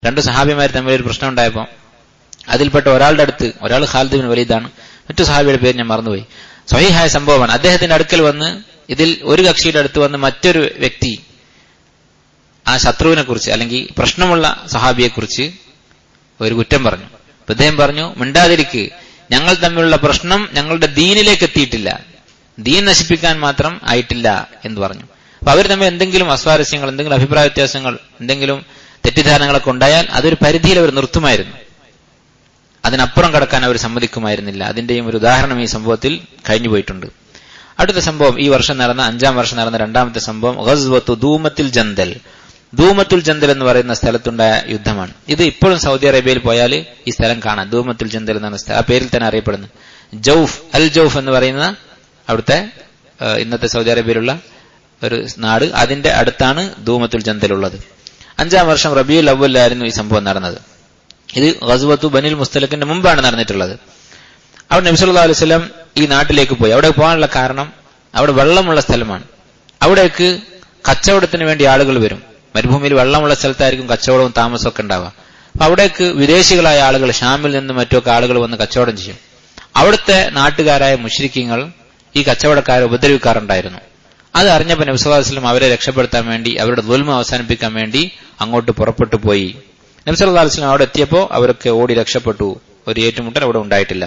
രണ്ട് സഹാബിമാർ തമ്മിൽ ഒരു പ്രശ്നം ഉണ്ടായപ്പോൾ അതിൽപ്പെട്ട ഒരാളുടെ അടുത്ത്, ഒരാൾ ഖാലിദ് ബിൻ വലീദാണ്, മറ്റു സഹാബിയുടെ പേര് ഞാൻ മറന്നുപോയി, സ്വഹീഹായ സംഭവമാണ്. അദ്ദേഹത്തിന്റെ അടുക്കൽ വന്ന്, ഇതിൽ ഒരു കക്ഷിയുടെ അടുത്ത് വന്ന് മറ്റൊരു വ്യക്തി ആ ശത്രുവിനെ കുറിച്ച് അല്ലെങ്കിൽ പ്രശ്നമുള്ള സഹാബിയെക്കുറിച്ച് ഒരു കുറ്റം പറഞ്ഞു. അദ്ദേഹം പറഞ്ഞു, മിണ്ടാതിരിക്ക്, ഞങ്ങൾ തമ്മിലുള്ള പ്രശ്നം ഞങ്ങളുടെ ദീനിലേക്ക് എത്തിയിട്ടില്ല, ദീൻ നശിപ്പിക്കാൻ മാത്രം ആയിട്ടില്ല എന്ന് പറഞ്ഞു. അപ്പൊ അവർ തമ്മിൽ എന്തെങ്കിലും അസ്വാരസ്യങ്ങൾ, എന്തെങ്കിലും അഭിപ്രായ വ്യത്യാസങ്ങൾ, എന്തെങ്കിലും തെറ്റിദ്ധാരണകളൊക്കെ ഉണ്ടായാൽ അതൊരു പരിധിയിൽ അവർ നിർത്തുമായിരുന്നു, അതിനപ്പുറം കടക്കാൻ അവർ സമ്മതിക്കുമായിരുന്നില്ല. അതിന്റെയും ഒരു ഉദാഹരണം ഈ സംഭവത്തിൽ കഴിഞ്ഞുപോയിട്ടുണ്ട്. അടുത്ത സംഭവം ഈ വർഷം നടന്ന 5-ാം വർഷം നടന്ന രണ്ടാമത്തെ സംഭവം ഗസ്വത്തു ദൂമത്തുൽ ജന്ദൽ. ദൂമത്തുൽ ജന്ദൽ എന്ന് പറയുന്ന സ്ഥലത്തുണ്ടായ യുദ്ധമാണ്. ഇത് ഇപ്പോഴും സൗദി അറേബ്യയിൽ പോയാൽ ഈ സ്ഥലം കാണാം. ദൂമത്തുൽ ജന്ദൽ എന്നാണ് ആ പേരിൽ തന്നെ അറിയപ്പെടുന്നത്. ജൗഫ്, അൽ ജൗഫ് എന്ന് പറയുന്ന അവിടുത്തെ ഇന്നത്തെ സൗദി അറേബ്യയിലുള്ള ഒരു നാട്, അതിന്റെ അടുത്താണ് ദൂമത്തുൽ ജന്ദൽ ഉള്ളത്. 5-ാം വർഷം റബീഉൽ അവ്വലിലായിരുന്നു ഈ സംഭവം നടന്നത്. ഇത് ഗസ്വത്തു ബനിൽ മുസ്തലിഖിന്റെ മുമ്പാണ് നടന്നിട്ടുള്ളത്. അവിടെ നബി സല്ലല്ലാഹു അലൈഹി വസല്ലം ഈ നാട്ടിലേക്ക് പോയി. അവിടെ പോകാനുള്ള കാരണം അവിടെ വെള്ളമുള്ള സ്ഥലമാണ്. അവിടേക്ക് കച്ചവടത്തിന് വേണ്ടി ആളുകൾ വരും. മരുഭൂമിയിൽ വെള്ളമുള്ള സ്ഥലത്തായിരിക്കും കച്ചവടവും താമസവും ഒക്കെ ഉണ്ടാവുക. അപ്പൊ അവിടേക്ക് വിദേശികളായ ആളുകൾ, ഷാമിൽ നിന്നും മറ്റൊക്കെ ആളുകൾ വന്ന് കച്ചവടം ചെയ്യും. അവിടുത്തെ നാട്ടുകാരായ മുശ്രിക്കീങ്ങൾ ഈ കച്ചവടക്കാരെ ഉപദ്രവിക്കാറുണ്ടായിരുന്നു. അത് അറിഞ്ഞപ്പോൾ നബി സല്ലല്ലാഹു അലൈഹി വസല്ലം അവരെ രക്ഷപ്പെടുത്താൻ വേണ്ടി, അവരുടെ ദുൽമ അവസാനിപ്പിക്കാൻ വേണ്ടി അങ്ങോട്ട് പുറപ്പെട്ടു പോയി. നബി സല്ലല്ലാഹു അലൈഹി വസല്ലം അവിടെ എത്തിയപ്പോൾ അവരൊക്കെ ഓടി രക്ഷപ്പെട്ടു. ഒരു ഏറ്റുമുട്ടൽ അവിടെ ഉണ്ടായിട്ടില്ല.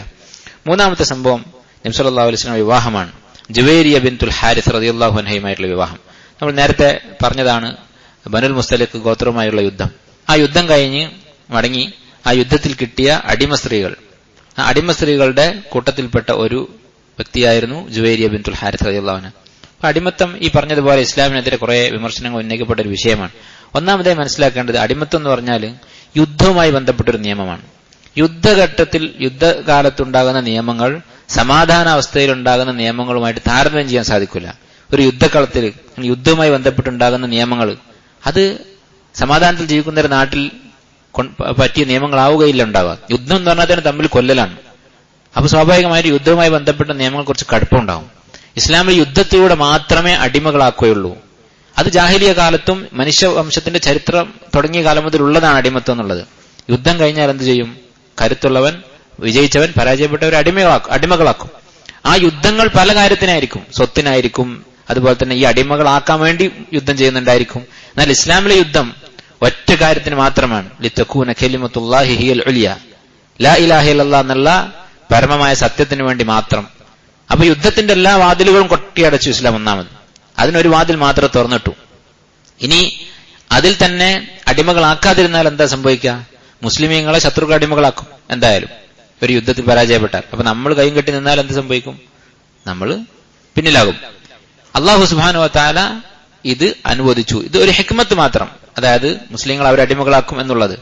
3-ാമത്തെ സംഭവം നബി സല്ലല്ലാഹു അലൈഹി വസല്ലം വിവാഹമാണ്. ജുവൈരിയ ബിൻതുൽ ഹാരിസ് റളിയല്ലാഹു അൻഹയുമായിട്ടുള്ള വിവാഹം. നമ്മൾ നേരത്തെ പറഞ്ഞതാണ് ബനുൽ മുസ്തലിഖ് ഗോത്രവുമായുള്ള യുദ്ധം. ആ യുദ്ധം കഴിഞ്ഞ് മടങ്ങി ആ യുദ്ധത്തിൽ കിട്ടിയ അടിമ സ്ത്രീകൾ, ആ അടിമ സ്ത്രീകളുടെ കൂട്ടത്തിൽപ്പെട്ട ഒരു വ്യക്തിയായിരുന്നു ജുവൈരിയ ബിൻതുൽ ഹാരിസ് റളിയല്ലാഹു അൻഹ. അടിമത്തം ഈ പറഞ്ഞതുപോലെ ഇസ്ലാമിനെതിരെ കുറെ വിമർശനങ്ങൾ ഉന്നയിക്കപ്പെട്ട ഒരു വിഷയമാണ്. ഒന്നാമതായി മനസ്സിലാക്കേണ്ടത്, അടിമത്തം എന്ന് പറഞ്ഞാൽ യുദ്ധവുമായി ബന്ധപ്പെട്ടൊരു നിയമമാണ്. യുദ്ധഘട്ടത്തിൽ, യുദ്ധകാലത്തുണ്ടാകുന്ന നിയമങ്ങൾ സമാധാനാവസ്ഥയിൽ ഉണ്ടാകുന്ന നിയമങ്ങളുമായിട്ട് താരതമ്യം ചെയ്യാൻ സാധിക്കില്ല. ഒരു യുദ്ധക്കളത്തിൽ യുദ്ധവുമായി ബന്ധപ്പെട്ടുണ്ടാകുന്ന നിയമങ്ങൾ അത് സമാധാനത്തിൽ ജീവിക്കുന്ന ഒരു നാട്ടിൽ പറ്റിയ നിയമങ്ങളാവുകയില്ല ഉണ്ടാവുക. യുദ്ധം എന്ന് പറഞ്ഞാൽ തന്നെ തമ്മിൽ കൊല്ലലാണ്. അപ്പൊ സ്വാഭാവികമായിട്ട് യുദ്ധവുമായി ബന്ധപ്പെട്ട നിയമങ്ങൾ കുറച്ച് കടുപ്പമുണ്ടാവും. ഇസ്ലാമിൽ യുദ്ധത്തിലൂടെ മാത്രമേ അടിമകളാക്കുകയുള്ളൂ. അത് ജാഹിലിയ കാലത്തും മനുഷ്യവംശത്തിന്റെ ചരിത്രം തുടങ്ങിയ കാലം മുതൽ ഉള്ളതാണ് അടിമത്വം എന്നുള്ളത്. യുദ്ധം കഴിഞ്ഞാൽ എന്ത് ചെയ്യും? കരുത്തുള്ളവൻ, വിജയിച്ചവൻ പരാജയപ്പെട്ടവരെ അടിമകളാക്കും. ആ യുദ്ധങ്ങൾ പല കാര്യത്തിനായിരിക്കും, സ്വത്തിനായിരിക്കും, അതുപോലെ തന്നെ ഈ അടിമകളാക്കാൻ വേണ്ടി യുദ്ധം ചെയ്യുന്നുണ്ടായിരിക്കും. എന്നാൽ ഇസ്ലാമിലെ യുദ്ധം ഒറ്റ കാര്യത്തിന് മാത്രമാണ്, ലിതകൂന കലിമത്തുല്ലാഹി ഹിയൽ ഉലിയ, ലാ ഇലാഹ ഇല്ലല്ലാഹ് എന്നുള്ള പരമമായ സത്യത്തിന് വേണ്ടി മാത്രം. അപ്പൊ യുദ്ധത്തിന്റെ എല്ലാ വാതിലുകളും കൊട്ടിയടച്ചു ഇസ്ലാം. ഒന്നാമത് അതിനൊരു വാതിൽ മാത്രം തുറന്നിട്ടു. ഇനി അതിൽ തന്നെ അടിമകളാക്കാതിരുന്നാൽ എന്താ സംഭവിക്കുക? മുസ്ലിമീങ്ങളെ ശത്രുക്കൾ അടിമകളാക്കും എന്തായാലും, ഒരു യുദ്ധത്തിൽ പരാജയപ്പെട്ടാൽ. അപ്പൊ നമ്മൾ കൈയും കെട്ടി നിന്നാൽ എന്ത് സംഭവിക്കും? നമ്മൾ പിന്നിലാകും. അല്ലാഹു സുബ്ഹാനഹു വ തആല ഇത് അനുവദിച്ചു. ഇത് ഒരു ഹിക്മത്ത് മാത്രം, അതായത് മുസ്ലിങ്ങൾ അവരെ അടിമകളാക്കും എന്നുള്ളത്.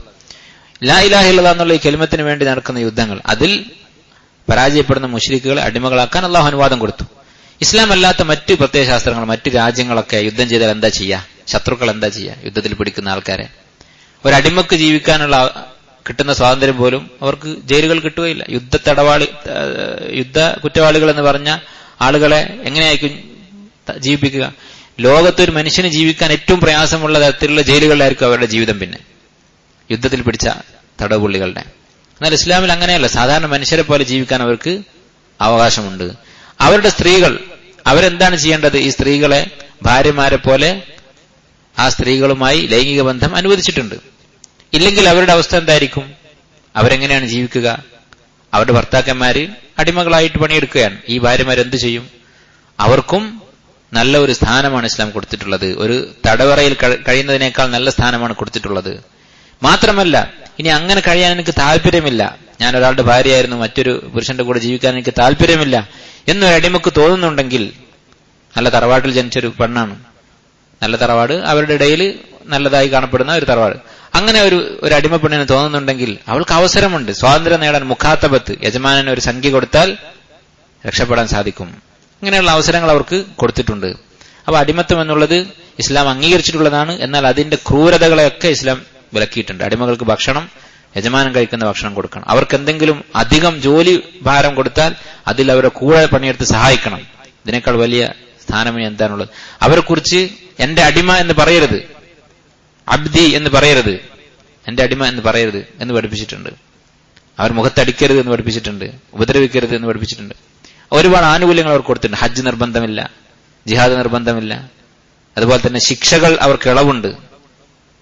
ലാ ഇലാഹ ഇല്ലല്ലാഹ് എന്നുള്ള ഈ കലിമത്തിന് വേണ്ടി നടക്കുന്ന യുദ്ധങ്ങൾ, അതിൽ പരാജയപ്പെടുന്ന മുശ്രിക്കുകളെ അടിമകളാക്കാൻ അല്ലാഹു അനുവാദം കൊടുത്തു. ഇസ്ലാം അല്ലാത്ത മറ്റു പ്രത്യയശാസ്ത്രങ്ങൾ, മറ്റു രാജ്യങ്ങളൊക്കെ യുദ്ധം ചെയ്താൽ എന്താ ചെയ്യുക? ശത്രുക്കൾ എന്താ ചെയ്യുക? യുദ്ധത്തിൽ പിടിക്കുന്ന ആൾക്കാരെ. ഒരടിമക്ക് ജീവിക്കാനുള്ള കിട്ടുന്ന സ്വാതന്ത്ര്യം പോലും അവർക്ക് ജയിലുകൾ കിട്ടുകയില്ല. യുദ്ധ കുറ്റവാളികൾ എന്ന് പറഞ്ഞ ആളുകളെ എങ്ങനെയായിരിക്കും ജീവിപ്പിക്കുക? ലോകത്തൊരു മനുഷ്യന് ജീവിക്കാൻ ഏറ്റവും പ്രയാസമുള്ള തരത്തിലുള്ള ജയിലുകളിലായിരിക്കും അവരുടെ ജീവിതം. പിന്നെ യുദ്ധത്തിൽ പിടിച്ച തടവുപുള്ളികളുടെ. എന്നാൽ ഇസ്ലാമിൽ അങ്ങനെയല്ല, സാധാരണ മനുഷ്യരെ പോലെ ജീവിക്കാൻ അവർക്ക് അവകാശമുണ്ട്. അവരുടെ സ്ത്രീകൾ, അവരെന്താണ് ചെയ്യേണ്ടത്? ഈ സ്ത്രീകളെ ഭാര്യമാരെ പോലെ ആ സ്ത്രീകളുമായി ലൈംഗിക ബന്ധം അനുവദിച്ചിട്ടുണ്ട്. ഇല്ലെങ്കിൽ അവരുടെ അവസ്ഥ എന്തായിരിക്കും? അവരെങ്ങനെയാണ് ജീവിക്കുക? അവരുടെ ഭർത്താക്കന്മാര് അടിമകളായിട്ട് പണിയെടുക്കുകയാണ്. ഈ ഭാര്യമാരെന്ത് ചെയ്യും? അവർക്കും നല്ല ഒരു സ്ഥാനമാണ് ഇസ്ലാം കൊടുത്തിട്ടുള്ളത്. ഒരു തടവറയിൽ കഴിയുന്നതിനേക്കാൾ നല്ല സ്ഥാനമാണ് കൊടുത്തിട്ടുള്ളത്. മാത്രമല്ല, ഇനി അങ്ങനെ കഴിയാൻ എനിക്ക് താല്പര്യമില്ല, ഞാൻ ഒരാളുടെ ഭാര്യയായിരുന്നു, മറ്റൊരു പുരുഷന്റെ കൂടെ ജീവിക്കാൻ എനിക്ക് താല്പര്യമില്ല എന്നൊരു അടിമക്ക് തോന്നുന്നുണ്ടെങ്കിൽ, നല്ല തറവാട്ടിൽ ജനിച്ചൊരു പെണ്ണാണ്, നല്ല തറവാട്, അവരുടെ ഇടയിൽ നല്ലതായി കാണപ്പെടുന്ന ഒരു തറവാട്, അങ്ങനെ ഒരു അടിമ പെണ്ണിന് തോന്നുന്നുണ്ടെങ്കിൽ അവൾക്ക് അവസരമുണ്ട് സ്വാതന്ത്ര്യം നേടാൻ. മുഖാത്തബത്ത്, യജമാനന് ഒരു സംഖ്യ കൊടുത്താൽ രക്ഷപ്പെടാൻ സാധിക്കും. ഇങ്ങനെയുള്ള അവസരങ്ങൾ അവർക്ക് കൊടുത്തിട്ടുണ്ട്. അപ്പൊ അടിമത്തം എന്നുള്ളത് ഇസ്ലാം അംഗീകരിച്ചിട്ടുള്ളതാണ്. എന്നാൽ അതിന്റെ ക്രൂരതകളെയൊക്കെ ഇസ്ലാം വിലക്കിയിട്ടുണ്ട്. അടിമകൾക്ക് ഭക്ഷണം, യജമാനൻ കഴിക്കുന്ന ഭക്ഷണം കൊടുക്കണം. അവർക്ക് എന്തെങ്കിലും അധികം ജോലി ഭാരം കൊടുത്താൽ അതിൽ അവരെ കൂടെ പണിയെടുത്ത് സഹായിക്കണം. ഇതിനേക്കാൾ വലിയ സ്ഥാനം എന്താണുള്ളത്? അവരെ കുറിച്ച് എന്റെ അടിമ എന്ന് പറയരുത്, അബ്ദി എന്ന് പറയരുത്. എന്റെ അടിമ എന്ന് പറയരുത് എന്ന് പഠിപ്പിച്ചിട്ടുണ്ട്. അവർ മുഖത്തടിക്കരുത് എന്ന് പഠിപ്പിച്ചിട്ടുണ്ട്. ഉപദ്രവിക്കരുത് എന്ന് പഠിപ്പിച്ചിട്ടുണ്ട്. ഒരുപാട് ആനുകൂല്യങ്ങൾ അവർ കൊടുത്തിട്ടുണ്ട്. ഹജ്ജ് നിർബന്ധമില്ല, ജിഹാദ് നിർബന്ധമില്ല. അതുപോലെ തന്നെ ശിക്ഷകൾ അവർക്ക് ഇളവുണ്ട്.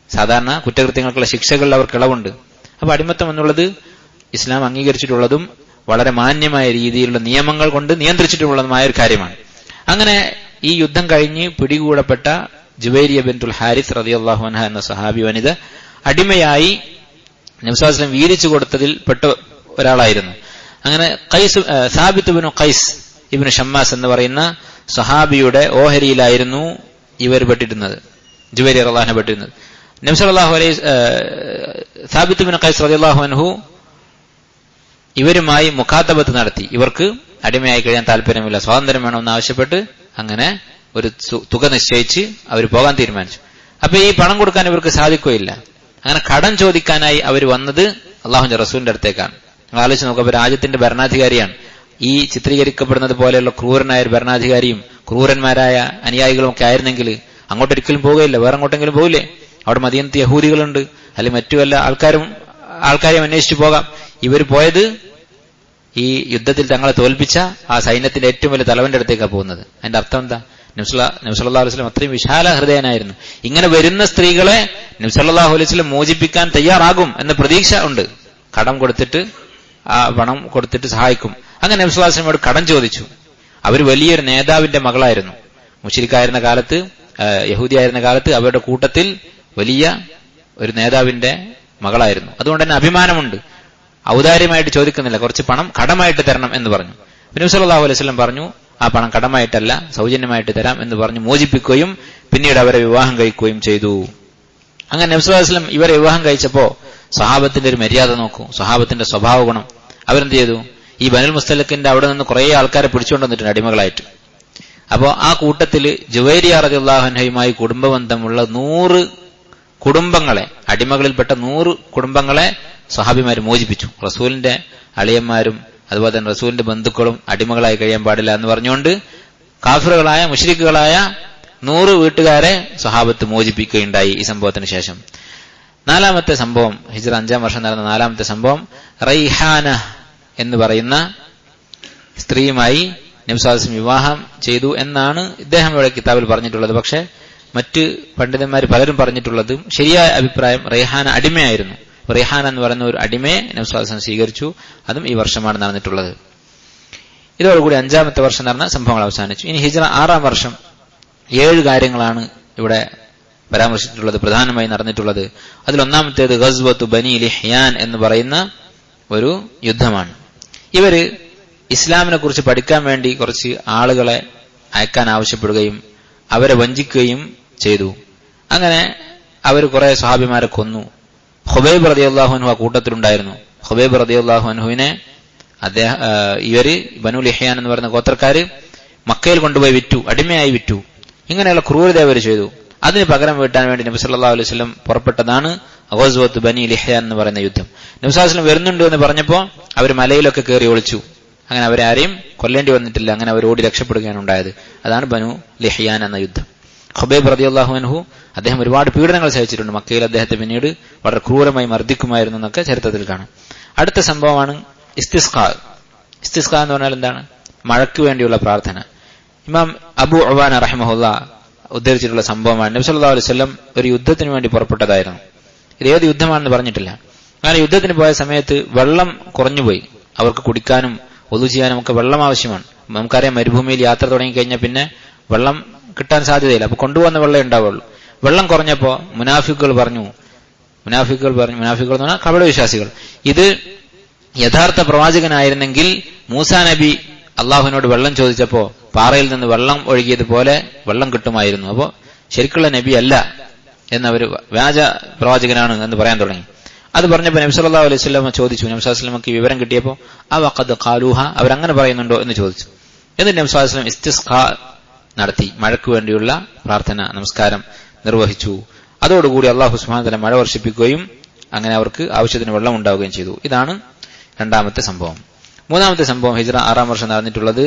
സാധാരണ കുറ്റകൃത്യങ്ങൾക്കുള്ള ശിക്ഷകളിൽ അവർക്ക് ഇളവുണ്ട്. അപ്പൊ അടിമത്തം എന്നുള്ളത് ഇസ്ലാം അംഗീകരിച്ചിട്ടുള്ളതും വളരെ മാന്യമായ രീതിയിലുള്ള നിയമങ്ങൾ കൊണ്ട് നിയന്ത്രിച്ചിട്ടുള്ളതുമായ ഒരു കാര്യമാണ്. അങ്ങനെ ഈ യുദ്ധം കഴിഞ്ഞ് പിടികൂടപ്പെട്ട ജുവൈരിയ ബിൻതുൽ ഹാരിസ് റളിയല്ലാഹു അൻഹ എന്ന സഹാബി വനിത അടിമയായി നബി സല്ലല്ലാഹു അലൈഹി വസല്ലം വീതിച്ചു കൊടുത്തതിൽ പെട്ട ഒരാളായിരുന്നു. അങ്ങനെ സാബിത്ത് ഇബ്നു ഖൈസ് ഇബ്നു ഷമ്മാസ് എന്ന് പറയുന്ന സഹാബിയുടെ ഓഹരിയിലായിരുന്നു ഇവർ പെട്ടിരുന്നത്, ജുവൈരിയ റളിയല്ലാഹു അൻഹ പെട്ടിരുന്നത്. നബി സല്ലല്ലാഹു അലൈഹി സാബിത്ത് ഇബ്നു ഖൈസ് റളിയല്ലാഹു അൻഹു ഇവരുമായി മുഖാത്തബത്ത് നടത്തി. ഇവർക്ക് അടിമയായി കഴിയാൻ താല്പര്യമില്ല, സ്വാതന്ത്ര്യം വേണമെന്ന് ആവശ്യപ്പെട്ട് അങ്ങനെ ഒരു തുക നിശ്ചയിച്ച് അവർ പോകാൻ തീരുമാനിച്ചു. അപ്പൊ ഈ പണം കൊടുക്കാൻ ഇവർക്ക് സാധിക്കുകയില്ല. അങ്ങനെ കടം ചോദിക്കാനായി അവർ വന്നത് അള്ളാഹുവിന്റെ റസൂലിന്റെ അടുത്തേക്കാണ്. നിങ്ങൾ ആലോചിച്ച് നോക്കുക, രാജ്യത്തിന്റെ ഭരണാധികാരിയാണ്. ഈ ചിത്രീകരിക്കപ്പെടുന്നത് പോലെയുള്ള ക്രൂരനായ ഒരു ഭരണാധികാരിയും ക്രൂരന്മാരായ അനുയായികളും ഒക്കെ ആയിരുന്നെങ്കിൽ അങ്ങോട്ടൊരിക്കലും പോവുകയില്ല, വേറെ അങ്ങോട്ടെങ്കിലും പോകില്ലേ? അവിടെ മദീനത്ത് യഹൂദികളുണ്ട്, അല്ലെങ്കിൽ മറ്റു വല്ല ആൾക്കാരെയും അന്വേഷിച്ചു പോകാം. ഇവർ പോയത് ഈ യുദ്ധത്തിൽ തങ്ങളെ തോൽപ്പിച്ച ആ സൈന്യത്തിന്റെ ഏറ്റവും വലിയ തലവന്റെ അടുത്തേക്കാണ് പോകുന്നത്. അതിന്റെ അർത്ഥം എന്താ? നബി സല്ലല്ലാഹു അലൈഹി വസല്ലം അത്രയും വിശാല ഹൃദയനായിരുന്നു. ഇങ്ങനെ വരുന്ന സ്ത്രീകളെ നബി സല്ലല്ലാഹു അലൈഹി വസല്ലം മോചിപ്പിക്കാൻ തയ്യാറാകും എന്ന പ്രതീക്ഷ ഉണ്ട്. കടം കൊടുത്തിട്ട് ആ പണം കൊടുത്തിട്ട് സഹായിക്കും. അങ്ങനെ നബി സല്ലല്ലാഹു അലൈഹി വസല്ലമയോട് കടം ചോദിച്ചു. അവർ വലിയൊരു നേതാവിന്റെ മകളായിരുന്നു. മുശ്രിക്കായിരുന്ന കാലത്ത്, യഹൂദിയായിരുന്ന കാലത്ത് അവരുടെ കൂട്ടത്തിൽ വലിയ ഒരു നേതാവിന്റെ മകളായിരുന്നു. അതുകൊണ്ട് തന്നെ അഭിമാനമുണ്ട്. ഔദാര്യമായിട്ട് ചോദിക്കുന്നില്ല, കുറച്ച് പണം കടമായിട്ട് തരണം എന്ന് പറഞ്ഞു. നബി സല്ലല്ലാഹു അലൈഹി വസല്ലം പറഞ്ഞു, ആ പണം കടമായിട്ടല്ല സൗജന്യമായിട്ട് തരാം എന്ന് പറഞ്ഞു മോചിപ്പിക്കുകയും പിന്നീട് അവരെ വിവാഹം കഴിക്കുകയും ചെയ്തു. അങ്ങനെ നബി സല്ലല്ലാഹു അലൈഹി വസല്ലം ഇവരെ വിവാഹം കഴിച്ചപ്പോ സഹാബത്തിന്റെ ഒരു മര്യാദ നോക്കൂ, സഹാബത്തിന്റെ സ്വഭാവ ഗുണം. അവരെന്ത് ചെയ്തു? ഈ ബനുൽ മുസ്തലിഖിന്റെ അവിടെ നിന്ന് കുറെ ആൾക്കാരെ പിടിച്ചുകൊണ്ട് വന്നിട്ടുണ്ട് അടിമകളായിട്ട്. അപ്പോ ആ കൂട്ടത്തില് ജുവൈരിയ റളിയല്ലാഹു അൻഹയുമായി കുടുംബബന്ധമുള്ള 100 കുടുംബങ്ങളെ, അടിമകളിൽപ്പെട്ട 100 കുടുംബങ്ങളെ സ്വഹാബിമാർ മോചിപ്പിച്ചു. റസൂലിന്റെ അളിയന്മാരും അതുപോലെ തന്നെ റസൂലിന്റെ ബന്ധുക്കളും അടിമകളായി കഴിയാൻ പാടില്ല എന്ന് പറഞ്ഞുകൊണ്ട് കാഫിറുകളായ മുശ്രിക്കുകളായ 100 വീട്ടുകാരെ സ്വഹാബത്ത് മോചിപ്പിക്കുകയുണ്ടായി ഈ സംഭവത്തിന് ശേഷം. 4ാമത്തെ സംഭവം, ഹിജ്റ 5-ാം വർഷം നടന്ന 4ാമത്തെ സംഭവം, റൈഹാന എന്ന് പറയുന്ന സ്ത്രീയുമായി നബി സല്ലല്ലാഹു അലൈഹി വസല്ലം വിവാഹം ചെയ്തു എന്നാണ് ഇദ്ദേഹം ഇവിടെ കിതാബിൽ പറഞ്ഞിട്ടുള്ളത്. പക്ഷെ മറ്റ് പണ്ഡിതന്മാർ പലരും പറഞ്ഞിട്ടുള്ളതും ശരിയായ അഭിപ്രായം റൈഹാന അടിമയായിരുന്നു. റൈഹാന എന്ന് പറയുന്ന ഒരു അടിമയെ നബി സല്ലല്ലാഹു അലൈഹി വസല്ലം സ്വീകരിച്ചു. അതും ഈ വർഷമാണ് നടന്നിട്ടുള്ളത്. ഇതോടുകൂടി 5ാമത്തെ വർഷം നടന്ന സംഭവങ്ങൾ അവസാനിച്ചു. ഇനി ഹിജ്റ 6-ാം വർഷം 7 കാര്യങ്ങളാണ് ഇവിടെ പരാമർശിച്ചിട്ടുള്ളത്, പ്രധാനമായി നടന്നിട്ടുള്ളത്. അതിൽ ഒന്നാമത്തേത് ഗസ്വത്തു ബനി ലിഹ്യാൻ എന്ന് പറയുന്ന ഒരു യുദ്ധമാണ്. ഇവര് ഇസ്ലാമിനെ കുറിച്ച് പഠിക്കാൻ വേണ്ടി കുറച്ച് ആളുകളെ അയക്കാൻ ആവശ്യപ്പെടുകയും അവരെ വഞ്ചിക്കുകയും ചെയ്തു. അങ്ങനെ അവർ കുറെ സ്വഹാബിമാരെ കൊന്നു. ഖുബൈബ് റളിയല്ലാഹു അൻഹു ആ കൂട്ടത്തിലുണ്ടായിരുന്നു. ഖുബൈബ് റളിയല്ലാഹു അൻഹുവിനെ ഇവര് ബനു ലിഹ്യാൻ എന്ന് പറയുന്ന ഗോത്രക്കാര് മക്കയിൽ കൊണ്ടുപോയി വിറ്റു, അടിമയായി വിറ്റു. ഇങ്ങനെയുള്ള ക്രൂരത അവർ ചെയ്തു. അതിന് പകരം വീട്ടാൻ വേണ്ടി നബി സല്ലല്ലാഹു അലൈഹി വസല്ലം പുറപ്പെട്ടതാണ് ഗസ്വത്ത് ബനി ലിഹ്യാൻ എന്ന് പറയുന്ന യുദ്ധം. നബി സല്ലല്ലാഹു അലൈഹി വസല്ലം വരുന്നുണ്ട് എന്ന് പറഞ്ഞപ്പോൾ അവർ മലയിലൊക്കെ കയറി ഒളിച്ചു. അങ്ങനെ അവരെ ആരെയും കൊല്ലേണ്ടി വന്നിട്ടില്ല. അങ്ങനെ അവർ ഓടി രക്ഷപ്പെടുകയാണ് ഉണ്ടായത്. അതാണ് ബനു ലിഹ്യാൻ എന്ന യുദ്ധം. ഖുബൈബ് റളിയല്ലാഹു അൻഹു അദ്ദേഹം ഒരുപാട് പീഡനങ്ങൾ സഹിച്ചിട്ടുണ്ട്. മക്കയിൽ അദ്ദേഹത്തെ പിന്നീട് വളരെ ക്രൂരമായി മർദ്ദിക്കുമായിരുന്നു എന്നൊക്കെ ചരിത്രത്തിൽ കാണാം. അടുത്ത സംഭവമാണ് ഇസ്തിസ്ഖാ. ഇസ്തിസ്ഖാ എന്ന് പറഞ്ഞാൽ എന്താണ്? മഴയ്ക്ക് വേണ്ടിയുള്ള പ്രാർത്ഥന. ഇമാം അബൂ ഉവാന റഹിമഹുല്ലാ ഉദ്ധരിച്ചിട്ടുള്ള സംഭവമാണ്. നബി സല്ലല്ലാഹു അലൈഹി വസല്ലം ഒരു യുദ്ധത്തിന് വേണ്ടി പുറപ്പെട്ടതായിരുന്നു. ഇത് ഏത് യുദ്ധമാണെന്ന് പറഞ്ഞിട്ടില്ല. അങ്ങനെ യുദ്ധത്തിന് പോയ സമയത്ത് വെള്ളം കുറഞ്ഞുപോയി. അവർക്ക് കുടിക്കാനും ഒളു ചെയ്യാനും ഒക്കെ വെള്ളം ആവശ്യമാണ്. നമുക്കറിയാം, മരുഭൂമിയിൽ യാത്ര തുടങ്ങിക്കഴിഞ്ഞാൽ പിന്നെ വെള്ളം കിട്ടാൻ സാധ്യതയില്ല. അപ്പൊ കൊണ്ടുവന്ന വെള്ളം ഉണ്ടാവുള്ളൂ. വെള്ളം കുറഞ്ഞപ്പോ മുനാഫിക്കുകൾ പറഞ്ഞു, മുനാഫിക്കുകൾ എന്ന് പറഞ്ഞാൽ കപട വിശ്വാസികൾ, ഇത് യഥാർത്ഥ പ്രവാചകനായിരുന്നെങ്കിൽ മൂസാ നബി അള്ളാഹുവിനോട് വെള്ളം ചോദിച്ചപ്പോ പാറയിൽ നിന്ന് വെള്ളം ഒഴുകിയതുപോലെ വെള്ളം കിട്ടുമായിരുന്നു. അപ്പോ ശരിക്കുള്ള നബി അല്ല എന്നവർ വ്യാജ പ്രവാചകനാണ് എന്ന് പറയാൻ തുടങ്ങി. അത് പറഞ്ഞപ്പോൾ നബി സല്ലല്ലാഹു അലൈഹി വസല്ലം ചോദിച്ചു. നബി സല്ലല്ലാഹു അലൈഹി വസല്ലമക്ക് വിവരം കിട്ടിയപ്പോൾ അവഖദ് ഖാലൂഹ, അവരങ്ങനെ പറയുന്നുണ്ടോ എന്ന് ചോദിച്ചു. എന്നിട്ട് നബി സല്ലല്ലാഹു അലൈഹി വസല്ലം ഇസ്തിസ്ഖാ നടത്തി, മഴയ്ക്ക് വേണ്ടിയുള്ള പ്രാർത്ഥന നമസ്കാരം നിർവഹിച്ചു. അതോടുകൂടി അല്ലാഹു സുബ്ഹാനഹു വ തആല മഴ വർഷിപ്പിക്കുകയും അങ്ങനെ അവർക്ക് ആവശ്യത്തിന് വെള്ളം ഉണ്ടാവുകയും ചെയ്തു. ഇതാണ് 2ാമത്തെ സംഭവം. 3ാമത്തെ സംഭവം ഹിജ്റ 6-ാം വർഷം നടന്നിട്ടുള്ളത്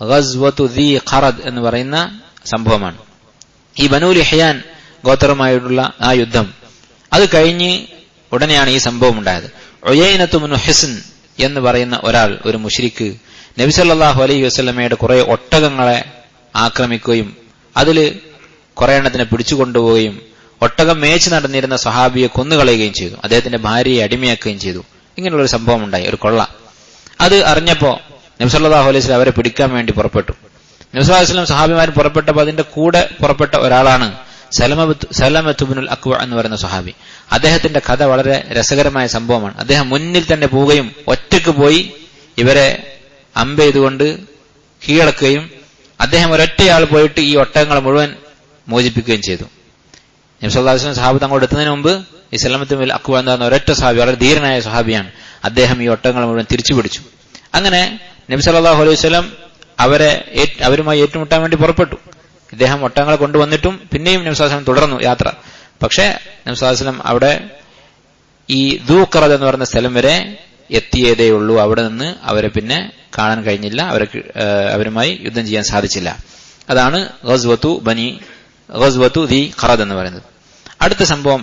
ഗസ്വത്തു ദീ ഖറദ് എന്ന് പറയുന്ന സംഭവമാണ്. ഈ ബനൂ ലിഹ്യാൻ ഗോത്രമായിട്ടുള്ള ആ യുദ്ധം അത് കഴിഞ്ഞ് ഉടനെയാണ് ഈ സംഭവം ഉണ്ടായത്. ഉയൈനത്തു ബിനു ഹിസ്ൻ എന്ന് പറയുന്ന ഒരാൾ, ഒരു മുശ്രിക്ക്, നബി സല്ലല്ലാഹു അലൈഹി വസല്ലമയുടെ കുറെ ഒട്ടകങ്ങളെ ആക്രമിക്കുകയും അതിൽ കുറെ എണ്ണത്തിനെ പിടിച്ചുകൊണ്ടുപോവുകയും ഒട്ടകം മേച്ച് നടന്നിരുന്ന സഹാബിയെ കൊന്നുകളയുകയും ചെയ്തു. അദ്ദേഹത്തിന്റെ ഭാര്യയെ അടിമയാക്കുകയും ചെയ്തു. ഇങ്ങനെയുള്ളൊരു സംഭവം ഉണ്ടായി, ഒരു കൊള്ള. അത് അറിഞ്ഞപ്പോ നബി സല്ലല്ലാഹു അലൈഹി വസല്ലം അവരെ പിടിക്കാൻ വേണ്ടി പുറപ്പെട്ടു. നബി സല്ലല്ലാഹു അലൈഹി വസല്ലം സഹാബിമാർ പുറപ്പെട്ടപ്പോൾ അതിന്റെ കൂടെ പുറപ്പെട്ട ഒരാളാണ് സലമത്ത് ഇബ്നുൽ അക്വ എന്ന് പറയുന്ന സഹാബി. അദ്ദേഹത്തിന്റെ കഥ വളരെ രസകരമായ സംഭവമാണ്. അദ്ദേഹം മുന്നിൽ തന്നെ പോവുകയും ഒറ്റയ്ക്ക് പോയി ഇവരെ അമ്പെയ്തുകൊണ്ട് കീഴടക്കുകയും അദ്ദേഹം ഒരൊറ്റയാൾ പോയിട്ട് ഈ ഒട്ടകങ്ങളെ മുഴുവൻ മോചിപ്പിക്കുകയും ചെയ്തു. നബി സല്ലല്ലാഹു അലൈഹി വസല്ലം സഹാബത്ത് അങ്ങോട്ട് എത്തുന്നതിന് മുമ്പ് ഈ സലമത്ത് ഇബ്നുൽ അക്വ എന്ന് പറയുന്ന ഒരൊറ്റ സഹാബി, വളരെ ധീരനായ സഹാബിയാണ്, അദ്ദേഹം ഈ ഒട്ടകങ്ങളെ മുഴുവൻ തിരിച്ചു പിടിച്ചു. അങ്ങനെ നബി സല്ലല്ലാഹു അലൈഹി വസല്ലം അവരുമായി ഏറ്റുമുട്ടാൻ വേണ്ടി പുറപ്പെട്ടു. ഇദ്ദേഹം ഒട്ടകങ്ങളെ കൊണ്ടുവന്നിട്ടും പിന്നെയും നബി സല്ലല്ലാഹു അലൈഹി വസല്ലം തുടർന്നു യാത്ര. പക്ഷേ നബി സല്ലല്ലാഹു അലൈഹി വസല്ലം അവിടെ ഈ ദൂഖറദ് എന്ന് പറയുന്ന സ്ഥലം വരെ എത്തിയതേ ഉള്ളൂ. അവിടെ നിന്ന് അവരെ പിന്നെ കാണാൻ കഴിഞ്ഞില്ല, അവരുമായി യുദ്ധം ചെയ്യാൻ സാധിച്ചില്ല. അതാണ് ഗസ്വത്തു ദി ഖറദ് എന്ന് പറയുന്നത്. അടുത്ത സംഭവം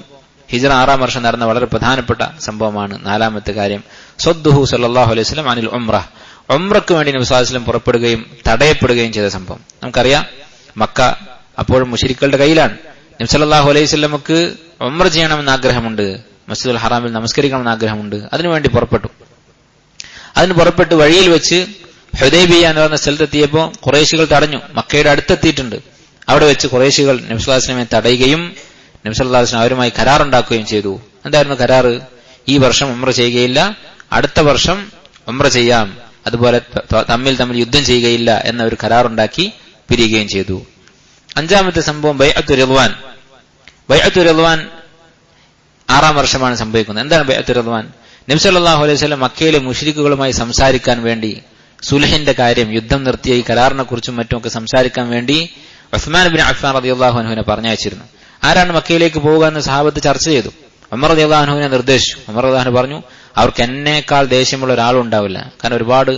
ഹിജ്റ 6-ാം വർഷം നടന്ന വളരെ പ്രധാനപ്പെട്ട സംഭവമാണ്. 4-ാമത്തെ കാര്യം, സദ്ദുഹു സല്ലല്ലാഹു അലൈഹി വസല്ലം അനിൽ ഉംറഹ്. ഉംറക്ക് വേണ്ടി നബി സല്ലല്ലാഹു അലൈഹി വസല്ലം പുറപ്പെടുകയും തടയപ്പെടുകയും ചെയ്ത സംഭവം നമുക്കറിയാം. മക്ക അപ്പോഴും മുശ്രിക്കുകളുടെ കയ്യിലാണ്. നബി സല്ലല്ലാഹു അലൈഹി വസല്ലമക്ക് ഉംറ ചെയ്യണമെന്ന് ആഗ്രഹമുണ്ട്, മസ്ജിദുൽ ഹറാമിൽ നമസ്കരിക്കണമെന്ന് ആഗ്രഹമുണ്ട്. അതിനുവേണ്ടി പുറപ്പെട്ടു വഴിയിൽ വെച്ച് ഹുദൈബിയ എന്ന് പറയുന്ന സ്ഥലത്തെത്തിയപ്പോൾ ഖുറൈശികൾ തടഞ്ഞു. മക്കയുടെ അടുത്തെത്തിയിട്ടുണ്ട്. അവിടെ വെച്ച് ഖുറൈശികൾ നബി സല്ലല്ലാഹു അലൈഹി വസല്ലമയെ തടയുകയും നബി സല്ലല്ലാഹു അലൈഹി വസല്ലം അവരുമായി കരാറുണ്ടാക്കുകയും ചെയ്തു. എന്തായിരുന്നു കരാറ്? ഈ വർഷം ഉംറ ചെയ്യുകയില്ല, അടുത്ത വർഷം ഉംറ ചെയ്യാം, അതുപോലെ തമ്മിൽ യുദ്ധം ചെയ്യുകയില്ല എന്ന ഒരു കരാറുണ്ടാക്കി പിരിയുകയും ചെയ്തു. 5-ാമത്തെ സംഭവം ബൈഅത്തു റിദ്വാൻ. ബൈഅത്തു റിദ്വാൻ 6-ാം വർഷമാണ് സംഭവിക്കുന്നത്. എന്താണ് ബൈഅത്തു റിദ്വാൻ? നബി സല്ലല്ലാഹു അലൈഹി വസല്ലം മക്കയിലെ മുശ്രിക്കുകളുമായി സംസാരിക്കാൻ വേണ്ടി, സുൽഹിന്റെ കാര്യം, യുദ്ധം നിർത്തിയ ഈ കരാറിനെ കുറിച്ചും മറ്റുമൊക്കെ സംസാരിക്കാൻ വേണ്ടി ഉസ്മാൻ ഇബ്നു അഫ്ഫാൻ റളിയല്ലാഹു അൻഹുവിനെ പറഞ്ഞയച്ചിരുന്നു. ആരാണ് മക്കയിലേക്ക് പോവുക എന്ന് സഹാബത്ത് ചർച്ച ചെയ്തു. ഉമർ റളിയല്ലാഹു അൻഹുവിനെ നിർദ്ദേശിച്ചു. ഉമർ റളിയല്ലാഹു അൻഹു പറഞ്ഞു, അവർക്ക് എന്നേക്കാൾ ദേഷ്യമുള്ള ഒരാളും ഉണ്ടാവില്ല. കാരണം ഒരുപാട്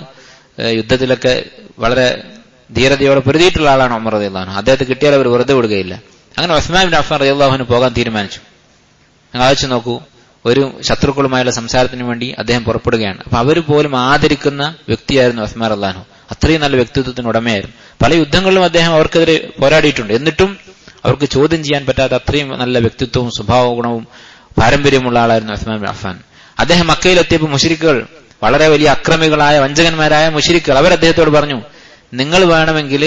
യുദ്ധത്തിലൊക്കെ വളരെ ധീരതയോടെ പൊരുതിയിട്ടുള്ള ആളാണ് ഉമർ റളിയല്ലാഹു അൻഹു. അദ്ദേഹത്തെ കിട്ടിയാൽ അവർ വെറുതെ വിടുകയില്ല. അങ്ങനെ ഉസ്മാൻ ഇബ്നു അഫ്ഫാൻ റളിയല്ലാഹു അൻഹു പോകാൻ തീരുമാനിച്ചു. നിങ്ങൾ ആലോചിച്ച് നോക്കൂ, ഒരു ശത്രുക്കളുമായുള്ള സംസാരത്തിന് വേണ്ടി അദ്ദേഹം പുറപ്പെടുകയാണ്. അപ്പൊ അവർ പോലും ആദരിക്കുന്ന വ്യക്തിയായിരുന്നു ഉസ്മാൻ റളിയല്ലാഹു അൻഹു. അത്രയും നല്ല വ്യക്തിത്വത്തിന് ഉടമയായിരുന്നു. പല യുദ്ധങ്ങളിലും അദ്ദേഹം അവർക്കെതിരെ പോരാടിയിട്ടുണ്ട്. എന്നിട്ടും അവർക്ക് ചോദ്യം ചെയ്യാൻ പറ്റാത്ത അത്രയും നല്ല വ്യക്തിത്വവും സ്വഭാവ ഗുണവും പാരമ്പര്യമുള്ള ആളായിരുന്നു ഉസ്മാൻ ഇബ്നു അഫ്ഫാൻ. അദ്ദേഹം മക്കയിലെത്തിയപ്പോൾ മുശ്രിക്കുകൾ, വളരെ വലിയ അക്രമികളായ വഞ്ചകന്മാരായ മുശ്രിക്കുകൾ, അവർ അദ്ദേഹത്തോട് പറഞ്ഞു, നിങ്ങൾ വേണമെങ്കിൽ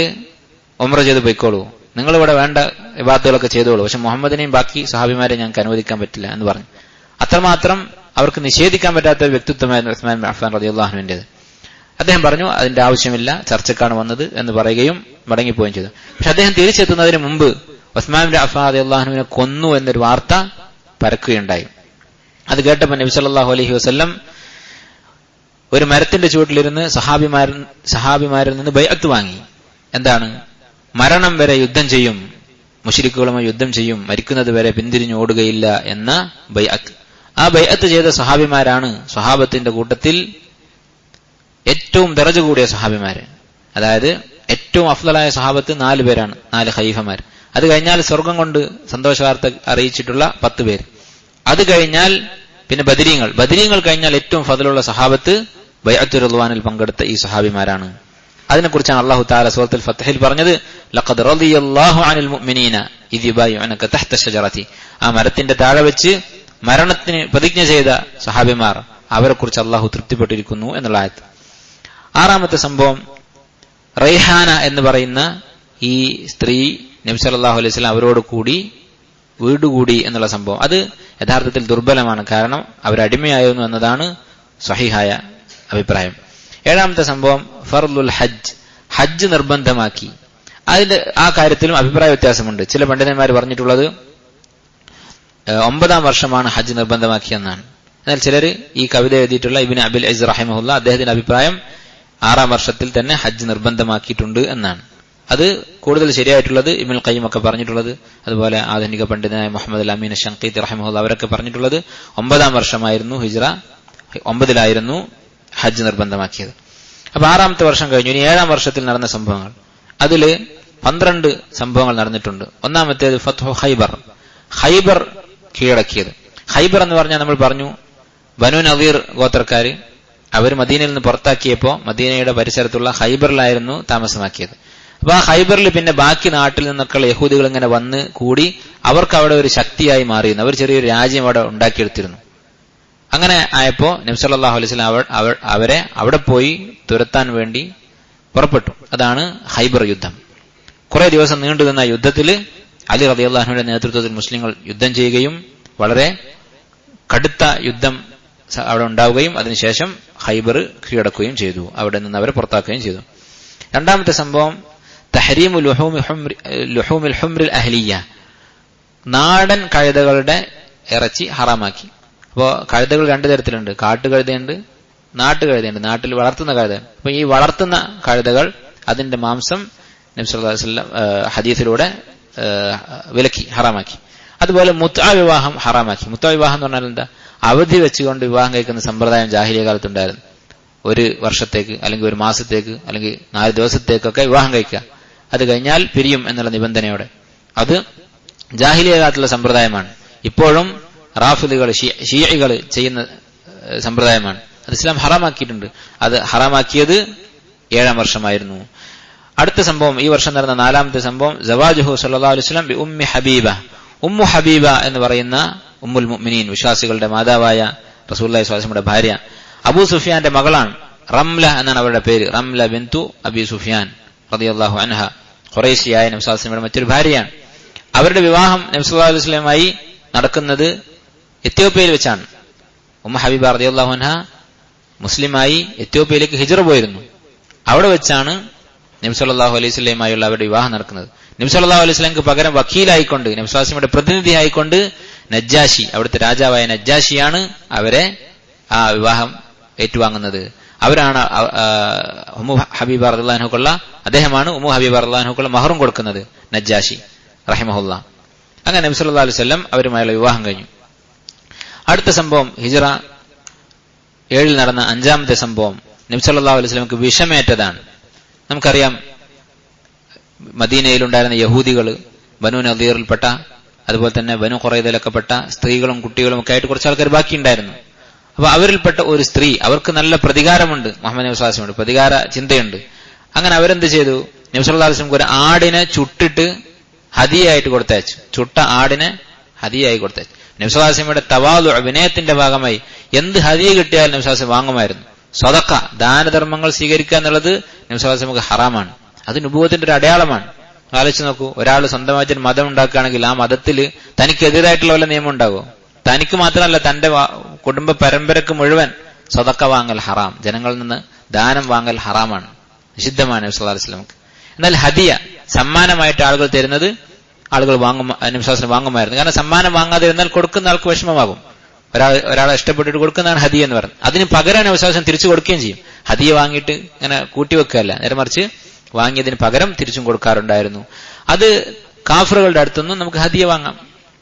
ഉംറ ചെയ്ത് പോയിക്കോളൂ, നിങ്ങൾ ഇവിടെ വേണ്ട ഇബാദത്തുകളൊക്കെ ചെയ്തോളൂ, പക്ഷെ മുഹമ്മദിനെയും ബാക്കി സഹാബിമാരെ ഞങ്ങൾക്ക് അനുവദിക്കാൻ പറ്റില്ല എന്ന് പറഞ്ഞു. അത്രമാത്രം അവർക്ക് നിഷേധിക്കാൻ പറ്റാത്ത ഒരു വ്യക്തിത്വമായിരുന്നു ഉസ്മാൻ ഇബ്നു അഫ്ഫാൻ റളിയല്ലാഹു അൻഹുവിന്റേത്. അദ്ദേഹം പറഞ്ഞു, അതിന്റെ ആവശ്യമില്ല, ചർച്ചക്കാണ് വന്നത് എന്ന് പറയുകയും മടങ്ങിപ്പോവുകയും ചെയ്തു. പക്ഷെ അദ്ദേഹം തിരിച്ചെത്തുന്നതിന് മുമ്പ് ഉസ്മാൻ ഇബ്നു അഫ്ഫാൻ റളിയല്ലാഹു അൻഹുവിനെ കൊന്നു എന്നൊരു വാർത്ത പരക്കുകയുണ്ടായി. അത് കേട്ടപ്പോൾ നബി സല്ലല്ലാഹു അലൈഹി വസല്ലം ഒരു മരത്തിന്റെ ചുവട്ടിലിരുന്ന് സഹാബിമാരിൽ നിന്ന് ബൈഅത്ത് വാങ്ങി. എന്താണ്? മരണം വരെ യുദ്ധം ചെയ്യും, മുശ്രിക്കുകളുമായി യുദ്ധം ചെയ്യും, മരിക്കുന്നത് വരെ പിന്തിരിഞ്ഞു ഓടുകയില്ല എന്ന ബൈഅത്ത്. ആ ബൈഅത്ത് ചെയ്ത സഹാബിമാരാണ് സ്വഹാബത്തിന്റെ കൂട്ടത്തിൽ ഏറ്റവും ദറജ കൂടിയ സഹാബിമാര്. അതായത് ഏറ്റവും അഫ്ളലായ സഹാബത്ത് 4 പേരാണ്, 4 ഖലീഫമാർ. അത് കഴിഞ്ഞാൽ സ്വർഗം കൊണ്ട് സന്തോഷ വാർത്ത അറിയിച്ചിട്ടുള്ള 10 പേര്. അത് കഴിഞ്ഞാൽ പിന്നെ ബദരീങ്ങൾ കഴിഞ്ഞാൽ ഏറ്റവും ഫضലുള്ള സഹാബത്ത് ബൈഅത്തു റിദ്വാനിൽ പങ്കെടുത്ത ഈ സഹാബിമാരാണ്. അതിനെക്കുറിച്ചാണ് അല്ലാഹു തആല സൂറത്തുൽ ഫത്ഹിൽ പറഞ്ഞത്, ലഖദ് റളിയല്ലാഹു അനിൽ മുഅ്മിനീന ഇദ് യുബായിഉനക തഹ്ത ശജറതി. ആ മരത്തിന്റെ താഴെ വെച്ച് മരണത്തിന് പ്രതിജ്ഞ ചെയ്ത സഹാബിമാർ, അവരെക്കുറിച്ച് അല്ലാഹു തൃപ്തിപ്പെട്ടിരിക്കുന്നു എന്നുള്ള ആയത്ത്. 6-ാമത്തെ സംഭവം, റൈഹാന എന്ന് പറയുന്ന ഈ സ്ത്രീ നബി സല്ലല്ലാഹു അലൈഹി വസല്ലം അവരോട് കൂടി വീടുകൂടി എന്നുള്ള സംഭവം. അത് യഥാർത്ഥത്തിൽ ദുർബലമാണ്, കാരണം അവരടിമയായിരുന്നു എന്നതാണ് സ്വഹീഹായ അഭിപ്രായം. 7-ാമത്തെ സംഭവം, ഫർളുൽ ഹജ്ജ് നിർബന്ധമാക്കി. അതിന്റെ ആ കാര്യത്തിലും അഭിപ്രായ വ്യത്യാസമുണ്ട്. ചില പണ്ഡിതന്മാർ പറഞ്ഞിട്ടുള്ളത് 9-ാം വർഷമാണ് ഹജ്ജ് നിർബന്ധമാക്കിയെന്നാണ്. എന്നാൽ ചിലർ, ഈ കവിത എഴുതിയിട്ടുള്ള ഇബ്നു അബിൽ ഇസ് റഹിമഹുല്ല, അദ്ദേഹത്തിന്റെ അഭിപ്രായം 6-ാം വർഷത്തിൽ തന്നെ ഹജ്ജ് നിർബന്ധമാക്കിയിട്ടുണ്ട് എന്നാണ്. അത് കൂടുതൽ ശരിയായിട്ടുള്ളത് ഇബ്നുൽ ഖയ്യിം ഒക്കെ പറഞ്ഞിട്ടുള്ളത്, അതുപോലെ ആധുനിക പണ്ഡിതനായ മുഹമ്മദ് അൽ അമീൻ ശൻഖീത്തി റഹിമഹുല്ല അവരൊക്കെ പറഞ്ഞിട്ടുള്ളത് 9-ാം വർഷമായിരുന്നു ഹിജ്റ, 9-ലായിരുന്നു ഹജ്ജ് നിർബന്ധമാക്കിയത്. അപ്പൊ 6-ാമത്തെ വർഷം കഴിഞ്ഞു. ഇനി 7-ാം വർഷത്തിൽ നടന്ന സംഭവങ്ങൾ, അതില് 12 സംഭവങ്ങൾ നടന്നിട്ടുണ്ട്. ഒന്നാമത്തേത് ഫത്ഹു ഖൈബർ, ഖൈബർ കീഴടക്കിയത്. ഖൈബർ എന്ന് പറഞ്ഞാൽ നമ്മൾ പറഞ്ഞു ബനു നദീർ ഗോത്രക്കാര് അവർ മദീനയിൽ നിന്ന് പുറത്താക്കിയപ്പോ മദീനയുടെ പരിസരത്തുള്ള ഖൈബറിലായിരുന്നു താമസമാക്കിയത്. അപ്പൊ ആ ഖൈബറിൽ പിന്നെ ബാക്കി നാട്ടിൽ നിന്നൊക്കെയുള്ള യഹൂദികൾ ഇങ്ങനെ വന്ന് കൂടി അവർക്ക് അവിടെ ഒരു ശക്തിയായി മാറിയിരുന്നു. അവർ ചെറിയൊരു രാജ്യം അവിടെ ഉണ്ടാക്കിയെടുത്തിരുന്നു. അങ്ങനെ ആയപ്പോ നബി സല്ലല്ലാഹു അലൈഹി വസല്ലം അവരെ അവിടെ പോയി തുരത്താൻ വേണ്ടി പുറപ്പെട്ടു. അതാണ് ഖൈബർ യുദ്ധം. കുറെ ദിവസം നീണ്ടുനിന്ന യുദ്ധത്തിൽ അലി റളിയല്ലാഹു അൻഹുവിന്റെ നേതൃത്വത്തിൽ മുസ്ലിങ്ങൾ യുദ്ധം ചെയ്യുകയും വളരെ കടുത്ത യുദ്ധം അവിടെ ഉണ്ടാവുകയും അതിനുശേഷം ഖൈബർ കീഴടക്കുകയും ചെയ്തു. അവിടെ നിന്ന് അവരെ പുറത്താക്കുകയും ചെയ്തു. രണ്ടാമത്തെ സംഭവം തഹരീമു ലുഹൂമിൽ ഹുംറിൽ അഹ്ലിയ, നാടൻ കഴുതകളുടെ ഇറച്ചി ഹറാമാക്കി. അപ്പോ കഴുതകൾ രണ്ടു തരത്തിലുണ്ട്, കാട്ടുകഴുതയുണ്ട്, നാട്ടുകഴുതയുണ്ട്, നാട്ടിൽ വളർത്തുന്ന കഴുത. അപ്പൊ ഈ വളർത്തുന്ന കഴുതകൾ അതിന്റെ മാംസം നബി സല്ലല്ലാഹു അലൈഹി വസല്ലം ഹദീസിലൂടെ വിലക്കി, ഹറാമാക്കി. അതുപോലെ മുത്അ വിവാഹം ഹറാമാക്കി. മുത്അ വിവാഹം എന്ന് പറഞ്ഞാൽ എന്താ? അവധി വെച്ചുകൊണ്ട് വിവാഹം കഴിക്കുന്ന സമ്പ്രദായം ജാഹിലിയ കാലത്തുണ്ടായിരുന്നു. ഒരു വർഷത്തേക്ക് അല്ലെങ്കിൽ ഒരു മാസത്തേക്ക് അല്ലെങ്കിൽ 4 ദിവസത്തേക്കൊക്കെ വിവാഹം കഴിക്കുക, അത് കഴിഞ്ഞാൽ പിരിയും എന്നുള്ള നിബന്ധനയോടെ. അത് ജാഹിലിയ കാലത്തുള്ള സമ്പ്രദായമാണ്. ഇപ്പോഴും റാഫിദുകൾ ഷിയകൾ ചെയ്യുന്ന സമ്പ്രദായമാണ്. അത് ഇസ്ലാം ഹറാമാക്കിയിട്ടുണ്ട്. അത് ഹറാമാക്കിയത് 7-ാം വർഷമായിരുന്നു. അടുത്ത സംഭവം, ഈ വർഷം നടന്ന 4ാമത്തെ സംഭവം, സവാജുഹു സല്ലല്ലാഹു അലൈഹി വസല്ലം ബി ഉമ്മി ഹബീബ. ഉമ്മു ഹബീബ എന്ന് പറയുന്ന ഉമ്മുൽ മുഅ്മിനീൻ, വിശ്വാസികളുടെ മാതാവായ റസൂലുള്ളാഹി സ്വല്ലല്ലാഹു അലൈഹി വസല്ലമയുടെ ഭാര്യ, അബൂ സുഫിയാന്റെ മകളാണ്. റംല എന്നാണ് അവരുടെ പേര്. റംല ബിന്തു അബി സുഫിയാൻ റളിയല്ലാഹു അൻഹ, ഖുറൈശിയായ നബി സല്ലല്ലാഹു അലൈഹി വസല്ലമയുടെ മറ്റൊരു ഭാര്യയാണ്. അവരുടെ വിവാഹം നബി സല്ലല്ലാഹു അലൈഹി വസല്ലമയുമായി നടക്കുന്നത് എത്യോപ്യയിൽ വെച്ചാണ്. ഉമ്മു ഹബീബ റളിയല്ലാഹു അൻഹ മുസ്ലിമായി എത്യോപ്യയിലേക്ക് ഹിജ്റ പോയിരുന്നു. അവിടെ വെച്ചാണ് നബി സല്ലല്ലാഹു അലൈഹി വസല്ലമയുമായുള്ള അവരുടെ വിവാഹം നടക്കുന്നത്. നബി സല്ലല്ലാഹു അലൈഹി വസല്ലമക്ക് പകരം വക്കീലായിക്കൊണ്ട്, നബി സല്ലല്ലാഹു അലൈഹി വസല്ലമയുടെ പ്രതിനിധിയായിക്കൊണ്ട് നജ്ജാശി, അവിടുത്തെ രാജാവായ നജ്ജാശിയാണ് അവരെ ആ വിവാഹം ഏറ്റുവാങ്ങുന്നത്. അവരാണ് ഉമ്മു ഹബീബ റളിയല്ലാഹു അൻഹുക്കുള്ള, അദ്ദേഹമാണ് ഉമ്മു ഹബീബ റളിയല്ലാഹു അൻഹുക്കുള്ള മഹറും കൊടുക്കുന്നത്, നജ്ജാശി റഹിമഹുല്ലാ. അങ്ങനെ നബി സല്ലല്ലാഹു അലൈഹി വസല്ലം അവരുമായുള്ള വിവാഹം കഴിഞ്ഞു. അടുത്ത സംഭവം ഹിജ്റ 7 നടന്ന 5ാമത്തെ സംഭവം, നബി സല്ലല്ലാഹു അലൈഹി വസല്ലമക്ക് വിഷമേറ്റതാണ്. നമുക്കറിയാം, മദീനയിലുണ്ടായിരുന്ന യഹൂദികൾ, ബനു നദീറിൽപ്പെട്ട, അതുപോലെ തന്നെ ബനു ഖുറൈദയിലൊക്കെപ്പെട്ട സ്ത്രീകളും കുട്ടികളും ഒക്കെ ആയിട്ട് കുറച്ച് ആൾക്കാർ ബാക്കിയുണ്ടായിരുന്നു. അപ്പൊ അവരിൽപ്പെട്ട ഒരു സ്ത്രീ, അവർക്ക് നല്ല പ്രതികാരമുണ്ട്, മുഹമ്മദ് നബി സ്വല്ലല്ലാഹു അലൈഹി വസല്ലം പ്രതികാര ചിന്തയുണ്ട്. അങ്ങനെ അവരെന്ത് ചെയ്തു? നബി സല്ലല്ലാഹു അലൈഹി വസല്ലം ഒരു ആടിനെ ചുട്ടിട്ട് ഹദിയായിട്ട് കൊടുത്തയച്ചു. ചുട്ട ആടിനെ ഹദിയായി കൊടുത്തയച്ചു. നബി സല്ലല്ലാഹു അലൈഹി വസല്ലമയുടെ തവാദു, വിനയത്തിന്റെ ഭാഗമായി എന്ത് ഹദിയ കിട്ടിയാലും നബി സല്ലല്ലാഹു അലൈഹി വസല്ലം വാങ്ങുമായിരുന്നു. സദഖ, ദാനധർമ്മങ്ങൾ സ്വീകരിക്കുക എന്നുള്ളത് നബി സല്ലല്ലാഹു അലൈഹി വസല്ലമക്ക് ഹറാമാണ്. അത് നുബുവത്തിന്റെ ഒരു അടയാളമാണ്. ആലോചിച്ച് നോക്കൂ, ഒരാൾ സ്വന്തമായിട്ടൊരു മതം ഉണ്ടാക്കുകയാണെങ്കിൽ ആ മതത്തിൽ തനിക്കെതിരായിട്ടുള്ള വല്ല നിയമം ഉണ്ടാകുമോ? തനിക്ക് മാത്രമല്ല, തന്റെ കുടുംബ പരമ്പരക്ക് മുഴുവൻ സദഖ വാങ്ങൽ ഹറാം, ജനങ്ങളിൽ നിന്ന് ദാനം വാങ്ങൽ ഹറാമാണ്, നിഷിദ്ധമാണ് നബി സല്ലല്ലാഹു അലൈഹി വസല്ലമക്ക്. എന്നാൽ ഹദിയ, സമ്മാനമായിട്ട് ആളുകൾ തരുന്നത് ആളുകൾ നബി സല്ലല്ലാഹു അലൈഹി വസല്ലം വാങ്ങുമായിരുന്നു. കാരണം സമ്മാനം വാങ്ങാതിരുന്നാൽ കൊടുക്കുന്ന ആൾക്ക് വിഷമമാകും. ഒരാളെ ഇഷ്ടപ്പെട്ടിട്ട് കൊടുക്കുന്നതാണ് ഹദിയ എന്ന് പറയുന്നത്. അതിന് പകരം നബി സല്ലല്ലാഹു അലൈഹി വസല്ലം തിരിച്ചു കൊടുക്കുകയും ചെയ്യും. ഹദിയ വാങ്ങിയിട്ട് ഇങ്ങനെ കൂട്ടിവെക്കുകയല്ല, നേരെ മറിച്ച് വാങ്ങിയതിന് പകരം തിരിച്ചും കൊടുക്കാറുണ്ടായിരുന്നു. അത് കാഫറുകളുടെ അടുത്തുനിന്നും നമുക്ക് ഹദിയ വാങ്ങാം,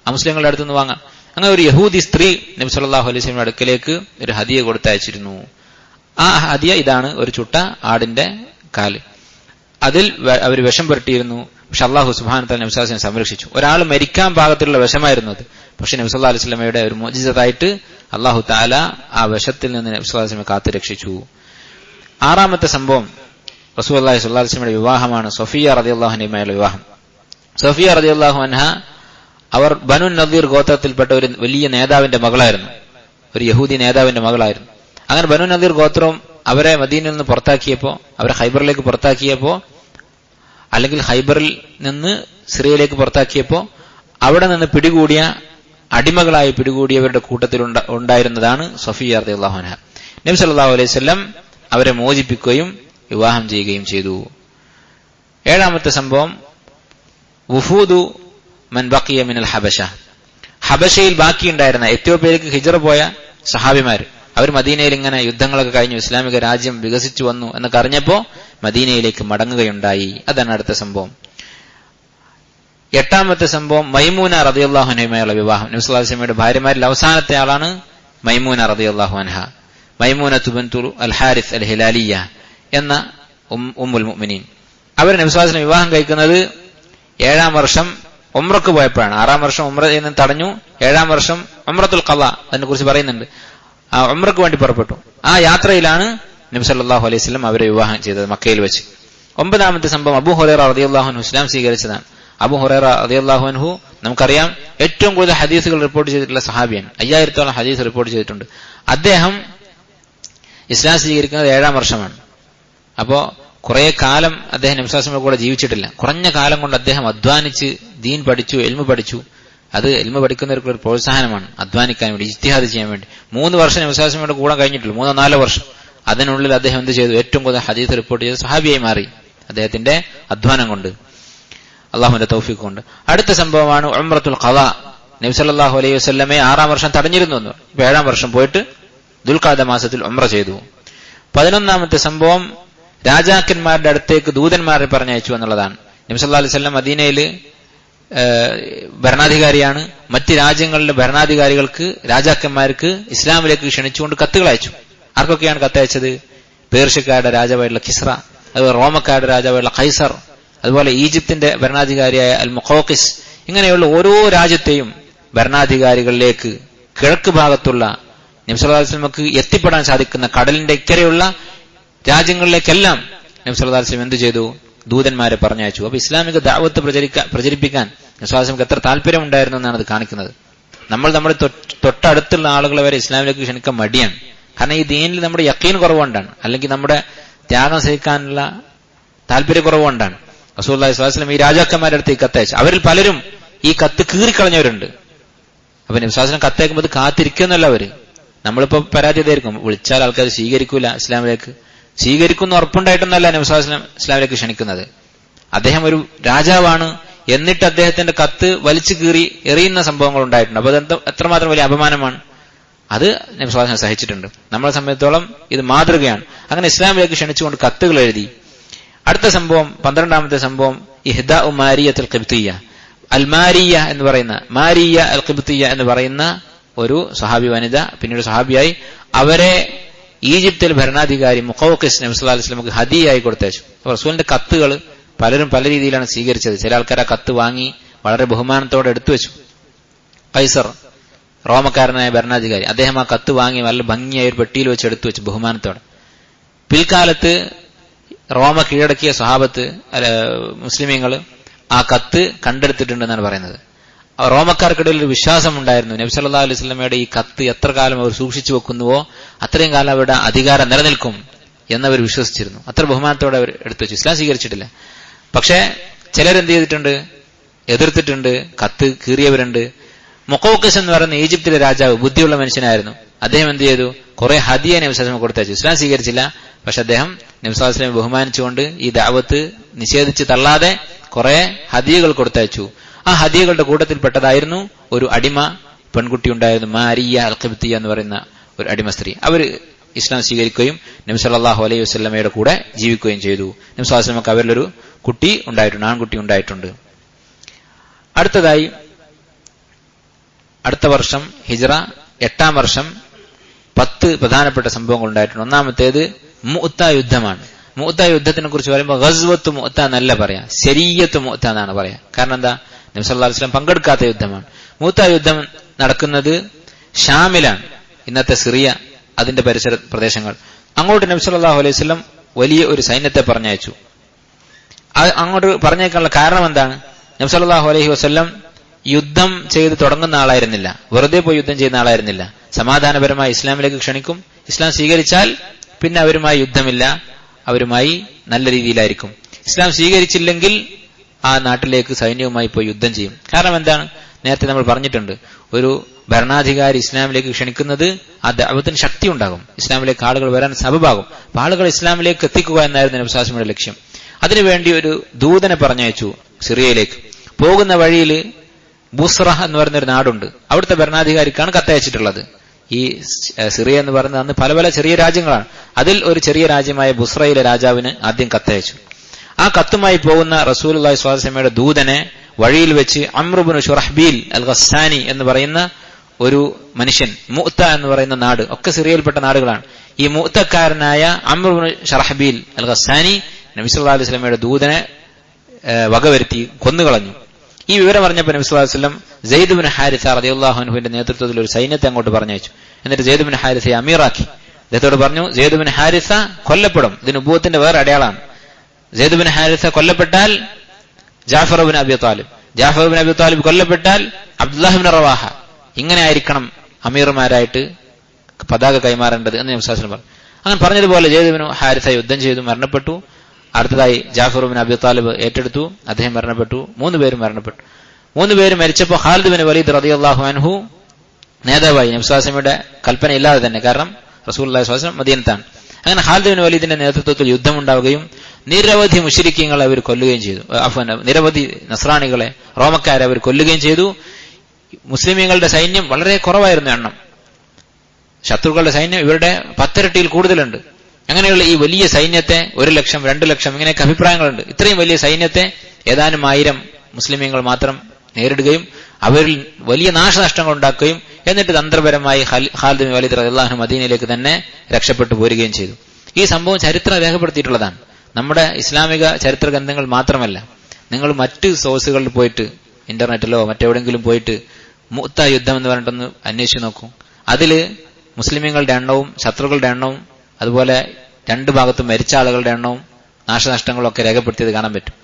അമുസ്ലിങ്ങളുടെ അടുത്തുനിന്ന് വാങ്ങാം. അങ്ങനെ ഒരു യഹൂദി സ്ത്രീ നബി സല്ലല്ലാഹു അലൈഹി വസല്ലമയുടെ അടുക്കലേക്ക് ഒരു ഹദിയ കൊടുത്തയച്ചിരുന്നു. ആ ഹദിയ ഇതാണ്, ഒരു ചുട്ട ആടിന്റെ കാല്. അതിൽ അവർ വിഷം പുരട്ടിയിരുന്നു. പക്ഷെ അള്ളാഹു സുബ്ഹാനഹു വ തആല നബി സല്ലല്ലാഹു അലൈഹി വസല്ലം സംരക്ഷിച്ചു. ഒരാൾ മരിക്കാൻ പാകത്തിലുള്ള വിഷമായിരുന്നു അത്. പക്ഷെ നബി സല്ലല്ലാഹു അലൈഹി വസല്ലമയുടെ ഒരു മുഅ്ജിസത്തായിട്ട് അള്ളാഹു തആല ആ വിഷത്തിൽ നിന്ന് നബി സല്ലല്ലാഹു അലൈഹി വസല്ലമയെ കാത്തു രക്ഷിച്ചു. 6ാമത്തെ സംഭവം റസൂലുള്ളാഹി സ്വല്ലല്ലാഹു അലൈഹി വസല്ലമയുടെ വിവാഹമാണ്, സഫിയ റളിയല്ലാഹു അൻഹയുമായുള്ള വിവാഹം. സഫിയ റളിയല്ലാഹു അൻഹ അവർ ബനു നദീർ ഗോത്രത്തിൽപ്പെട്ട ഒരു വലിയ നേതാവിന്റെ മകളായിരുന്നു, ഒരു യഹൂദി നേതാവിന്റെ മകളായിരുന്നു. അങ്ങനെ ബനു നദീർ ഗോത്രവും അവരെ മദീനയിൽ നിന്ന് പുറത്താക്കിയപ്പോ, അവരെ ഖൈബറിലേക്ക് പുറത്താക്കിയപ്പോ, അല്ലെങ്കിൽ ഖൈബറിൽ നിന്ന് സിറിയയിലേക്ക് പുറത്താക്കിയപ്പോ അവിടെ നിന്ന് പിടികൂടിയ, അടിമകളായി പിടികൂടിയവരുടെ കൂട്ടത്തിൽ ഉണ്ടായിരുന്നതാണ് സഫിയ റളിയല്ലാഹു അൻഹ. നബി സല്ലല്ലാഹു അലൈഹി വസല്ലം അവരെ മോചിപ്പിക്കുകയും വിവാഹം ചെയ്യുകയും ചെയ്തു. 7ാമത്തെ സംഭവം വുഫൂദു മൻ ബഖിയ മിനൽ ഹബശ. ഹബശയിൽ ബാക്കിയുണ്ടായിരുന്ന, എത്യോപ്യയിലേക്ക് ഹിജ്റ പോയ സഹാബിമാർ, അവർ മദീനയിൽ ഇങ്ങനെ യുദ്ധങ്ങളൊക്കെ കഴിഞ്ഞു, ഇസ്ലാമിക രാജ്യം വികസിച്ചു വന്നു എന്നൊക്കെ അറിഞ്ഞപ്പോ മദീനയിലേക്ക് മടങ്ങുകയുണ്ടായി. അതാണ് അടുത്ത സംഭവം. 8ാമത്തെ സംഭവം മൈമൂന റളിയല്ലാഹു അൻഹയുമായുള്ള വിവാഹം. നബി സല്ലല്ലാഹു അലൈഹി വസല്ലമയുടെ ഭാര്യമാരിൽ അവസാനത്തെ ആളാണ് മൈമൂന റളിയല്ലാഹു അൻഹ. മൈമൂനത്തു ബിൻതു അൽ ഹാരിസ് അൽ ഹിലാലിയ എന്ന ഉമ്മുൽ മുഅ്മിനീൻ. അവർ നബി സല്ലല്ലാഹു അലൈഹി വസല്ലം വിവാഹം കഴിക്കുന്നത് 7ാം വർഷം ഉംറക്ക് പോയപ്പോഴാണ്. 6ാം വർഷം ഉംറ ചെയ്യുന്നത് തടഞ്ഞു, 7ാം വർഷം ഉംറത്തുൽ ഖളാ അതിനെ കുറിച്ച് പറയുന്നുണ്ട്. ആ ഉംറക്ക് വേണ്ടി പുറപ്പെട്ടു. ആ യാത്രയിലാണ് നബി സല്ലല്ലാഹു അലൈഹി വസല്ലം അവരെ വിവാഹം ചെയ്തത് മക്കയിൽ വെച്ച്. 9ാമത്തെ സംഭവം അബൂ ഹുറൈറ റളിയല്ലാഹു അൻഹു ഇസ്ലാം സ്വീകരിച്ചതാണ്. അബൂ ഹുറൈറ റളിയല്ലാഹു അൻഹു നമുക്കറിയാം ഏറ്റവും കൂടുതൽ ഹദീസുകൾ റിപ്പോർട്ട് ചെയ്തിട്ടുള്ള സഹാബിയാണ്. 5000-ഓളം ഹദീസ് റിപ്പോർട്ട് ചെയ്തിട്ടുണ്ട്. അദ്ദേഹം ഇസ്ലാം സ്വീകരിക്കുന്നത് 7ാം വർഷമാണ്. അപ്പോ കുറെ കാലം അദ്ദേഹം നബി സല്ലല്ലാഹു അലൈഹി വസല്ലം കൂടെ ജീവിച്ചിട്ടില്ല. കുറഞ്ഞ കാലം കൊണ്ട് അദ്ദേഹം അധ്വാനിച്ച് ദീൻ പഠിച്ചു, ഇൽമു പഠിച്ചു. അത് ഇൽമു പഠിക്കുന്നവർക്ക് ഒരു പ്രോത്സാഹനമാണ്, അധ്വാനിക്കാൻ വേണ്ടി, ഇജ്തിഹാദ് ചെയ്യാൻ വേണ്ടി. 3 വർഷം നബി സല്ലല്ലാഹു അലൈഹി വസല്ലം കൂടെ കഴിഞ്ഞിട്ടുള്ളൂ, 3-4 വർഷം. അതിനുള്ളിൽ അദ്ദേഹം എന്ത് ചെയ്തു? ഏറ്റവും കൂടുതൽ ഹദീസ് റിപ്പോർട്ട് ചെയ്ത് സഹാബിയായി മാറി, അദ്ദേഹത്തിന്റെ അധ്വാനം കൊണ്ട്, അള്ളാഹുവിന്റെ തൗഫീഖ് കൊണ്ട്. അടുത്ത സംഭവമാണ് ഉംറത്തുൽ ഖളാ. നബി സല്ലല്ലാഹു അലൈഹി വസല്ലമയെ 6ാം വർഷം തടഞ്ഞിരുന്നു എന്ന്. 7ാം വർഷം പോയിട്ട് ദുൽഖഅദ മാസത്തിൽ ഉംറ ചെയ്തു. 11ാമത്തെ സംഭവം രാജാക്കന്മാരുടെ അടുത്തേക്ക് ദൂതന്മാരെ പറഞ്ഞയച്ചു എന്നുള്ളതാണ്. നബി സല്ലല്ലാഹു അലൈഹി വസല്ലം മദീനയിൽ ഭരണാധികാരിയാണ്. മറ്റ് രാജ്യങ്ങളിലെ ഭരണാധികാരികൾക്ക്, രാജാക്കന്മാർക്ക് ഇസ്ലാമിലേക്ക് ക്ഷണിച്ചുകൊണ്ട് കത്തുകൾ അയച്ചു. ആർക്കൊക്കെയാണ് കത്തയച്ചത്? പേർഷ്യക്കാരുടെ രാജാവായിട്ടുള്ള കിസ്റ, അതുപോലെ റോമക്കാരുടെ രാജാവായിട്ടുള്ള ഖൈസർ, അതുപോലെ ഈജിപ്തിന്റെ ഭരണാധികാരിയായ അൽ മുഖൗഖിസ്. ഇങ്ങനെയുള്ള ഓരോ രാജ്യത്തെയും ഭരണാധികാരികളിലേക്ക് കിഴക്ക് ഭാഗത്തുള്ള നബി സല്ലല്ലാഹു അലൈഹി വസല്ലമക്ക് എത്തിപ്പെടാൻ സാധിക്കുന്ന കടലിന്റെ ഇക്കരെയുള്ള രാജ്യങ്ങളിലേക്കെല്ലാം നബി സല്ലല്ലാഹു അലൈഹി വസല്ലം എന്ത് ചെയ്തു? ദൂതന്മാരെ പറഞ്ഞയച്ചു. അപ്പൊ ഇസ്ലാമിക ദഅവത്ത് പ്രചരിപ്പിക്കാൻ നബി സല്ലല്ലാഹു അലൈഹി വസല്ലം എത്ര താല്പര്യം ഉണ്ടായിരുന്നു എന്നാണ് അത് കാണിക്കുന്നത്. നമ്മുടെ തൊട്ടടുത്തുള്ള ആളുകളെ വരെ ഇസ്ലാമിലേക്ക് ക്ഷണിക്കാൻ മടിയാണ്. കാരണം ഈ ദീനിൽ നമ്മുടെ യഖീൻ കുറവുകൊണ്ടാണ്, അല്ലെങ്കിൽ നമ്മുടെ ത്യാഗം സഹിക്കാനുള്ള താല്പര്യക്കുറവുകൊണ്ടാണ്. റസൂലുള്ളാഹി സ്വല്ലല്ലാഹു അലൈഹി വസല്ലം ഈ രാജാക്കന്മാരുടെ അടുത്ത് ഈ കത്തയച്ചു. അവരിൽ പലരും ഈ കത്ത് കീറിക്കളഞ്ഞവരുണ്ട്. അപ്പൊ നബി സല്ലല്ലാഹു അലൈഹി വസല്ലം കത്തയക്കുമ്പോൾ കാത്തിരിക്കുന്നല്ല അവര്. നമ്മളിപ്പോ പരാജയതായിരിക്കും, വിളിച്ചാൽ ആൾക്കാർ സ്വീകരിക്കൂല, ഇസ്ലാമിലേക്ക് സ്വീകരിക്കുന്ന ഉറപ്പുണ്ടായിട്ടൊന്നല്ല നബി സല്ലല്ലാഹു അലൈഹി വസല്ലം ഇസ്ലാമിലേക്ക് ക്ഷണിക്കുന്നത്. അദ്ദേഹം ഒരു രാജാവാണ്, എന്നിട്ട് അദ്ദേഹത്തിന്റെ കത്ത് വലിച്ചു കീറി എറിയുന്ന സംഭവങ്ങൾ ഉണ്ടായിട്ടുണ്ട്. അപ്പൊ അത് എത്രമാത്രം വലിയ അപമാനമാണ്. അത് നബി സല്ലല്ലാഹു അലൈഹി വസല്ലം സഹിച്ചിട്ടുണ്ട്. നമ്മളെ സംബന്ധിച്ചോളം ഇത് മാതൃകയാണ്. അങ്ങനെ ഇസ്ലാമിലേക്ക് ക്ഷണിച്ചുകൊണ്ട് കത്തുകൾ എഴുതി. അടുത്ത സംഭവം 12ാമത്തെ സംഭവം ഇഹ്ദാഉ മാരിയത്തുൽ ഖിബ്തിയ്യ. അൽ മാരിയ എന്ന് പറയുന്ന, മാരിയ അൽ ഖിബ്തിയ്യ എന്ന് പറയുന്ന ഒരു സഹാബി വനിത, പിന്നീട് സഹാബിയായി, അവരെ ഈജിപ്തിൽ ഭരണാധികാരി മുഖൗഖിസ് നബി സല്ലല്ലാഹു അലൈഹി വസല്ലമക്ക് ഹദിയയായി കൊടുത്തയച്ചു. റസൂലിന്റെ കത്തുകൾ പലരും പല രീതിയിലാണ് സ്വീകരിച്ചത്. ചില ആൾക്കാർ ആ കത്ത് വാങ്ങി വളരെ ബഹുമാനത്തോടെ എടുത്തു വെച്ചു. ഖൈസർ, റോമക്കാരനായ ഭരണാധികാരി, അദ്ദേഹം ആ കത്ത് വാങ്ങി നല്ല ഭംഗിയായ ഒരു പെട്ടിയിൽ വെച്ച് എടുത്തു വെച്ചു ബഹുമാനത്തോടെ. പിൽക്കാലത്ത് റോമ കീഴടക്കിയ സ്വഹാബത്ത് മുസ്ലിമീങ്ങൾ ആ കത്ത് കണ്ടെടുത്തിട്ടുണ്ടെന്നാണ് പറയുന്നത്. റോമക്കാർക്കിടയിൽ ഒരു വിശ്വാസം ഉണ്ടായിരുന്നു, നബി സല്ലല്ലാഹു അലൈഹി വസല്ലമയുടെ ഈ കത്ത് എത്ര കാലം അവർ സൂക്ഷിച്ചു വെക്കുന്നുവോ അത്രയും കാലം അവരുടെ അധികാരം നിലനിൽക്കും എന്നവർ വിശ്വസിച്ചിരുന്നു. അത്ര ബഹുമാനത്തോടെ അവർ എടുത്തു വെച്ചു. ഇസ്ലാം സ്വീകരിച്ചിട്ടില്ല. പക്ഷെ ചിലരെന്ത് ചെയ്തിട്ടുണ്ട്? എതിർത്തിട്ടുണ്ട്, കത്ത് കീറിയവരുണ്ട്. മുഖൗഖിസ് എന്ന് പറയുന്ന ഈജിപ്തിലെ രാജാവ് ബുദ്ധിയുള്ള മനുഷ്യനായിരുന്നു. അദ്ദേഹം എന്ത് ചെയ്തു? കുറെ ഹദിയ നബി സല്ലല്ലാഹു അലൈഹി വസല്ലം കൊടുത്തയച്ചു. ഇസ്ലാം സ്വീകരിച്ചില്ല. പക്ഷെ അദ്ദേഹം നബി സല്ലല്ലാഹു അലൈഹി വസല്ലം ബഹുമാനിച്ചുകൊണ്ട് ഈ ദഅവത്ത് നിഷേധിച്ച് തള്ളാതെ കുറെ ഹദിയകൾ കൊടുത്തയച്ചു. ആ ഹദിയകളുടെ കൂട്ടത്തിൽപ്പെട്ടതായിരുന്നു ഒരു അടിമ പെൺകുട്ടി ഉണ്ടായിരുന്നു, മാരിയ അൽ ഖിബ്തിയ്യ എന്ന് പറയുന്ന ഒരു അടിമ സ്ത്രീ. അവർ ഇസ്ലാം സ്വീകരിക്കുകയും നബി സല്ലല്ലാഹു അലൈഹി വസല്ലമയുടെ കൂടെ ജീവിക്കുകയും ചെയ്തു. നബി സല്ലല്ലാഹു അലൈഹി വസല്ലമക്ക് അവരിലൊരു കുട്ടി ഉണ്ടായിട്ടുണ്ട്, ആൺകുട്ടി ഉണ്ടായിട്ടുണ്ട്. അടുത്തതായി അടുത്ത വർഷം ഹിജ്റ 8ാം വർഷം 10 പ്രധാനപ്പെട്ട സംഭവങ്ങൾ ഉണ്ടായിട്ടുണ്ട്. ഒന്നാമത്തേത് മുഅ്ത യുദ്ധമാണ്. മുഅ്ത യുദ്ധത്തിനെ കുറിച്ച് പറയുമ്പോൾ ഗസ്വത്ത് മുഅ്ത എന്നല്ല പറയാ, ശരീയത്ത് മുഅ്ത എന്നാണ് പറയാ. കാരണം എന്താ? നബി സല്ലല്ലാഹു അലൈഹി വസല്ലം പങ്കെടുക്കാത്ത യുദ്ധമാണ്. മുഅ്ത യുദ്ധം നടക്കുന്നത് ഷാമിലാണ്, ഇന്നത്തെ സിറിയ, അതിന്റെ പരിസര പ്രദേശങ്ങൾ. അങ്ങോട്ട് നബി സല്ലല്ലാഹു അലൈഹി വസല്ലം വലിയ ഒരു സൈന്യത്തെ പറഞ്ഞയച്ചു. അങ്ങോട്ട് പറഞ്ഞേക്കാനുള്ള കാരണം എന്താണ്? നബി സല്ലല്ലാഹു അലൈഹി വസല്ലം യുദ്ധം ചെയ്ത് തുടങ്ങുന്ന ആളായിരുന്നില്ല, വെറുതെ പോയി യുദ്ധം ചെയ്യുന്ന ആളായിരുന്നില്ല. സമാധാനപരമായി ഇസ്ലാമിലേക്ക് ക്ഷണിക്കും, ഇസ്ലാം സ്വീകരിച്ചാൽ പിന്നെ അവരുമായി യുദ്ധമില്ല, അവരുമായി നല്ല രീതിയിലായിരിക്കും. ഇസ്ലാം സ്വീകരിച്ചില്ലെങ്കിൽ ആ നാട്ടിലേക്ക് സൈന്യവുമായി പോയി യുദ്ധം ചെയ്യും. കാരണം എന്താണ്? നേരത്തെ നമ്മൾ പറഞ്ഞിട്ടുണ്ട്, ഒരു ഭരണാധികാരി ഇസ്ലാമിലേക്ക് ക്ഷണിക്കുന്നത് ആ ദഅവത്തിന് ശക്തി ഉണ്ടാകും, ഇസ്ലാമിലേക്ക് ആളുകൾ വരാൻ സബബാകും. അപ്പൊ ആളുകൾ ഇസ്ലാമിലേക്ക് എത്തിക്കുക എന്നായിരുന്നു നബി സല്ലല്ലാഹു അലൈഹി വസല്ലമയുടെ ലക്ഷ്യം. അതിനുവേണ്ടി ഒരു ദൂതനെ പറഞ്ഞയച്ചു സിറിയയിലേക്ക്. പോകുന്ന വഴിയിൽ ബുസ്റ എന്ന് പറയുന്നൊരു നാടുണ്ട്, അവിടുത്തെ ഭരണാധികാരിക്കാണ് കത്തയച്ചിട്ടുള്ളത്. ഈ സിറിയ എന്ന് പറയുന്നത് അന്ന് പല പല ചെറിയ രാജ്യങ്ങളാണ്. അതിൽ ഒരു ചെറിയ രാജ്യമായ ബുസ്റയിലെ രാജാവിന് ആദ്യം കത്തയച്ചു. ആ കത്തുമായി പോകുന്ന റസൂലുള്ളാഹി സ്വല്ലല്ലാഹു അലൈഹി വസല്ലമയുടെ ദൂതനെ വഴിയിൽ വെച്ച് അംർ ഇബ്നു ശുറഹ്ബീൽ അൽ ഗസ്സാനി എന്ന് പറയുന്ന ഒരു മനുഷ്യൻ, മുഅ്ത എന്ന് പറയുന്ന നാട്, ഒക്കെ സിറിയയിൽപ്പെട്ട നാടുകളാണ്. ഈ മുഅ്തക്കാരനായ അംർ ഇബ്നു ശുറഹ്ബീൽ അൽ ഗസ്സാനി നബി സല്ലല്ലാഹു അലൈഹി വസല്ലമയുടെ ദൂതനെ വകവരുത്തി കൊന്നുകളഞ്ഞു. ഈ വിവരം പറഞ്ഞപ്പോൾ നബി സല്ലല്ലാഹു അലൈഹി വസല്ലം സെയ്ദ് ബിൻ ഹാരിസ റളിയല്ലാഹു അൻഹുവിന്റെ നേതൃത്വത്തിൽ ഒരു സൈന്യത്തെ അങ്ങോട്ട് പറഞ്ഞയച്ചു. എന്നിട്ട് സെയ്ദ് ബിൻ ഹാരിസയെ അമീറാക്കി. അദ്ദേഹത്തോട് പറഞ്ഞു, സെയ്ദ് ബിൻ ഹാരിസ കൊല്ലപ്പെടും. ഇത് നുബുവത്തിന്റെ വേറെ അടയാളാണ്. സെയ്ദ് ബിൻ ഹാരിസ കൊല്ലപ്പെട്ടാൽ Jafar bin Abi Talib, Jafar bin Abi Talib കൊല്ലപ്പെട്ടാൽ അബ്ദുല്ലാഹ് ബിൻ റവാഹ. ഇങ്ങനെ ആയിരിക്കണം അമീർമാരായിട്ട് പതാക കൈമാറേണ്ടത് എന്ന് നബി സല്ലല്ലാഹു അലൈഹി വസല്ലം പറഞ്ഞു. അങ്ങനെ പറഞ്ഞതുപോലെ സെയ്ദ് ബിൻ ഹാരിസ യുദ്ധം ചെയ്തു, മരണപ്പെട്ടു. അടുത്തതായി ജാഫർ ബിൻ അബി താലിബ് ഏറ്റെടുത്തു, അദ്ദേഹം മരണപ്പെട്ടു. 3 പേരും മരണപ്പെട്ടു. 3 പേര് മരിച്ചപ്പോൾ ഖാലിദ് ബിൻ വലീദ് റളിയല്ലാഹു അൻഹു നേതാവായി, നബി സല്ലല്ലാഹു അലൈഹി വസല്ലമയുടെ കൽപ്പന ഇല്ലാതെ തന്നെ. കാരണം റസൂലുള്ളാഹി സ്വല്ലല്ലാഹു അലൈഹി വസല്ലം മദീനത്താണ്. അങ്ങനെ ഖാലിദ് ബിൻ വലീദിന്റെ നേതൃത്വത്തിൽ യുദ്ധമുണ്ടാവുകയും നിരവധി മുശ്രിക്കീങ്ങളെ അവർ കൊല്ലുകയും ചെയ്തു. നിരവധി നസ്രാണികളെ, റോമക്കാരെ അവർ കൊല്ലുകയും ചെയ്തു. മുസ്ലിമീങ്ങളുടെ സൈന്യം വളരെ കുറവായിരുന്നു എണ്ണം. ശത്രുക്കളുടെ സൈന്യം ഇവരുടെ 10 ഇരട്ടിയിൽ കൂടുതലുണ്ട്. അങ്ങനെയുള്ള ഈ വലിയ സൈന്യത്തെ 1 ലക്ഷം 2 ലക്ഷം ഇങ്ങനെയൊക്കെ അഭിപ്രായങ്ങളുണ്ട്. ഇത്രയും വലിയ സൈന്യത്തെ ഏതാനും 1000 മുസ്ലിമീങ്ങൾ മാത്രം നേരിടുകയും അവരിൽ വലിയ നാശനഷ്ടങ്ങൾ ഉണ്ടാക്കുകയും എന്നിട്ട് തന്ത്രപരമായി ഖാലിദ് ബിൻ വലീദ് റളിയല്ലാഹു അൻഹു മദീനയിലേക്ക് തന്നെ രക്ഷപ്പെട്ടു പോരുകയും ചെയ്തു. ഈ സംഭവം ചരിത്രം രേഖപ്പെടുത്തിയിട്ടുള്ളതാണ്. നമ്മുടെ ഇസ്ലാമിക ചരിത്ര ഗ്രന്ഥങ്ങൾ മാത്രമല്ല, നിങ്ങൾ മറ്റ് സോഴ്സുകളിൽ പോയിട്ട്, ഇന്റർനെറ്റിലോ മറ്റെവിടെങ്കിലും പോയിട്ട് മുഅ്ത യുദ്ധം എന്ന് പറഞ്ഞിട്ടൊന്ന് അന്വേഷിച്ച് നോക്കൂ. അതില് മുസ്ലിമീങ്ങളുടെ എണ്ണവും ശത്രുക്കളുടെ എണ്ണവും അതുപോലെ 2 ഭാഗത്തും മരിച്ച ആളുകളുടെ എണ്ണവും നാശനഷ്ടങ്ങളും ഒക്കെ രേഖപ്പെടുത്തിയത് കാണാൻ പറ്റും.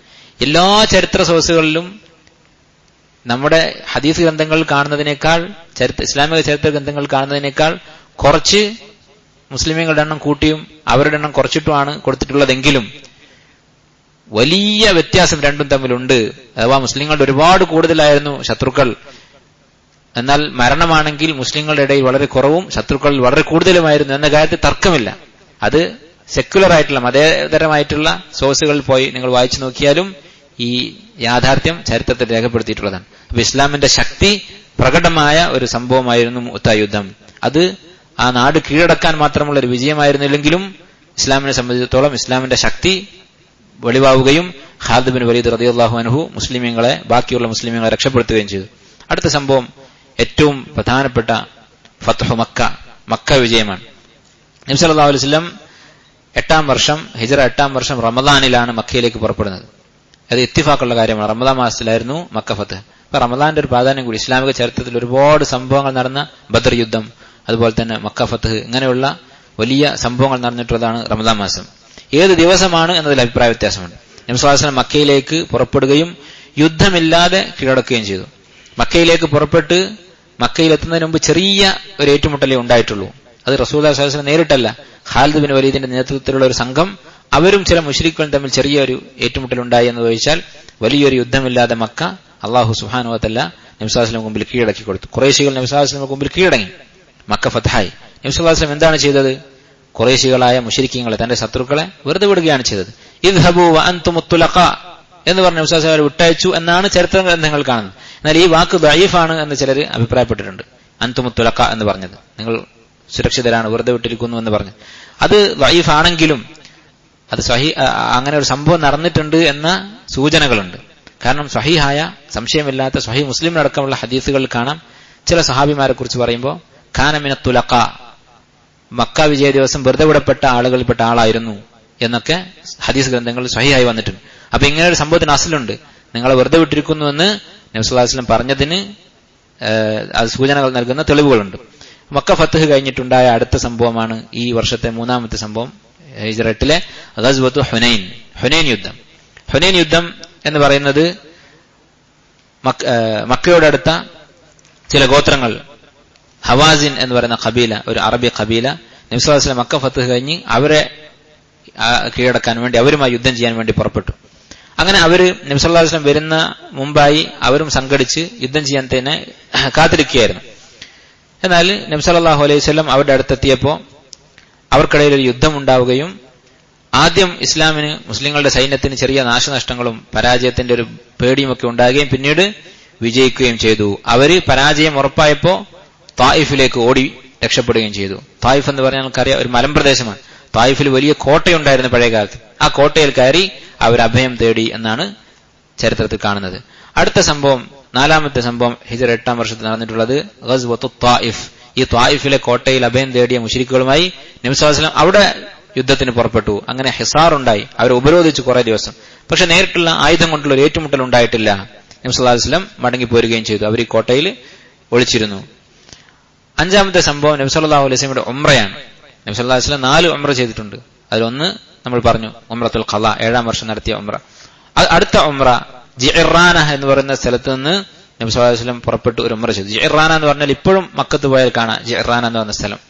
എല്ലാ ചരിത്ര സോഴ്സുകളിലും നമ്മുടെ ഹദീസ് ഗ്രന്ഥങ്ങൾ കാണുന്നതിനേക്കാൾ, ഇസ്ലാമിക ചരിത്ര ഗ്രന്ഥങ്ങൾ കാണുന്നതിനേക്കാൾ കുറച്ച് മുസ്ലിമീങ്ങളുടെ എണ്ണം കൂട്ടിയും അവരുടെ എണ്ണം കുറച്ചിട്ടുമാണ് കൊടുത്തിട്ടുള്ളതെങ്കിലും വലിയ വ്യത്യാസം രണ്ടും തമ്മിലുണ്ട്. അഥവാ മുസ്ലിങ്ങളുടെ ഒരുപാട് കൂടുതലായിരുന്നു ശത്രുക്കൾ, എന്നാൽ മരണമാണെങ്കിൽ മുസ്ലിങ്ങളുടെ ഇടയിൽ വളരെ കുറവും ശത്രുക്കൾ വളരെ കൂടുതലുമായിരുന്നു എന്ന കാര്യത്തിൽ തർക്കമില്ല. അത് സെക്യുലർ ആയിട്ടുള്ള മതേതരമായിട്ടുള്ള സോഴ്സുകളിൽ പോയി നിങ്ങൾ വായിച്ചു നോക്കിയാലും ഈ യാഥാർത്ഥ്യം ചരിത്രത്തിൽ രേഖപ്പെടുത്തിയിട്ടുള്ളതാണ്. അപ്പൊ ഇസ്ലാമിന്റെ ശക്തി പ്രകടമായ ഒരു സംഭവമായിരുന്നു മുഅ്ത യുദ്ധം. അത് ആ നാട് കീഴടക്കാൻ മാത്രമുള്ള ഒരു വിജയമായിരുന്നില്ലെങ്കിലും ഇസ്ലാമിനെ സംബന്ധിച്ചിടത്തോളം ഇസ്ലാമിന്റെ ശക്തി വെളിവാവുകയും ഖാലിദ് ബിൻ വലീദ് റളിയല്ലാഹു അൻഹു ബാക്കിയുള്ള മുസ്ലിമീങ്ങളെ രക്ഷപ്പെടുത്തുകയും ചെയ്തു. അടുത്ത സംഭവം ഏറ്റവും പ്രധാനപ്പെട്ട ഫത്ഹു മക്ക വിജയമാണ്. നബി സല്ലല്ലാഹു അലൈഹി വസല്ലം 8ാം വർഷം ഹിജ്റ 8ാം വർഷം റമദാനിലാണ് മക്കയിലേക്ക് പുറപ്പെടുന്നത്. അത് ഇത്തിഫാഖുള്ള കാര്യമാണ്. റമദാൻ മാസത്തിലായിരുന്നു മക്ക ഫത്ഹ്. അപ്പൊ റമദാന്റെ ഒരു പ്രാധാന്യം കൂടി ഇസ്ലാമിക ചരിത്രത്തിൽ ഒരുപാട് സംഭവങ്ങൾ നടന്ന ബദർ യുദ്ധം, അതുപോലെ തന്നെ മക്ക ഫത്ഹ്, ഇങ്ങനെയുള്ള വലിയ സംഭവങ്ങൾ നടന്നിട്ടുള്ളതാണ് റമദാൻ മാസം. ഏത് ദിവസമാണ് എന്നതിൽ അഭിപ്രായ വ്യത്യാസമുണ്ട്. നബി സല്ലല്ലാഹു അലൈഹി വസല്ലം മക്കയിലേക്ക് പുറപ്പെടുകയും യുദ്ധമില്ലാതെ കീഴടക്കുകയും ചെയ്തു. മക്കയിലേക്ക് പുറപ്പെട്ട് മക്കയിലെത്തുന്നതിന് മുമ്പ് ചെറിയ ഒരു ഏറ്റുമുട്ടലേ ഉണ്ടായിട്ടുള്ളൂ. അത് റസൂലുള്ളാഹി സ്വല്ലല്ലാഹു അലൈഹി വസല്ലം നേരിട്ടല്ല, ഖാലിദ് ബിൻ വലീദിന്റെ നേതൃത്വത്തിലുള്ള ഒരു സംഘം അവരും ചില മുശ്രിക്കുകളും തമ്മിൽ ചെറിയൊരു ഏറ്റുമുട്ടലുണ്ടായി എന്ന് ചോദിച്ചാൽ വലിയൊരു യുദ്ധമില്ലാതെ മക്ക അല്ലാഹു സുബ്ഹാനഹു വ തആല നബി സല്ലല്ലാഹു അലൈഹി വസല്ലം മുമ്പിൽ കീഴടക്കി കൊടുത്തു. ഖുറൈശികൾ നബി സല്ലല്ലാഹു അലൈഹി വസല്ലം മുമ്പിൽ കീഴടങ്ങി, മക്ക ഫത്ഹായി. നബി സല്ലല്ലാഹു അലൈഹി വസല്ലം എന്താണ് ചെയ്തത്? ഖുറൈശികളായ മുശ്രിക്കീങ്ങളെ, തന്റെ ശത്രുക്കളെ വെറുതെ വിടുകയാണ് ചെയ്തത്. ഇദ്ഹബൂ വ അൻതുമു തുലഖാ എന്ന് പറഞ്ഞ നബി സല്ലല്ലാഹു അലൈഹി വസല്ലം വിട്ടയച്ചു എന്നാണ് ചരിത്ര ഗ്രന്ഥങ്ങൾ കാണുന്നത്. എന്നാൽ ഈ വാക്ക് ദഈഫാണ് എന്ന് ചിലർ അഭിപ്രായപ്പെട്ടിട്ടുണ്ട്. അൻതുമു തുലഖാ എന്ന് പറഞ്ഞത്, നിങ്ങൾ സുരക്ഷിതരാണ്, വെറുതെ വിട്ടിരിക്കുന്നു എന്ന് പറഞ്ഞു. അത് ദഈഫാണെങ്കിലും അത് അങ്ങനെ ഒരു സംഭവം നടന്നിട്ടുണ്ട് എന്ന സൂചനകളുണ്ട്. കാരണം സ്വഹീഹായ സംശയമില്ലാത്ത സ്വഹീഹ് മുസ്ലിമിനടക്കമുള്ള ഹദീസുകളിൽ കാണാം, ചില സഹാബിമാരെ കുറിച്ച് പറയുമ്പോൾ കാന മിന തുലഖാ, മക്ക വിജയ ദിവസം വെറുതെ വിടപ്പെട്ട ആളുകളിൽപ്പെട്ട ആളായിരുന്നു എന്നൊക്കെ ഹദീസ് ഗ്രന്ഥങ്ങളിൽ സ്വഹീഹായി വന്നിട്ടുണ്ട്. അപ്പൊ ഇങ്ങനെ ഒരു സംഭവത്തിന് അസ്ലുണ്ട്. നിങ്ങളെ വെറുതെ വിട്ടിരിക്കുന്നുവെന്ന് നബി സല്ലല്ലാഹു അലൈഹി വസല്ലം പറഞ്ഞതിന് അത് സൂചനകൾ നൽകുന്ന തെളിവുകളുണ്ട്. മക്ക ഫത്ഹ് കഴിഞ്ഞിട്ടുണ്ടായ അടുത്ത സംഭവമാണ് ഈ വർഷത്തെ 3ാമത്തെ സംഭവം, ഹിജ്റ 8-ലെ ഗസ്വത്തു ഹുനൈൻ, ഹുനൈൻ യുദ്ധം. ഹുനൈൻ യുദ്ധം എന്ന് പറയുന്നത് മക്കയോടടുത്ത ചില ഗോത്രങ്ങൾ, ഹവാസിൻ എന്ന് പറയുന്ന ഖബീല, ഒരു അറബി ഖബീല, നബി സല്ലല്ലാഹു അലൈഹി വസല്ലം മക്ക ഫത്ഹ് കഴിഞ്ഞ് അവരെ കീഴടക്കാൻ വേണ്ടി, അവരുമായി യുദ്ധം ചെയ്യാൻ വേണ്ടി പുറപ്പെട്ടു. അങ്ങനെ അവര് നബി സല്ലല്ലാഹു അലൈഹി വസല്ലം വരുന്ന മുമ്പായി അവരും സംഘടിച്ച് യുദ്ധം ചെയ്യാൻ തന്നെ കാത്തിരിക്കുകയായിരുന്നു. എന്നാൽ നബി സല്ലല്ലാഹു അലൈഹി വസല്ലം അവരുടെ അടുത്തെത്തിയപ്പോൾ അവർക്കിടയിൽ ഒരു യുദ്ധം ഉണ്ടാവുകയും ആദ്യം ഇസ്ലാമിന്, മുസ്ലിങ്ങളുടെ സൈന്യത്തിന് ചെറിയ നാശനഷ്ടങ്ങളും പരാജയത്തിന്റെ ഒരു പേടിയുമൊക്കെ ഉണ്ടാകുകയും പിന്നീട് വിജയിക്കുകയും ചെയ്തു. അവര് പരാജയം ഉറപ്പായപ്പോ തായിഫിലേക്ക് ഓടി രക്ഷപ്പെടുകയും ചെയ്തു. തായിഫ് എന്ന് പറഞ്ഞാൽ നമുക്കറിയാം, ഒരു മലമ്പ്രദേശമാണ്. തായിഫിൽ വലിയ കോട്ടയുണ്ടായിരുന്നു പഴയ കാലത്ത്. ആ കോട്ടയിൽ കയറി അവർ അഭയം തേടി എന്നാണ് ചരിത്രത്തിൽ കാണുന്നത്. അടുത്ത സംഭവം, 4ാമത്തെ സംഭവം ഹിജ്റ 8ാം വർഷത്തിൽ നടന്നിട്ടുള്ളത് ഗസ്വത്തു തായിഫ്. ഈ തായിഫിലെ കോട്ടയിൽ അഭയം തേടിയ മുശ്രിക്കുകളുമായി നബി സല്ലല്ലാഹു അലൈഹി വസല്ലം അവിടെ യുദ്ധത്തിന് പുറപ്പെട്ടു. അങ്ങനെ ഹിസാർ ഉണ്ടായി, അവരെ ഉപരോധിച്ചു കുറെ ദിവസം. പക്ഷെ നേരിട്ടുള്ള ആയുധം കൊണ്ടുള്ള ഒരു ഏറ്റുമുട്ടൽ ഉണ്ടായിട്ടില്ല. നബി സല്ലല്ലാഹു അലൈഹി വസല്ലം മടങ്ങിപ്പോരുകയും ചെയ്തു. അവർ ഈ കോട്ടയിൽ ഒളിച്ചിരുന്നു. അഞ്ചാമത്തെ സംഭവം നബി സല്ലല്ലാഹു അലൈഹി വസല്ലമയുടെ ഉംറയാണ്. നബി സല്ലല്ലാഹു അലൈഹി വസല്ലം 4 ഉംറ ചെയ്തിട്ടുണ്ട്. അതിലൊന്ന് നമ്മൾ പറഞ്ഞു, ഉംറത്തുൽ ഖളാ, 7-ാം വർഷം നടത്തിയ ഉംറ. അടുത്ത ഉംറ ജിഇറാന എന്ന് പറയുന്ന സ്ഥലത്ത് നിന്ന് നബി സല്ലല്ലാഹു അലൈഹി വസല്ലം പുറപ്പെട്ടു ഒരു ഉംറ ചെയ്തു. ജിഇറാന എന്ന് പറഞ്ഞാൽ ഇപ്പോഴും മക്കത്ത് പോയാൽ കാണാം ജിഇറാന എന്ന് പറഞ്ഞ സ്ഥലം.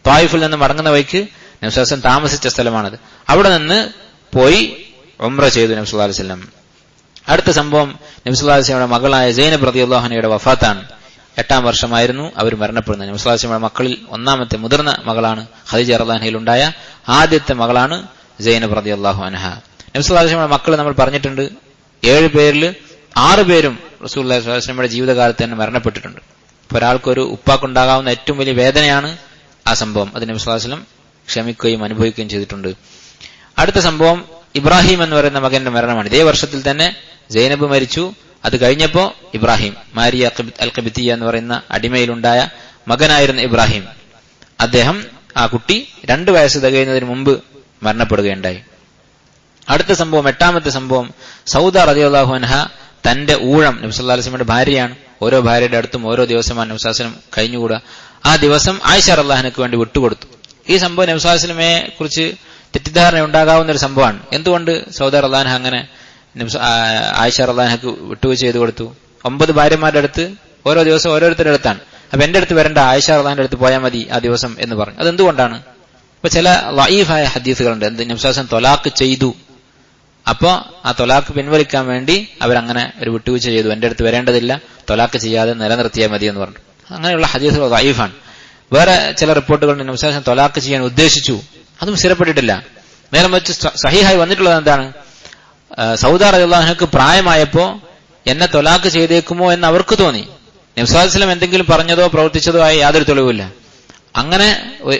ത്വായിഫിൽ നിന്ന് മടങ്ങുന്ന വഴിക്ക് നബി സല്ലല്ലാഹു അലൈഹി വസല്ലം താമസിച്ച സ്ഥലമാണത്. അവിടെ നിന്ന് പോയി ഉംറ ചെയ്തു നബി സല്ലല്ലാഹു അലൈഹി വസല്ലം. അടുത്ത സംഭവം നബി സല്ലല്ലാഹു അലൈഹി വസല്ലമയുടെ മകളായ സൈനബ് റളിയല്ലാഹു അൻഹയുടെ വഫാത്താണ്. 8-ാം വർഷമായിരുന്നു അവർ മരണപ്പെടുന്നത്. നബി സല്ലല്ലാഹു അലൈഹി വസല്ലമയുടെ മക്കളിൽ ഒന്നാമത്തെ മുതിർന്ന മകളാണ് ഖദീജ റളിയല്ലാഹു അൻഹയിൽ ഉണ്ടായ ആദ്യത്തെ മകളാണ് സൈനബ് റളിയല്ലാഹു അൻഹ. നബി സല്ലല്ലാഹു അലൈഹി വസല്ലമയുടെ മക്കൾ നമ്മൾ പറഞ്ഞിട്ടുണ്ട്. 7 പേരിൽ 6 പേരും റസൂലുള്ളാഹി സ്വല്ലല്ലാഹു അലൈഹി വസല്ലമയുടെ ജീവിതകാലത്ത് തന്നെ മരണപ്പെട്ടിട്ടുണ്ട്. അപ്പോൾ ഒരാൾക്കൊരു ഉപ്പാക്കുണ്ടാകാവുന്ന ഏറ്റവും വലിയ വേദനയാണ് ആ സംഭവം. അത് നബി സല്ലല്ലാഹു അലൈഹി വസല്ലം ക്ഷമിക്കുകയും അനുഭവിക്കുകയും ചെയ്തിട്ടുണ്ട്. അടുത്ത സംഭവം ഇബ്രാഹിം എന്ന് പറയുന്ന മകന്റെ മരണമാണ്. ഇതേ വർഷത്തിൽ തന്നെ സൈനബ് മരിച്ചു. അത് കഴിഞ്ഞപ്പോ ഇബ്രാഹിം, മാരിയ അൽ ഖിബ്തിയ എന്ന് പറയുന്ന അടിമയിലുണ്ടായ മകനായിരുന്ന ഇബ്രാഹിം, അദ്ദേഹം, ആ കുട്ടി 2 വയസ്സ് തികയുന്നതിന് മുമ്പ് മരണപ്പെടുകയുണ്ടായി. അടുത്ത സംഭവം, 8-ാമത്തെ സംഭവം, സൗദ റളിയല്ലാഹു അൻഹ തന്റെ ഊഴം, നബി സല്ലല്ലാഹു അലൈഹി വസല്ലമയുടെ ഭാര്യയാണ്, ഓരോ ഭാര്യയുടെ അടുത്തും ഓരോ ദിവസമാണ് നബി സല്ലല്ലാഹു അലൈഹി വസല്ലം കഴിഞ്ഞുകൂടുക. ആ ദിവസം ആയിഷ റളിയല്ലാഹു അൻഹയ്ക്ക് വേണ്ടി വിട്ടുകൊടുത്തു. ഈ സംഭവം നബി സല്ലല്ലാഹു അലൈഹി വസല്ലമയെ കുറിച്ച് തെറ്റിദ്ധാരണ ഉണ്ടാകാവുന്ന ഒരു സംഭവമാണ്. എന്തുകൊണ്ട് സൗദ റളിയല്ലാഹു അൻഹ അങ്ങനെ ആയിഷ റളിയല്ലാഹു അൻഹയ്ക്ക് വിട്ടുവീഴ്ച ചെയ്തു കൊടുത്തു? 9 ഭാര്യമാരുടെ അടുത്ത് ഓരോ ദിവസം ഓരോരുത്തരുടെ അടുത്താണ്. അപ്പൊ എന്റെ അടുത്ത് വരണ്ട, ആയിഷ റളിയല്ലാഹു അൻഹയുടെ അടുത്ത് പോയാൽ മതി ആ ദിവസം എന്ന് പറഞ്ഞു. അതെന്തുകൊണ്ടാണ്? ഇപ്പൊ ചില ലഈഫായ ഹദീസുകളുണ്ട്. നബി സല്ലല്ലാഹു അലൈഹി വസല്ലം തൊലാഖ് ചെയ്തു, അപ്പോ ആ തൊലാഖ് പിൻവലിക്കാൻ വേണ്ടി അവരങ്ങനെ ഒരു വിട്ടുവീഴ്ച ചെയ്തു. എന്റെ അടുത്ത് വരേണ്ടതില്ല, തൊലാഖ് ചെയ്യാതെ നിലനിർത്തിയാൽ മതി എന്ന് പറഞ്ഞു. അങ്ങനെയുള്ള ഹദീസുകൾ ലഈഫാണ്. വേറെ ചില റിപ്പോർട്ടുകൾ നബി സല്ലല്ലാഹു അലൈഹി വസല്ലം തൊലാഖ് ചെയ്യാൻ ഉദ്ദേശിച്ചു, അതും സ്ഥിരപ്പെട്ടിട്ടില്ല. നേരെ മറിച്ച് സഹീഹായി വന്നിട്ടുള്ളത് എന്താണ്? സൗദ റളിയല്ലാഹു അൻഹയ്ക്ക് പ്രായമായപ്പോ എന്നെ തൊലാഖ് ചെയ്തേക്കുമോ എന്ന് അവർക്ക് തോന്നി. നബി സല്ലല്ലാഹു അലൈഹി വസല്ലം എന്തെങ്കിലും പറഞ്ഞതോ പ്രവർത്തിച്ചതോ ആയി യാതൊരു തെളിവില്ല. അങ്ങനെ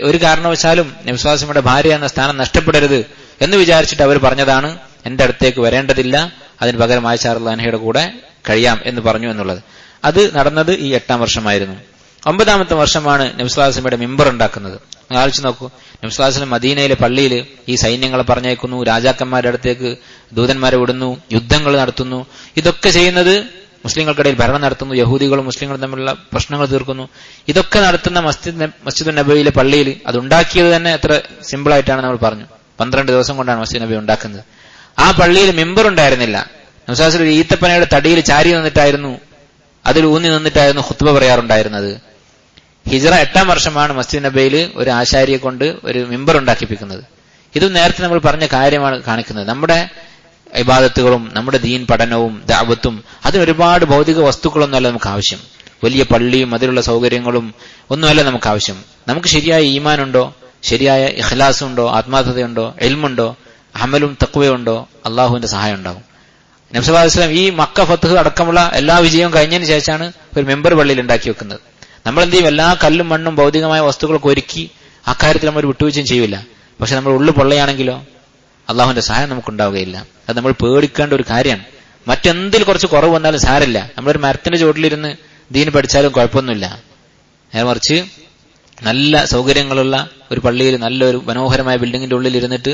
ഒരു കാരണവശാലും നബി സല്ലല്ലാഹു അലൈഹി വസല്ലമയുടെ ഭാര്യ എന്ന സ്ഥാനം നഷ്ടപ്പെടരുത് എന്ന് വിചാരിച്ചിട്ട് അവർ പറഞ്ഞതാണ്, എന്റെ അടുത്തേക്ക് വരേണ്ടതില്ല, അതിന് പകരം ആയിഷ റളിയല്ലാഹു അൻഹയുടെ കൂടെ കഴിയാം എന്ന് പറഞ്ഞു എന്നുള്ളത്. അത് നടന്നത് ഈ 8-ാം വർഷമായിരുന്നു. 9-ാമത്തെ വർഷമാണ് നബി സല്ലല്ലാഹു അലൈഹി വസല്ലമയുടെ മിമ്പർ ഉണ്ടാക്കുന്നത്. ആലോചിച്ച് നോക്കൂ, നബി സല്ലല്ലാഹു അലൈഹി വസല്ലം മദീനയിലെ പള്ളിയിൽ ഈ സൈന്യങ്ങളെ പറഞ്ഞേക്കുന്നു, രാജാക്കന്മാരുടെ അടുത്തേക്ക് ദൂതന്മാരെ വിടുന്നു, യുദ്ധങ്ങൾ നടത്തുന്നു. ഇതൊക്കെ ചെയ്യുന്നത് മുസ്ലിങ്ങൾക്കിടയിൽ ഭരണം നടത്തുന്നു, യഹൂദികളും മുസ്ലിങ്ങളും തമ്മിലുള്ള പ്രശ്നങ്ങൾ തീർക്കുന്നു. ഇതൊക്കെ നടത്തുന്ന മസ്ജിദ് നബവിയിലെ പള്ളിയിൽ അതുണ്ടാക്കിയത് തന്നെ എത്ര സിമ്പിളായിട്ടാണ് നമ്മൾ പറഞ്ഞു. 12 ദിവസം കൊണ്ടാണ് മസ്ജിദ് നബി ഉണ്ടാക്കുന്നത്. ആ പള്ളിയിൽ മിമ്പർ ഉണ്ടായിരുന്നില്ല. നബി സല്ലല്ലാഹു അലൈഹി വസല്ലം ഒരു ഈത്തപ്പനയുടെ തടിയിൽ ചാരി നിന്നിട്ടായിരുന്നു, അതിൽ ഊന്നി നിന്നിട്ടായിരുന്നു ഖുത്ബ പറയാറുണ്ടായിരുന്നത്. ഹിജ്റ 8-ാം വർഷമാണ് മസ്ജിദ് നബിയിൽ ഒരു ആശാരിയെ കൊണ്ട് ഒരു മിമ്പർ ഉണ്ടാക്കിപ്പിക്കുന്നത്. ഇതും നേരത്തെ നമ്മൾ പറഞ്ഞ കാര്യമാണ് കാണിക്കുന്നത്. നമ്മുടെ ഇബാദത്തുകളും നമ്മുടെ ദീൻ പഠനവും ദഅവത്തും അതിന് ഒരുപാട് ഭൗതിക വസ്തുക്കളൊന്നുമല്ല നമുക്ക് ആവശ്യം. വലിയ പള്ളിയും അതിലുള്ള സൗകര്യങ്ങളും ഒന്നുമല്ല നമുക്ക് ആവശ്യം. നമുക്ക് ശരിയായ ഈമാനുണ്ടോ, ശരിയായ ഇഖ്ലാസ് ഉണ്ടോ, ആത്മാർത്ഥതയുണ്ടോ, ഇൽമുണ്ടോ, അമലും തഖ്വയുണ്ടോ, അള്ളാഹുവിന്റെ സഹായം ഉണ്ടാകും. നബി സല്ലല്ലാഹു അലൈഹി വസല്ലം ഈ മക്ക ഫത്ഹ് അടക്കമുള്ള എല്ലാ വിജയവും കഴിഞ്ഞതിന് ശേഷമാണ് ഒരു മെമ്പർ പള്ളിയിൽ ഉണ്ടാക്കി വെക്കുന്നത്. നമ്മൾ എന്ത് ചെയ്യും? എല്ലാ കല്ലും മണ്ണും ഭൗതികമായ വസ്തുക്കളൊക്കെ ഒരുക്കി അക്കാര്യത്തിൽ നമ്മൾ വിട്ടുവീഴ്ചയും ചെയ്യില്ല. പക്ഷെ നമ്മൾ ഉള്ളു പൊള്ളയാണെങ്കിലോ അള്ളാഹുവിന്റെ സഹായം നമുക്കുണ്ടാവുകയില്ല. അത് നമ്മൾ പേടിക്കേണ്ട ഒരു കാര്യമാണ്. മറ്റെന്തിൽ കുറച്ച് കുറവ് വന്നാലും സാരമില്ല, നമ്മളൊരു മരത്തിന്റെ ചുവട്ടിലിരുന്ന് ദീന് പഠിച്ചാലും കുഴപ്പമൊന്നുമില്ല. നേരെ മറിച്ച് നല്ല സൗകര്യങ്ങളുള്ള ഒരു പള്ളിയിൽ നല്ലൊരു മനോഹരമായ ബിൽഡിങ്ങിന്റെ ഉള്ളിൽ ഇരുന്നിട്ട്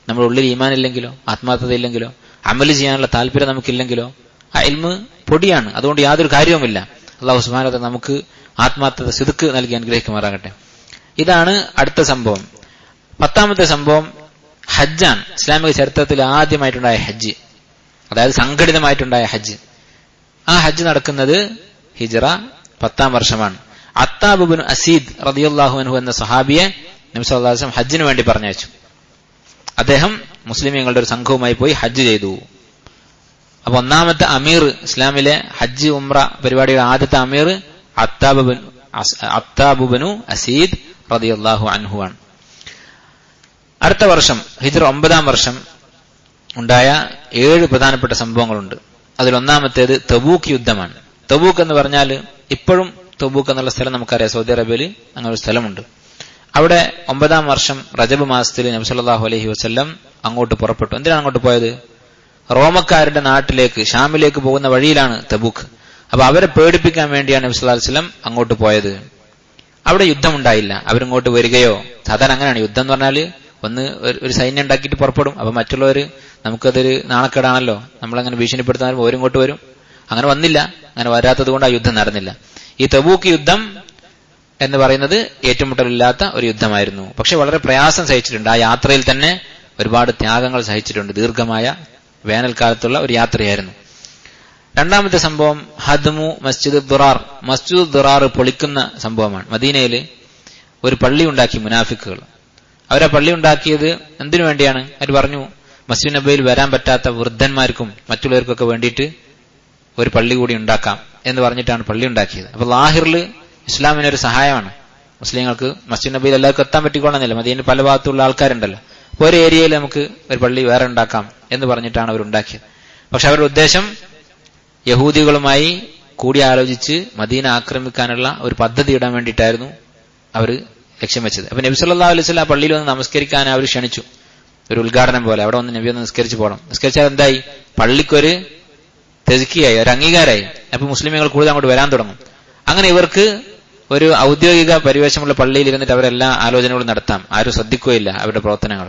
നമ്മുടെ ഉള്ളിൽ ഈമാനില്ലെങ്കിലോ ആത്മാർത്ഥതയില്ലെങ്കിലോ അമല് ചെയ്യാനുള്ള താല്പര്യം നമുക്കില്ലെങ്കിലോ ആ ഇൽമ് പൊടിയാണ്. അതുകൊണ്ട് യാതൊരു കാര്യവുമില്ല. അള്ളാഹു സുബ്ഹാനഹു വ തആല നമുക്ക് ആത്മാർത്ഥത സിദ്ഖ് നൽകി അനുഗ്രഹിക്കുമാറാകട്ടെ. ഇതാണ് അടുത്ത സംഭവം. 10-ാമത്തെ സംഭവം ഹജ്ജാണ്. ഇസ്ലാമിക ചരിത്രത്തിൽ ആദ്യമായിട്ടുണ്ടായ ഹജ്ജ്, അതായത് സംഘടിതമായിട്ടുണ്ടായ ഹജ്ജ്. ആ ഹജ്ജ് നടക്കുന്നത് ഹിജ്റ 10-ാം വർഷമാണ്. അത്താബ് ഇബ്നു അസീദ് റളിയല്ലാഹു അൻഹു എന്ന സഹാബിയെ നബി സല്ലല്ലാഹു അലൈഹി വസല്ലം ഹജ്ജിന് വേണ്ടി പറഞ്ഞയച്ചു. അദ്ദേഹം മുസ്ലിമീങ്ങളുടെ ഒരു സംഘവുമായി പോയി ഹജ്ജ് ചെയ്തു. അപ്പൊ ഒന്നാമത്തെ അമീർ, ഇസ്ലാമിലെ ഹജ്ജ് ഉംറ പരിപാടിയുടെ ആദ്യത്തെ അമീർ അത്താബ് ഇബ്നു അസീദ് റളിയല്ലാഹു അൻഹു ആണ്. അടുത്ത വർഷം ഹിജ്റ 9-ാം വർഷം ഉണ്ടായ 7 പ്രധാനപ്പെട്ട സംഭവങ്ങളുണ്ട്. അതിലൊന്നാമത്തേത് തബൂക്ക് യുദ്ധമാണ്. തബൂക്ക് എന്ന് പറഞ്ഞാൽ ഇപ്പോഴും തബൂക്ക് എന്നുള്ള സ്ഥലം നമുക്കറിയാം. സൗദി അറേബ്യയിൽ അങ്ങനെ ഒരു സ്ഥലമുണ്ട്. അവിടെ 9-ാം വർഷം റജബ് മാസത്തിൽ നബി സല്ലല്ലാഹു അലൈഹി വസല്ലം അങ്ങോട്ട് പുറപ്പെട്ടു. എന്തിനാണ് അങ്ങോട്ട് പോയത്? റോമക്കാരുടെ നാട്ടിലേക്ക്, ഷാമിലേക്ക് പോകുന്ന വഴിയിലാണ് തബൂക്ക്. അപ്പൊ അവരെ പേടിപ്പിക്കാൻ വേണ്ടിയാണ് നബി സല്ലല്ലാഹു അലൈഹി വസല്ലം അങ്ങോട്ട് പോയത്. അവിടെ യുദ്ധമുണ്ടായില്ല. അവരിങ്ങോട്ട് വരികയോ, സാധാരണ അങ്ങനെയാണ് യുദ്ധം എന്ന് പറഞ്ഞാൽ ഒന്ന് ഒരു സൈന്യം ഉണ്ടാക്കിയിട്ട് പുറപ്പെടും. അപ്പൊ മറ്റുള്ളവർ നമുക്കതൊരു നാണക്കേടാണല്ലോ, നമ്മളങ്ങനെ ഭീഷണിപ്പെടുത്താൻ അവരിങ്ങോട്ട് വരും. അങ്ങനെ വന്നില്ല. അങ്ങനെ വരാത്തത് കൊണ്ട് ആ യുദ്ധം നടന്നില്ല. ഈ തബൂക്ക് യുദ്ധം എന്ന് പറയുന്നത് ഏറ്റുമുട്ടലില്ലാത്ത ഒരു യുദ്ധമായിരുന്നു. പക്ഷെ വളരെ പ്രയാസം സഹിച്ചിട്ടുണ്ട്. ആ യാത്രയിൽ തന്നെ ഒരുപാട് ത്യാഗങ്ങൾ സഹിച്ചിട്ടുണ്ട്. ദീർഘമായ വേനൽക്കാലത്തുള്ള ഒരു യാത്രയായിരുന്നു. രണ്ടാമത്തെ സംഭവം ഹദ്മു മസ്ജിദ് ദുറാർ. മസ്ജിദ് ദുറാർ പൊളിക്കുന്ന സംഭവമാണ്. മദീനയിൽ ഒരു പള്ളി ഉണ്ടാക്കി മുനാഫിക്കുകൾ. അവരാ പള്ളി ഉണ്ടാക്കിയത് എന്തിനു വേണ്ടിയാണ്? അവർ പറഞ്ഞു, മസ്ജിദ് നബിയിൽ വരാൻ പറ്റാത്ത വൃദ്ധന്മാർക്കും മറ്റുള്ളവർക്കൊക്കെ വേണ്ടിയിട്ട് ഒരു പള്ളി കൂടി ഉണ്ടാക്കാം എന്ന് പറഞ്ഞിട്ടാണ് പള്ളി ഉണ്ടാക്കിയത്. അപ്പൊ ലാഹിറിൽ ഇസ്ലാമിനൊരു സഹായമാണ്. മുസ്ലിങ്ങൾക്ക് മസ്ജിദ് നബിയിൽ എല്ലാവർക്കും എത്താൻ പറ്റിക്കൊള്ളുന്നില്ല. മദീനയിൽ പല ഭാഗത്തുള്ള ആൾക്കാരുണ്ടല്ലോ. അപ്പൊ ഒരു ഏരിയയിൽ നമുക്ക് ഒരു പള്ളി വേറെ ഉണ്ടാക്കാം എന്ന് പറഞ്ഞിട്ടാണ് അവരുണ്ടാക്കിയത്. പക്ഷെ അവരുടെ ഉദ്ദേശം യഹൂദികളുമായി കൂടിയാലോചിച്ച് മദീന ആക്രമിക്കാനുള്ള ഒരു പദ്ധതി ഇടാൻ വേണ്ടിയിട്ടായിരുന്നു അവർ ലക്ഷ്യം വെച്ചത്. അപ്പൊ നബി സല്ലല്ലാഹു അലൈഹി വസല്ലം ആ പള്ളിയിൽ ഒന്ന് നമസ്കരിക്കാൻ അവർ ക്ഷണിച്ചു. ഒരു ഉദ്ഘാടനം പോലെ അവിടെ ഒന്ന് നബി ഒന്ന് നിസ്കരിച്ചു പോകണം. നിസ്കരിച്ചാൽ എന്തായി? പള്ളിക്കൊരു തെസ്കിയായി, ഒരു അംഗീകാരമായി. അപ്പൊ മുസ്ലിമുകൾ കൂടുതൽ അങ്ങോട്ട് വരാൻ തുടങ്ങും. അങ്ങനെ ഇവർക്ക് ഒരു ഔദ്യോഗിക പരിവേഷമുള്ള പള്ളിയിൽ ഇരുന്നിട്ട് അവരെല്ലാ ആലോചനകളും നടത്താം. ആരും ശ്രദ്ധിക്കുകയില്ല അവരുടെ പ്രവർത്തനങ്ങൾ.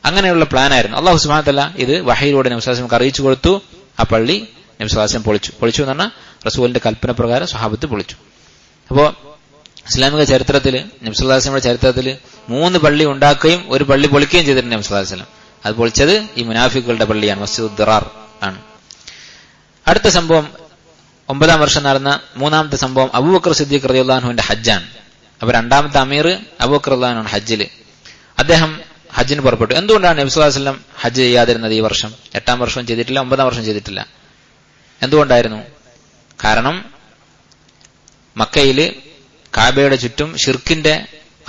അങ്ങനെയുള്ള പ്ലാനായിരുന്നു. അല്ലാഹു സുബ്ഹാനഹു വ തആല ഇത് വഹയിലൂടെ നബി സല്ലല്ലാഹു അലൈഹി വസല്ലം അറിയിച്ചു കൊടുത്തു. ആ പള്ളി നബി സല്ലല്ലാഹു അലൈഹി വസല്ലം പൊളിച്ചു എന്ന് പറഞ്ഞാൽ റസൂലിന്റെ കൽപ്പന പ്രകാരം സ്വഹാബത്ത് പൊളിച്ചു. അപ്പോ ഇസ്ലാമിക ചരിത്രത്തിൽ നബി സല്ലല്ലാഹു അലൈഹി വസല്ലമയുടെ ചരിത്രത്തിൽ 3 പള്ളി ഉണ്ടാക്കുകയും ഒരു പള്ളി പൊളിക്കുകയും ചെയ്തിട്ടുണ്ട് നബി സല്ലല്ലാഹു അലൈഹി വസല്ലം. അത് പൊളിച്ചത് ഈ മുനാഫിക്കുകളുടെ പള്ളിയാണ്, മസ്ജിദ് ദുറാർ ആണ്. അടുത്ത സംഭവം 9-ാം വർഷം നടന്ന 3-ാമത്തെ സംഭവം അബൂബക്കർ സിദ്ദീഖ് റളിയല്ലാഹു അൻഹുവിന്റെ ഹജ്ജാണ്. അപ്പൊ 2-ാമത്തെ അമീർ അബൂബക്കർ റളിയല്ലാഹു അൻഹു ഹജ്ജില്. അദ്ദേഹം ഹജ്ജിന് പുറപ്പെട്ടു. എന്തുകൊണ്ടാണ് നബി സല്ലല്ലാഹു അലൈഹി വസല്ലം ഹജ്ജ് ചെയ്യാതിരുന്നത്? ഈ വർഷം 8-ാം വർഷം ചെയ്തിട്ടില്ല, 9-ാം വർഷം ചെയ്തിട്ടില്ല. എന്തുകൊണ്ടായിരുന്നു? കാരണം മക്കയില് കാബയുടെ ചുറ്റും ഷിർക്കിന്റെ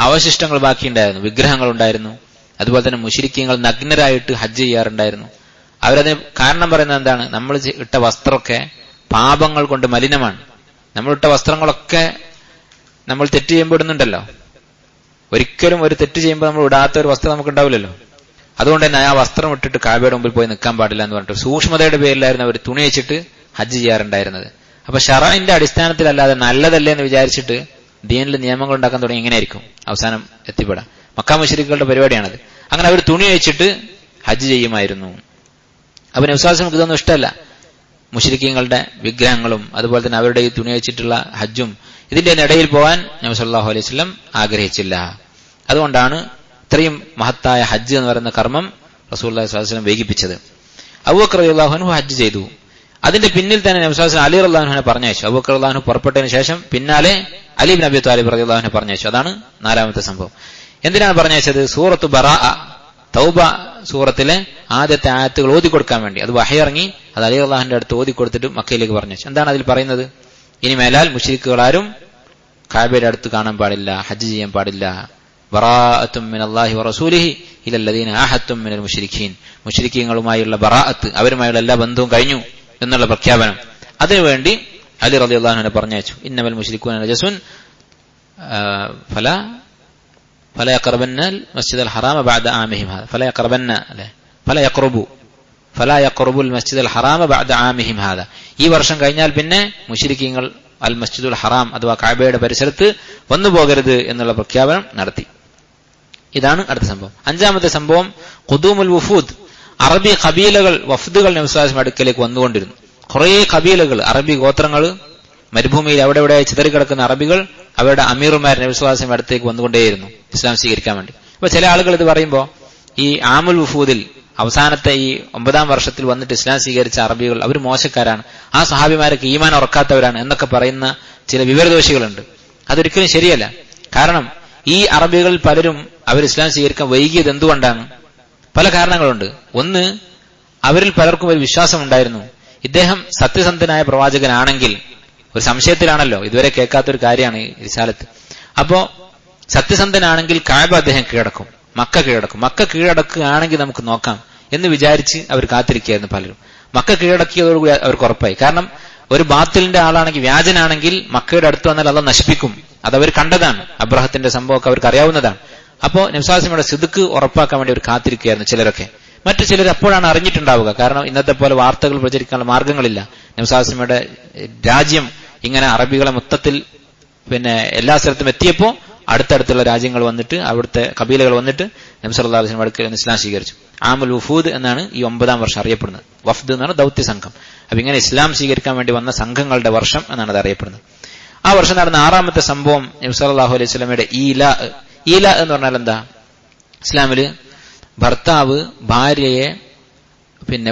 അവശിഷ്ടങ്ങൾ ബാക്കിയുണ്ടായിരുന്നു, വിഗ്രഹങ്ങൾ ഉണ്ടായിരുന്നു. അതുപോലെ തന്നെ മുശ്രിക്കീങ്ങൾ നഗ്നരായിട്ട് ഹജ്ജ് ചെയ്യാറുണ്ടായിരുന്നു. അവരതിന് കാരണം പറയുന്നത് എന്താണ്? നമ്മൾ ഇട്ട വസ്ത്രമൊക്കെ പാപങ്ങൾ കൊണ്ട് മലിനമാണ്. നമ്മളിട്ട വസ്ത്രങ്ങളൊക്കെ നമ്മൾ തെറ്റ് ചെയ്യുമ്പോൾ ഇടുന്നുണ്ടല്ലോ. ഒരിക്കലും ഒരു തെറ്റ് ചെയ്യുമ്പോൾ നമ്മൾ ഇടാത്ത ഒരു വസ്ത്രം നമുക്ക് ഉണ്ടാവില്ലല്ലോ. അതുകൊണ്ട് തന്നെ ആ വസ്ത്രം ഇട്ടിട്ട് കാബയുടെ മുമ്പിൽ പോയി നിൽക്കാൻ പാടില്ല എന്ന് പറഞ്ഞിട്ട് സൂക്ഷ്മതയുടെ പേരിലായിരുന്നു അവർ തുണി വെച്ചിട്ട് ഹജ്ജ് ചെയ്യാറുണ്ടായിരുന്നത്. അപ്പൊ ശറഇന്റെ അടിസ്ഥാനത്തിലല്ലാതെ നല്ലതല്ലേ എന്ന് വിചാരിച്ചിട്ട് ദീനിൽ നിയമങ്ങൾ ഉണ്ടാക്കാൻ തുടങ്ങി. എങ്ങനെയായിരിക്കും അവസാനം എത്തിപ്പെടാം? മക്ക മുശ്രിക്കുകളുടെ പരിപാടിയാണത്. അങ്ങനെ അവർ തുണി വെച്ചിട്ട് ഹജ്ജ് ചെയ്യുമായിരുന്നു. അപ്പൊ നബി സല്ലല്ലാഹു അലൈഹി വസല്ലം ഇതൊന്നും ഇഷ്ടമല്ല. മുശ്രിക്കീങ്ങളുടെ വിഗ്രഹങ്ങളും അതുപോലെ തന്നെ അവരുടെ ഈ തുണി വെച്ചിട്ടുള്ള ഹജ്ജും ഇതിന്റെ ഇടയിൽ പോകാൻ നബി സല്ലല്ലാഹു അലൈഹി വസല്ലം ആഗ്രഹിച്ചില്ല. അതുകൊണ്ടാണ് ഇത്രയും മഹത്തായ ഹജ്ജ് എന്ന് പറയുന്ന കർമ്മം റസൂലുള്ളാഹി സ്വല്ലല്ലാഹു അലൈഹി വസല്ലം വൈകിപ്പിച്ചത്. അബൂബക്കർ റളിയല്ലാഹു അൻഹു ഹജ്ജ് ചെയ്തു. അതിന്റെ പിന്നിൽ തന്നെ നബി സല്ലല്ലാഹു അലൈഹി വസല്ലം അലി റളിയല്ലാഹു അൻഹുവിനെ പറഞ്ഞയച്ചു. അബൂബക്കർ റളിയല്ലാഹു അൻഹു പുറപ്പെട്ടതിന് ശേഷം പിന്നാലെ അലി ഇബ്നു അബി ത്വാലിബ് റളിയല്ലാഹു അൻഹു പറഞ്ഞയച്ചു. അതാണ് 4-ാമത്തെ സംഭവം. എന്തിനാണ് പറഞ്ഞയച്ചത്? സൂറത്തു ബറാഅ, തൗബ സൂറത്തിലെ ആദ്യത്തെ ആയത്തുകൾ ഓതിക്കൊടുക്കാൻ വേണ്ടി. അത് വഹി ഇറങ്ങി, അത് അലി റളിയല്ലാഹുവിന്റെ അടുത്ത് ഓതിക്കൊടുത്തിട്ട് മക്കയിലേക്ക് പറഞ്ഞയച്ചു. എന്താണ് അതിൽ പറയുന്നത്? ഇനി മേലാൽ മുശ്രിക്കുകളാരും കാബയുടെ അടുത്ത് കാണാൻ പാടില്ല, ഹജ്ജ് ചെയ്യാൻ പാടില്ല. ബറാഅത്തും മിനല്ലാഹി വറസൂലിഹി ഇലല്ലദീന ആഹദതും മിനൽ മുശ്രിക്കീൻ. മുശ്രിക്കീങ്ങളുമായുള്ള ബറാഅത്ത്, അവരുമായുള്ള എല്ലാ ബന്ധവും കഴിഞ്ഞു എന്നുള്ള പ്രഖ്യാപനം. അതിനുവേണ്ടി അലി റളിയല്ലാഹു അൻഹു പറഞ്ഞയച്ചു. ഇന്നമൽ മുശ്രികൂന നജസുൻ ഫല യഖറബന്നൽ മസ്ജിദൽ ഹറാമ ബഅദ ആമിഹിം ഹാദാ ഫല യഖറബുൽ മസ്ജിദൽ ഹറാമ ബഅദ ആമിഹിം ഹാദാ. ഈ വർഷം കഴിഞ്ഞാൽ പിന്നെ മുശ്രിക്കീങ്ങൾ അൽ മസ്ജിദുൽ ഹറാം അഥവാ കഅബയുടെ പരിസരത്ത് വന്നു പോകരുത് എന്നുള്ള പ്രഖ്യാപനം നടത്തി. ഇതാണ് അടുത്ത സംഭവം. 5-ാമത്തെ സംഭവം ഖുദൂമുൽ വുഫൂദ്. അറബി ഖബീലകൾ, വഫ്ദുകൾ നബി സല്ലല്ലാഹു അലൈഹി വസല്ലം അടുക്കലേക്ക് വന്നുകൊണ്ടിരുന്നു. കുറേ ഖബീലകൾ, അറബി ഗോത്രങ്ങൾ, മരുഭൂമിയിൽ അവിടെ ഇവിടെ ചിതറിക്കിടക്കുന്ന അറബികൾ അവരുടെ അമീറുമാർ നബി സല്ലല്ലാഹു അലൈഹി വസല്ലം അടുത്തേക്ക് വന്നുകൊണ്ടേയിരുന്നു ഇസ്ലാം സ്വീകരിക്കാൻ വേണ്ടി. അപ്പൊ ചില ആളുകൾ ഇത് പറയുമ്പോൾ ഈ ആമുൽ വുഫൂദിൽ അവസാനത്തെ ഈ 9-ാം വർഷത്തിൽ വന്നിട്ട് ഇസ്ലാം സ്വീകരിച്ച അറബികൾ അവർ മോശക്കാരാണ്, ആ സഹാബിമാരൊക്കെ ഈമാൻ ഉറക്കാത്തവരാണ് എന്നൊക്കെ പറയുന്ന ചില വിവരദോഷികളുണ്ട്. അതൊരിക്കലും ശരിയല്ല. കാരണം ഈ അറബികളിൽ പലരും അവർ ഇസ്ലാം സ്വീകരിക്കാൻ വൈകിയത് എന്തുകൊണ്ടാണ്? പല കാരണങ്ങളുണ്ട്. ഒന്ന്, അവരിൽ പലർക്കും ഒരു വിശ്വാസം ഉണ്ടായിരുന്നു, ഇദ്ദേഹം സത്യസന്ധനായ പ്രവാചകനാണെങ്കിൽ, ഒരു സംശയത്തിലാണല്ലോ, ഇതുവരെ കേൾക്കാത്തൊരു കാര്യമാണ് ഈ റിസാലത്ത്. അപ്പോ സത്യസന്ധനാണെങ്കിൽ കഅബ അദ്ദേഹം കീഴടക്കും, മക്ക കീഴടക്കും. മക്ക കീഴടക്കുകയാണെങ്കിൽ നമുക്ക് നോക്കാം എന്ന് വിചാരിച്ച് അവർ കാത്തിരിക്കുകയായിരുന്നു പലരും. മക്ക കീഴടക്കിയതോടുകൂടി അവർക്ക് ഉറപ്പായി. കാരണം ഒരു ബാത്തിലിന്റെ ആളാണെങ്കിൽ, വ്യാജനാണെങ്കിൽ മക്കയുടെ അടുത്ത് വന്നാൽ അള്ളാഹ് നശിപ്പിക്കും. അതവർ കണ്ടതാണ്. അബ്രഹത്തിന്റെ സംഭവമൊക്കെ അവർക്ക് അറിയാവുന്നതാണ്. അപ്പോ നബി സല്ലല്ലാഹു അലൈഹി വസല്ലമയുടെ സിദ്ഖ് ഉറപ്പാക്കാൻ വേണ്ടി അവർ കാത്തിരിക്കുകയായിരുന്നു ചിലരൊക്കെ. മറ്റു ചിലർ അപ്പോഴാണ് അറിഞ്ഞിട്ടുണ്ടാവുക. കാരണം ഇന്നത്തെ പോലെ വാർത്തകൾ പ്രചരിക്കാനുള്ള മാർഗങ്ങളില്ല. നബി സല്ലല്ലാഹു അലൈഹി വസല്ലമയുടെ രാജ്യം ഇങ്ങനെ അറബികളെ മൊത്തത്തിൽ എല്ലാ സ്ഥലത്തും എത്തിയപ്പോ അടുത്തടുത്തുള്ള രാജ്യങ്ങൾ വന്നിട്ട് അവിടുത്തെ കബീലകൾ വന്നിട്ട് നബി സല്ലല്ലാഹു അലൈഹി വസല്ലം അടുക്കൽ ഇസ്ലാം സ്വീകരിച്ചു. ആമുൽ വുഫൂദ് എന്നാണ് ഈ 9-ാം വർഷം അറിയപ്പെടുന്നത്. വഫ്ദ് എന്നാണ് ദൗത്യ സംഘം. അപ്പൊ ഇങ്ങനെ ഇസ്ലാം സ്വീകരിക്കാൻ വേണ്ടി വന്ന സംഘങ്ങളുടെ വർഷം എന്നാണ് അത് അറിയപ്പെടുന്നത്. ആ വർഷം നടന്ന 6-ാമത്തെ സംഭവം നബി സല്ലല്ലാഹു അലൈഹി വസല്ലമയുടെ ഈല എന്ന് പറഞ്ഞാൽ എന്താ? ഇസ്ലാമില് ഭർത്താവ് ഭാര്യയെ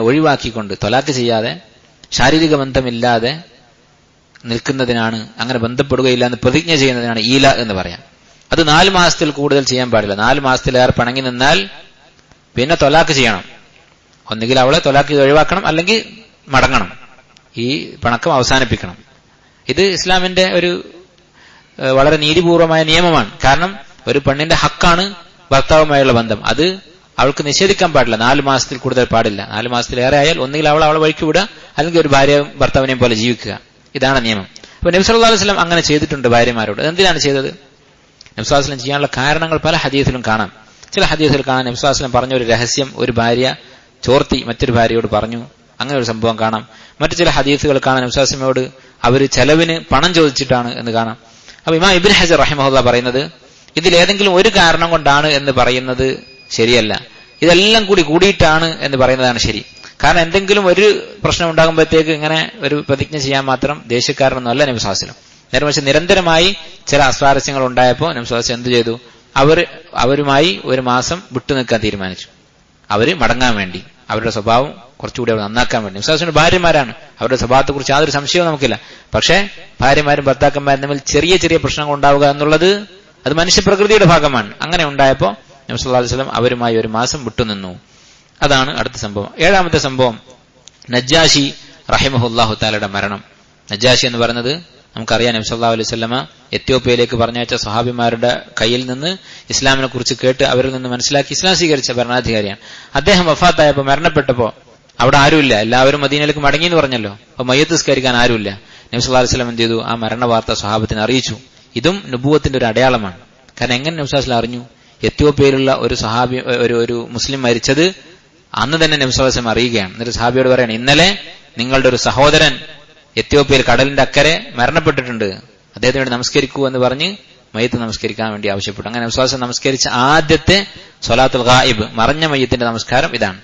ഒഴിവാക്കിക്കൊണ്ട് തൊലാക്ക് ചെയ്യാതെ ശാരീരിക ബന്ധമില്ലാതെ നിൽക്കുന്നതിനാണ്, അങ്ങനെ ബന്ധപ്പെടുകയില്ല എന്ന് പ്രതിജ്ഞ ചെയ്യുന്നതിനാണ് ഈല എന്ന് പറയാം. അത് 4 മാസത്തിൽ കൂടുതൽ ചെയ്യാൻ പാടില്ല. 4 മാസത്തിലേറെ പിണങ്ങി നിന്നാൽ പിന്നെ തൊലാക്ക് ചെയ്യണം. ഒന്നുകിൽ അവളെ തൊലാക്ക് ഒഴിവാക്കണം, അല്ലെങ്കിൽ മടങ്ങണം. ഈ പിണക്കം അവസാനിപ്പിക്കണം. ഇത് ഇസ്ലാമിന്റെ ഒരു വളരെ നീതിപൂർവമായ നിയമമാണ്. കാരണം ഒരു പെണ്ണിന്റെ ഹക്കാണ് ഭർത്താവുമായുള്ള ബന്ധം. അത് അവൾക്ക് നിഷേധിക്കാൻ പാടില്ല. 4 മാസത്തിൽ കൂടുതൽ പാടില്ല. 4 മാസത്തിലേറെ ആയാൽ ഒന്നുകിൽ അവളെ വഴിക്ക് വിടുക, അല്ലെങ്കിൽ ഒരു ഭാര്യയും ഭർത്താവിനെയും പോലെ ജീവിക്കുക. ഇതാണ് നിയമം. അപ്പൊ നബി സല്ലല്ലാഹു അലൈഹി വസല്ലം അങ്ങനെ ചെയ്തിട്ടുണ്ട് ഭാര്യമാരോട്. എന്തിനാണ് ചെയ്തത്? നബി സല്ലല്ലാഹു അലൈഹി വസല്ലം ചെയ്യാനുള്ള കാരണങ്ങൾ പല ഹദീസിലും കാണാം. ചില ഹദീസിൽ കാണാം നബി സല്ലല്ലാഹു അലൈഹി വസല്ലം പറഞ്ഞ ഒരു രഹസ്യം ഒരു ഭാര്യ ചോർത്തി മറ്റൊരു ഭാര്യയോട് പറഞ്ഞു. അങ്ങനെ ഒരു സംഭവം കാണാം. മറ്റു ചില ഹദീസുകൾ കാണാം നബി സല്ലല്ലാഹു അലൈഹി വസല്ലമയോട് അവർ ചെലവിന് പണം ചോദിച്ചിട്ടാണ് എന്ന് കാണാം. അപ്പൊ ഇമാം ഇബ്നു ഹജർ റഹിമഹുല്ലാഹ് പറയുന്നത് ഇതിലേതെങ്കിലും ഒരു കാരണം കൊണ്ടാണ് എന്ന് പറയുന്നത് ശരിയല്ല. ഇതെല്ലാം കൂടിയിട്ടാണ് എന്ന് പറയുന്നതാണ് ശരി. കാരണം എന്തെങ്കിലും ഒരു പ്രശ്നം ഉണ്ടാകുമ്പോഴത്തേക്ക് ഇങ്ങനെ ഒരു പ്രതിജ്ഞ ചെയ്യാൻ മാത്രം ദേഷ്യക്കാരനൊന്നും അല്ല നബി സല്ലല്ലാഹു അലൈഹി വസല്ലം. നേരെ മറിച്ച് നിരന്തരമായി ചില അസ്വാരസ്യങ്ങൾ ഉണ്ടായപ്പോൾ നബി സല്ലല്ലാഹു അലൈഹി വസല്ലം എന്ത് ചെയ്തു? അവരുമായി 1 മാസം വിട്ടുനിൽക്കാൻ തീരുമാനിച്ചു. അവര് മടങ്ങാൻ വേണ്ടി, അവരുടെ സ്വഭാവം കുറച്ചുകൂടി അവർ നന്നാക്കാൻ വേണ്ടി. നബി സല്ലല്ലാഹു അലൈഹി വസല്ലം ഭാര്യമാരാണ്, അവരുടെ സ്വഭാവത്തെക്കുറിച്ച് യാതൊരു സംശയവും നമുക്കില്ല. പക്ഷേ ഭാര്യമാരും ഭർത്താക്കന്മാരും തമ്മിൽ ചെറിയ ചെറിയ പ്രശ്നങ്ങൾ ഉണ്ടാവുക എന്നുള്ളത് അത് മനുഷ്യപ്രകൃതിയുടെ ഭാഗമാണ്. അങ്ങനെ ഉണ്ടായപ്പോൾ നബി സല്ലല്ലാഹു അലൈഹി വസല്ലം അവരുമായി 1 മാസം വിട്ടുനിന്നു. അതാണ് അടുത്ത സംഭവം. 7-ാമത്തെ സംഭവം നജ്ജാശി റഹിമഹുല്ലാഹു തആലയുടെ മരണം. നജ്ജാശി എന്ന് പറയുന്നത് നമുക്കറിയാം, നബി സല്ലല്ലാഹു അലൈഹി വസല്ലമ എത്യോപ്യയിലേക്ക് പറഞ്ഞയച്ച സ്വഹാബിമാരുടെ കയ്യിൽ നിന്ന് ഇസ്ലാമിനെ കുറിച്ച് കേട്ട് അവരിൽ നിന്ന് മനസ്സിലാക്കി ഇസ്ലാം സ്വീകരിച്ച ഭരണാധികാരിയാണ്. അദ്ദേഹം വഫാത്തായപ്പോൾ, മരണപ്പെട്ടപ്പോൾ അവിടെ ആരുമില്ല, എല്ലാവരും മദീനയിലേക്ക് മടങ്ങി എന്ന് പറഞ്ഞല്ലോ. അപ്പൊ മയ്യത്ത് നിസ്കരിക്കാൻ ആരുമില്ല. നബി സല്ലല്ലാഹു അലൈഹി വസല്ലം എന്ത് ചെയ്തു? ആ മരണ വാർത്ത സ്വഹാബത്തിനെ അറിയിച്ചു. ഇതും നുബുവത്തിന്റെ ഒരു അടയാളമാണ്. കാരണം എങ്ങനെ നബി സല്ലല്ലാഹു അലൈഹി വസല്ലം അറിഞ്ഞു? എത്യോപ്യയിലുള്ള ഒരു സ്വഹാബി, ഒരു മുസ്ലിം മരിച്ചത് അന്ന് തന്നെ നബി സല്ലല്ലാഹു അലൈഹി വസല്ലം അറിയുകയാണ്. എന്നിട്ട് സ്വഹാബിയോട് പറയാണ്, ഇന്നലെ നിങ്ങളുടെ ഒരു സഹോദരൻ എത്യോപ്യയിൽ കടലിന്റെ അക്കരെ മരണപ്പെട്ടിട്ടുണ്ട്, അദ്ദേഹത്തിന് വേണ്ടി നമസ്കരിക്കൂ എന്ന് പറഞ്ഞ് മയ്യത്ത് നമസ്കരിക്കാൻ വേണ്ടി ആവശ്യപ്പെട്ടു. അങ്ങനെ നബി സല്ലല്ലാഹു അലൈഹി വസല്ലം നമസ്കരിച്ച ആദ്യത്തെ സ്വലാത്തുൽ ഗായിബ്, മറഞ്ഞ മയ്യത്തിന്റെ നമസ്കാരം ഇതാണ്.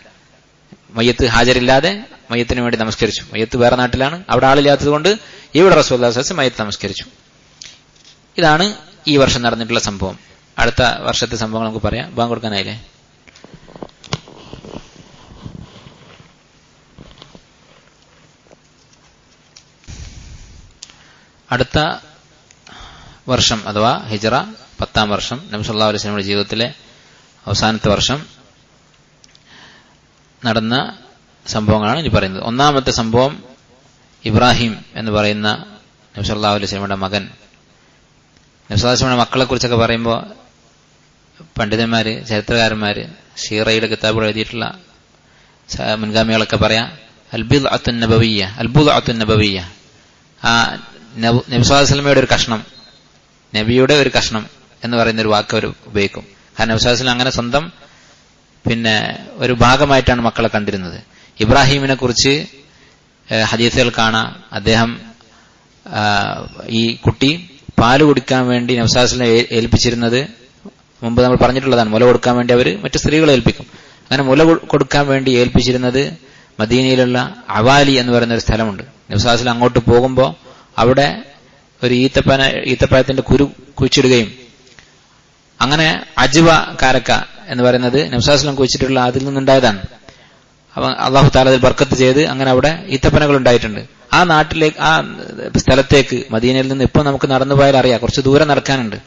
മയ്യത്ത് ഹാജരില്ലാതെ മയ്യത്തിന് വേണ്ടി നമസ്കരിച്ചു. മയ്യത്ത് വേറെ നാട്ടിലാണ്, അവിടെ ആളില്ലാത്തത് കൊണ്ട് ഇവിടെ റസൂലുള്ളാഹി സ്വല്ലല്ലാഹു അലൈഹി വസല്ലം മയ്യത്ത് നമസ്കരിച്ചു. ഇതാണ് ഈ വർഷം നടന്നിട്ടുള്ള സംഭവം. അടുത്ത വർഷത്തെ സംഭവങ്ങൾ നമുക്ക് പറയാം. ബാങ്ക് കൊടുക്കാനായില്ലേ? അടുത്ത വർഷം അഥവാ ഹിജ്റ 10-ാം വർഷം, നബി സല്ലല്ലാഹു അലൈഹി വസല്ലമയുടെ ജീവിതത്തിലെ അവസാനത്തെ വർഷം നടന്ന സംഭവങ്ങളാണ് ഇനി പറയുന്നത്. 1-ാമത്തെ സംഭവം ഇബ്രാഹിം എന്ന് പറയുന്ന നബി സല്ലല്ലാഹു അലൈഹി വസല്ലമയുടെ മകൻ. നബി സല്ലല്ലാഹു അലൈഹി വസല്ലമയുടെ മക്കളെ കുറിച്ചൊക്കെ പറയുമ്പോൾ പണ്ഡിതന്മാര്, ചരിത്രകാരന്മാര്, ഷീറയുടെ കിതാബുകൾ എഴുതിയിട്ടുള്ള മുൻഗാമികളൊക്കെ പറയാം അൽബിദ്അത്തുൻ നബവിയ്യ. ആ നബി സല്ലല്ലാഹു അലൈഹി വസല്ലമയുടെ ഒരു കഷ്ണം, നബിയുടെ ഒരു കഷ്ണം എന്ന് പറയുന്ന ഒരു വാക്ക് അവർ ഉപയോഗിക്കും. കാരണം നബി സല്ലല്ലാഹു അലൈഹി വസല്ലം അങ്ങനെ സ്വന്തം ഒരു ഭാഗമായിട്ടാണ് മക്കളെ കണ്ടിരുന്നത്. ഇബ്രാഹിമിനെ കുറിച്ച് ഹദീസുകൾ കാണാം. അദ്ദേഹം ഈ കുട്ടി പാല് കുടിക്കാൻ വേണ്ടി നബി സല്ലല്ലാഹു അലൈഹി വസല്ലം ഏൽപ്പിച്ചിരുന്നത്, മുമ്പ് നമ്മൾ പറഞ്ഞിട്ടുള്ളതാണ്, മുല കൊടുക്കാൻ വേണ്ടി അവർ മറ്റു സ്ത്രീകളെ ഏൽപ്പിക്കും. അങ്ങനെ മുല കൊടുക്കാൻ വേണ്ടി ഏൽപ്പിച്ചിരുന്നത് മദീനയിലുള്ള അവാലി എന്ന് പറയുന്ന ഒരു സ്ഥലമുണ്ട്. നബി സല്ലല്ലാഹു അലൈഹി വസല്ലം അങ്ങോട്ട് പോകുമ്പോൾ അവിടെ ഒരു ഈത്തപ്പഴത്തിന്റെ കുരു കുഴിച്ചിടുകയും, അങ്ങനെ അജ്വ കാരക്ക എന്ന് പറയുന്നത് നബി സല്ലല്ലാഹു അലൈഹി വസല്ലം കുഴിച്ചിട്ടുള്ള അതിൽ നിന്നുണ്ടായതാണ്. അപ്പൊ അള്ളാഹു തആല അതിൽ ബർക്കത്ത് ചെയ്ത് അങ്ങനെ അവിടെ ഈത്തപ്പനകൾ ഉണ്ടായിട്ടുണ്ട്. ആ നാട്ടിലേക്ക്, ആ സ്ഥലത്തേക്ക് മദീനയിൽ നിന്ന് ഇപ്പൊ നമുക്ക് നടന്നു പോയാൽ അറിയാം, കുറച്ച് ദൂരം നടക്കാനുണ്ട്.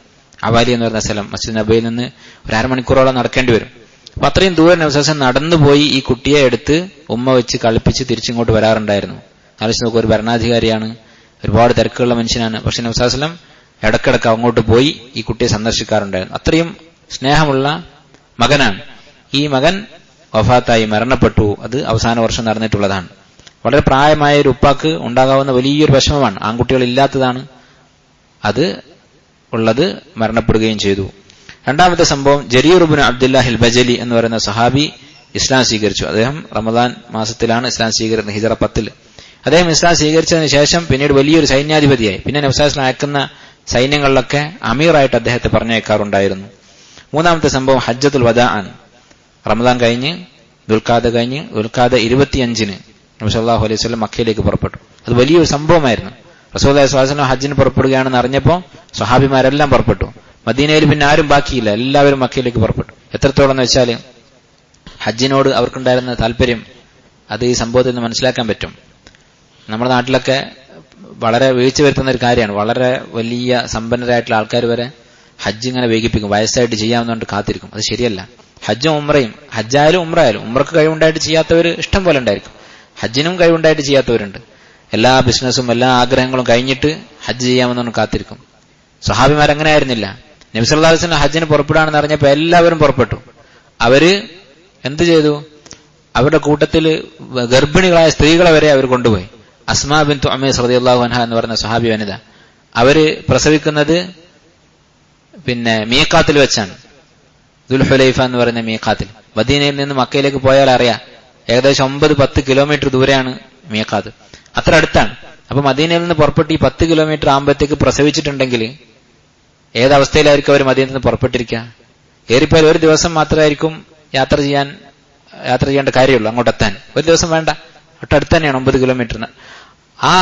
അവാലി എന്ന് പറയുന്ന സ്ഥലം മസ്ജിദ് നബവിയിൽ നിന്ന് ഒരു അരമണിക്കൂറോളം നടക്കേണ്ടി വരും. അപ്പൊ അത്രയും ദൂരം നബി സല്ലല്ലാഹു അലൈഹി വസല്ലം നടന്നുപോയി ഈ കുട്ടിയെ എടുത്ത് ഉമ്മ വെച്ച് കളിപ്പിച്ച് തിരിച്ചിങ്ങോട്ട് വരാറുണ്ടായിരുന്നു. ആലോചിച്ച് നോക്കുക, ഒരു ഭരണാധികാരിയാണ്, ഒരുപാട് തിരക്കുള്ള മനുഷ്യനാണ്. പക്ഷെ നബി സല്ലല്ലാഹു അലൈഹി വസല്ലം ഇടക്കിടക്ക് അങ്ങോട്ട് പോയി ഈ കുട്ടിയെ സന്ദർശിക്കാറുണ്ടായിരുന്നു. അത്രയും സ്നേഹമുള്ള മകനാണ്. ഈ മകൻ വഫാത്തായി, മരണപ്പെട്ടു. അത് അവസാന വർഷം നടന്നിട്ടുള്ളതാണ്. വളരെ പ്രായമായ ഒരു ഉപ്പാക്ക് ഉണ്ടാകാവുന്ന വലിയൊരു വിഷമമാണ്. ആൺകുട്ടികൾ ഇല്ലാത്തതാണ്. അത് ഉള്ളത് മരണപ്പെടുകയും ചെയ്തു. 2-ാമത്തെ സംഭവം ജരീർ ഇബ്നു അബ്ദുല്ലാഹിൽ ബജലി എന്ന് പറയുന്ന സഹാബി ഇസ്ലാം സ്വീകരിച്ചു. അദ്ദേഹം റമദാൻ മാസത്തിലാണ് ഇസ്ലാം സ്വീകരിക്കുന്നത്, ഹിജ്റ 10. അദ്ദേഹം ഇസ്ലാം സ്വീകരിച്ചതിന് ശേഷം പിന്നീട് വലിയൊരു സൈന്യാധിപതിയായി. പിന്നെ നബി സല്ലല്ലാഹു അലൈഹി വസല്ലം അയക്കുന്ന സൈന്യങ്ങളിലൊക്കെ അമീറായിട്ട് അദ്ദേഹത്തെ പറഞ്ഞയക്കാറുണ്ടായിരുന്നു. മൂന്നാമത്തെ സംഭവം ഹജ്ജത്തുൽ വദാ ആണ്. റമദാൻ കഴിഞ്ഞ് ദുൽഖാദ കഴിഞ്ഞ് ദുൽഖാദ 25-ന് നബി സല്ലല്ലാഹു അലൈഹി വസല്ലം മക്കയിലേക്ക് പുറപ്പെട്ടു. അത് വലിയൊരു സംഭവമായിരുന്നു. റസൂലുള്ളാഹി സ്വല്ലല്ലാഹു അലൈഹി വസല്ലം ഹജ്ജിന് പുറപ്പെടുകയാണെന്ന് അറിഞ്ഞപ്പോൾ സ്വഹാബിമാരെല്ലാം പുറപ്പെട്ടു. മദീനയിൽ പിന്നെ ആരും ബാക്കിയില്ല, എല്ലാവരും മക്കയിലേക്ക് പുറപ്പെട്ടു. എത്രത്തോളം എന്ന് വെച്ചാൽ ഹജ്ജിനോട് അവർക്കുണ്ടായിരുന്ന താല്പര്യം അത് ഈ സംഭവത്തിൽ നിന്ന് മനസ്സിലാക്കാൻ പറ്റും. നമ്മുടെ നാട്ടിലൊക്കെ വളരെ വീഴ്ച വരുത്തുന്ന ഒരു കാര്യമാണ്. വളരെ വലിയ സമ്പന്നരായിട്ടുള്ള ആൾക്കാർ വരെ ഹജ്ജ് ഇങ്ങനെ വൈകിപ്പിക്കും, വയസ്സായിട്ട് ചെയ്യാമെന്നുകൊണ്ട് കാത്തിരിക്കും. അത് ശരിയല്ല. ഹജ്ജും ഉംറയും, ഹജ്ജായാലും ഉംറയായാലും, ഉംറക്ക് കഴിവുണ്ടായിട്ട് ചെയ്യാത്തവർ ഇഷ്ടം പോലെ ഉണ്ടായിരിക്കും, ഹജ്ജിനും കഴിവുണ്ടായിട്ട് ചെയ്യാത്തവരുണ്ട്. എല്ലാ ബിസിനസ്സും എല്ലാ ആഗ്രഹങ്ങളും കഴിഞ്ഞിട്ട് ഹജ്ജ് ചെയ്യാമെന്നുകൊണ്ട് കാത്തിരിക്കും. സ്വഹാബിമാരങ്ങനെ ആയിരുന്നില്ല. നബി സല്ലല്ലാഹു അലൈഹി വസല്ലം ഹജ്ജിന് പുറപ്പെടാണെന്ന് അറിഞ്ഞപ്പോൾ എല്ലാവരും പുറപ്പെട്ടു. അവര് എന്ത് ചെയ്തു? അവരുടെ കൂട്ടത്തിൽ ഗർഭിണികളായ സ്ത്രീകളെ വരെ അവർ കൊണ്ടുപോയി. അസ്മാ ബിൻതു ഉമൈസ് റളിയല്ലാഹു അൻഹ എന്ന് പറയുന്ന സ്വഹാബി വനിത, അവര് പ്രസവിക്കുന്നത് മീഖാത്തിൽ വെച്ചാണ്. ദുൽഹുലൈഫ എന്ന് പറയുന്ന മീഖാത്തിൽ. മദീനയിൽ നിന്ന് മക്കയിലേക്ക് പോയാൽ അറിയാം, ഏകദേശം 9-10 കിലോമീറ്റർ ദൂരെയാണ് മീഖാത്ത്. അത്ര അടുത്താണ്. അപ്പൊ മദീനയിൽ നിന്ന് പുറപ്പെട്ട് ഈ 10 കിലോമീറ്റർ ആകുമ്പോഴത്തേക്ക് പ്രസവിച്ചിട്ടുണ്ടെങ്കിൽ ഏതവസ്ഥയിലായിരിക്കും അവർ മദീനയിൽ നിന്ന് പുറപ്പെട്ടിരിക്കുക? ഏറിപ്പോയാൽ ഒരു ദിവസം മാത്രമായിരിക്കും യാത്ര ചെയ്യേണ്ട കാര്യമുള്ളൂ അങ്ങോട്ട് എത്താൻ. ഒരു ദിവസം വേണ്ട, തൊട്ടടുത്ത് തന്നെയാണ് 9 കിലോമീറ്റർ. ആ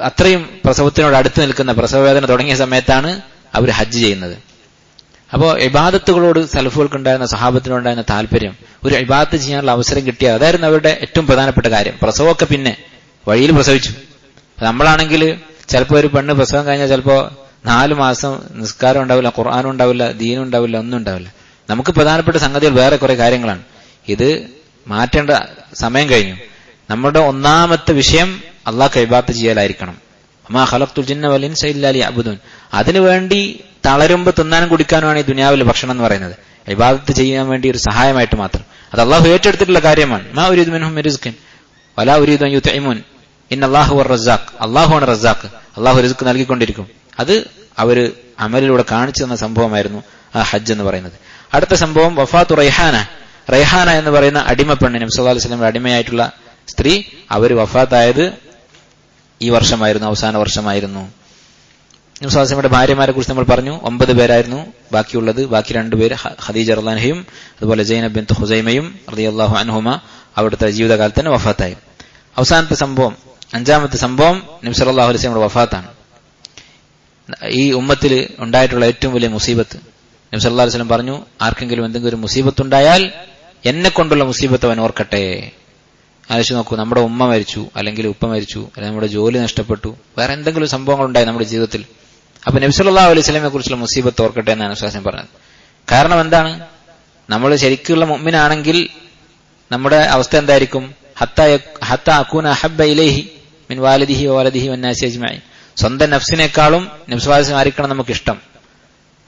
അത്രയും പ്രസവത്തിനോട് അടുത്ത് നിൽക്കുന്ന, പ്രസവവേദന തുടങ്ങിയ സമയത്താണ് അവർ ഹജ്ജ് ചെയ്യുന്നത്. അപ്പോൾ ഇബാദത്തുകളോട് സലഫുകൾക്കുണ്ടായിരുന്ന, സഹാബത്തിനുണ്ടായിരുന്ന താല്പര്യം, ഒരു ഇബാദത്ത് ചെയ്യാനുള്ള അവസരം കിട്ടിയാൽ അതായിരുന്നു അവരുടെ ഏറ്റവും പ്രധാനപ്പെട്ട കാര്യം. പ്രസവമൊക്കെ പിന്നെ വഴിയിൽ പ്രസവിച്ചു. നമ്മളാണെങ്കിൽ ചിലപ്പോൾ ഒരു പെണ്ണ് പ്രസവം കഴിഞ്ഞാൽ ചിലപ്പോൾ 4 മാസം നിസ്കാരം ഉണ്ടാവില്ല, ഖുർആനും ഉണ്ടാവില്ല, ദീനും ഉണ്ടാവില്ല, ഒന്നും ഉണ്ടാവില്ല. നമുക്ക് പ്രധാനപ്പെട്ട സംഗതികൾ വേറെ കുറെ കാര്യങ്ങളാണ്. ഇത് മാറ്റേണ്ട സമയം കഴിഞ്ഞു. നമ്മുടെ ഒന്നാമത്തെ വിഷയം അള്ളാഹ്ക്ക് ഇബാദത്ത് ചെയ്യലായിരിക്കണം. മാ ഖലഖ്തുൽ ജിന്ന വൽ ഇൻസ ഇല്ലാ ലിയഅ്ബുദൂൻ. അതിനുവേണ്ടി തളരുമ്പോൾ തിന്നാനും കുടിക്കാനുമാണ് ഈ ദുനിയാവിലെ ഭക്ഷണം എന്ന് പറയുന്നത്. ഇബാദത്ത് ചെയ്യാൻ വേണ്ടി ഒരു സഹായമായിട്ട് മാത്രം. അത് അള്ളാഹു ഏറ്റെടുത്തിട്ടുള്ള കാര്യമാണ്. മാ ഉരീദു മിൻഹും മിൻ റിസ്ഖിൻ വലാ ഉരീദു അൻ യുത്ഇമൂൻ ഇന്നല്ലാഹു വർ റസാഖ്. അള്ളാഹുവാണ് റസാഖ്, അള്ളാഹു റിസ്ക് നൽകിക്കൊണ്ടിരിക്കും. അത് അവര് അമലിലൂടെ കാണിച്ചു തന്ന സംഭവമായിരുന്നു ആ ഹജ്ജ് എന്ന് പറയുന്നത്. അടുത്ത സംഭവം വഫാത്തു റൈഹാന. റൈഹാന എന്ന് പറയുന്ന അടിമപ്പെണ്ണ്, നബി സല്ലല്ലാഹു അലൈഹി വസല്ലം അടിമയായിട്ടുള്ള സ്ത്രീ, അവര് വഫാത്തായത് ഈ വർഷമായിരുന്നു, അവസാന വർഷമായിരുന്നു. നബി സല്ലല്ലാഹു അലൈഹി വസല്ലമയുടെ ഭാര്യമാരെ കുറിച്ച് നമ്മൾ പറഞ്ഞു, 9 പേരായിരുന്നു ബാക്കിയുള്ളത്. ബാക്കി 2 പേര് ഖദീജ റളിയല്ലാഹു അൻഹയും അതുപോലെ സൈനബ് ബിൻത് ഖുസൈമയും റളിയല്ലാഹു അൻഹുമ അവിടുത്തെ ജീവിതകാലത്ത് തന്നെ വഫാത്തായി. അവസാനത്തെ സംഭവം, 5ാമത്തെ സംഭവം നബി സല്ലല്ലാഹു അലൈഹി വസല്ലമയുടെ വഫാത്താണ്. ഈ ഉമ്മത്തിൽ ഉണ്ടായിട്ടുള്ള ഏറ്റവും വലിയ മുസീബത്ത്. നബി സല്ലല്ലാഹു അലൈഹി വസല്ലം പറഞ്ഞു, ആർക്കെങ്കിലും എന്തെങ്കിലും ഒരു മുസീബത്ത് ഉണ്ടായാൽ എന്നെ കൊണ്ടുള്ള മുസീബത്ത് അവൻ ഓർക്കട്ടെ. ആലോചിച്ച് നോക്കൂ, നമ്മുടെ ഉമ്മ മരിച്ചു, അല്ലെങ്കിൽ ഉപ്പ മരിച്ചു, അല്ലെങ്കിൽ നമ്മുടെ ജോലി നഷ്ടപ്പെട്ടു, വേറെ എന്തെങ്കിലും സംഭവങ്ങൾ ഉണ്ടായി നമ്മുടെ ജീവിതത്തിൽ. അപ്പൊ നബി സല്ലല്ലാഹു അലൈഹി വസല്ലമയെ കുറിച്ചുള്ള മുസീബത്ത് ഓർക്കട്ടെ എന്നാണ് നബി പറഞ്ഞത്. കാരണം എന്താണ്? നമ്മൾ ശരിക്കുള്ള മുഅ്മിനാണെങ്കിൽ നമ്മുടെ അവസ്ഥ എന്തായിരിക്കും? ഹത്താ അകൂന അഹബ്ബ ഇലൈഹി മിൻ വാലിദിഹി വവലദിഹി വന്നാസി അജ്മഈൻ. സ്വന്തം നഫ്സിനേക്കാളും നബി സല്ലല്ലാഹു അലൈഹി വസല്ലം ആയിരിക്കണം നമുക്ക് ഇഷ്ടം.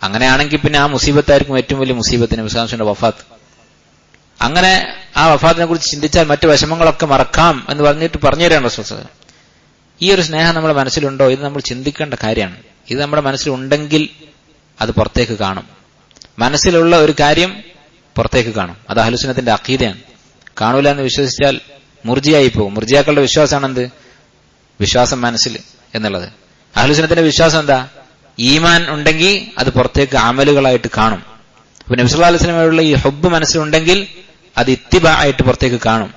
അങ്ങനെയാണെങ്കിൽ പിന്നെ ആ മുസീബത്തായിരിക്കും ഏറ്റവും വലിയ മുസീബത്ത്, നബി സല്ലല്ലാഹു അലൈഹി വസല്ലമയുടെ വഫാത്ത്. അങ്ങനെ ആ വഫാത്തിനെ കുറിച്ച് ചിന്തിച്ചാൽ മറ്റു വിഷമങ്ങളൊക്കെ മറക്കാം എന്ന് പറഞ്ഞിട്ട് പറഞ്ഞുതരാണ് റസൂൽ സല്ലല്ലാഹു അലൈഹി വസല്ലം. ഈ ഒരു സ്നേഹം നമ്മുടെ മനസ്സിലുണ്ടോ? ഇത് നമ്മൾ ചിന്തിക്കേണ്ട കാര്യമാണ്. ഇത് നമ്മുടെ മനസ്സിലുണ്ടെങ്കിൽ അത് പുറത്തേക്ക് കാണും. മനസ്സിലുള്ള ഒരു കാര്യം പുറത്തേക്ക് കാണും. അത് അഹ്ലുസുന്നത്തിന്റെ അഖീദയാണ്. കാണൂല എന്ന് വിശ്വസിച്ചാൽ മുർജിയായി പോകും. മുർജിയാക്കളുടെ വിശ്വാസമാണ് എന്ത്? വിശ്വാസം മനസ്സിൽ എന്നുള്ളത്. അഹ്ലുസുന്നത്തിന്റെ വിശ്വാസം എന്താ? ഈമാൻ ഉണ്ടെങ്കിൽ അത് പുറത്തേക്ക് അമലുകളായിട്ട് കാണും. അപ്പൊ നബി സല്ലല്ലാഹു അലൈഹി വസല്ലമയോടുള്ള ഈ ഹുബ്ബ് മനസ്സിലുണ്ടെങ്കിൽ അത് ഇത്തിബാ ആയിട്ട് പുറത്തേക്ക് കാണും.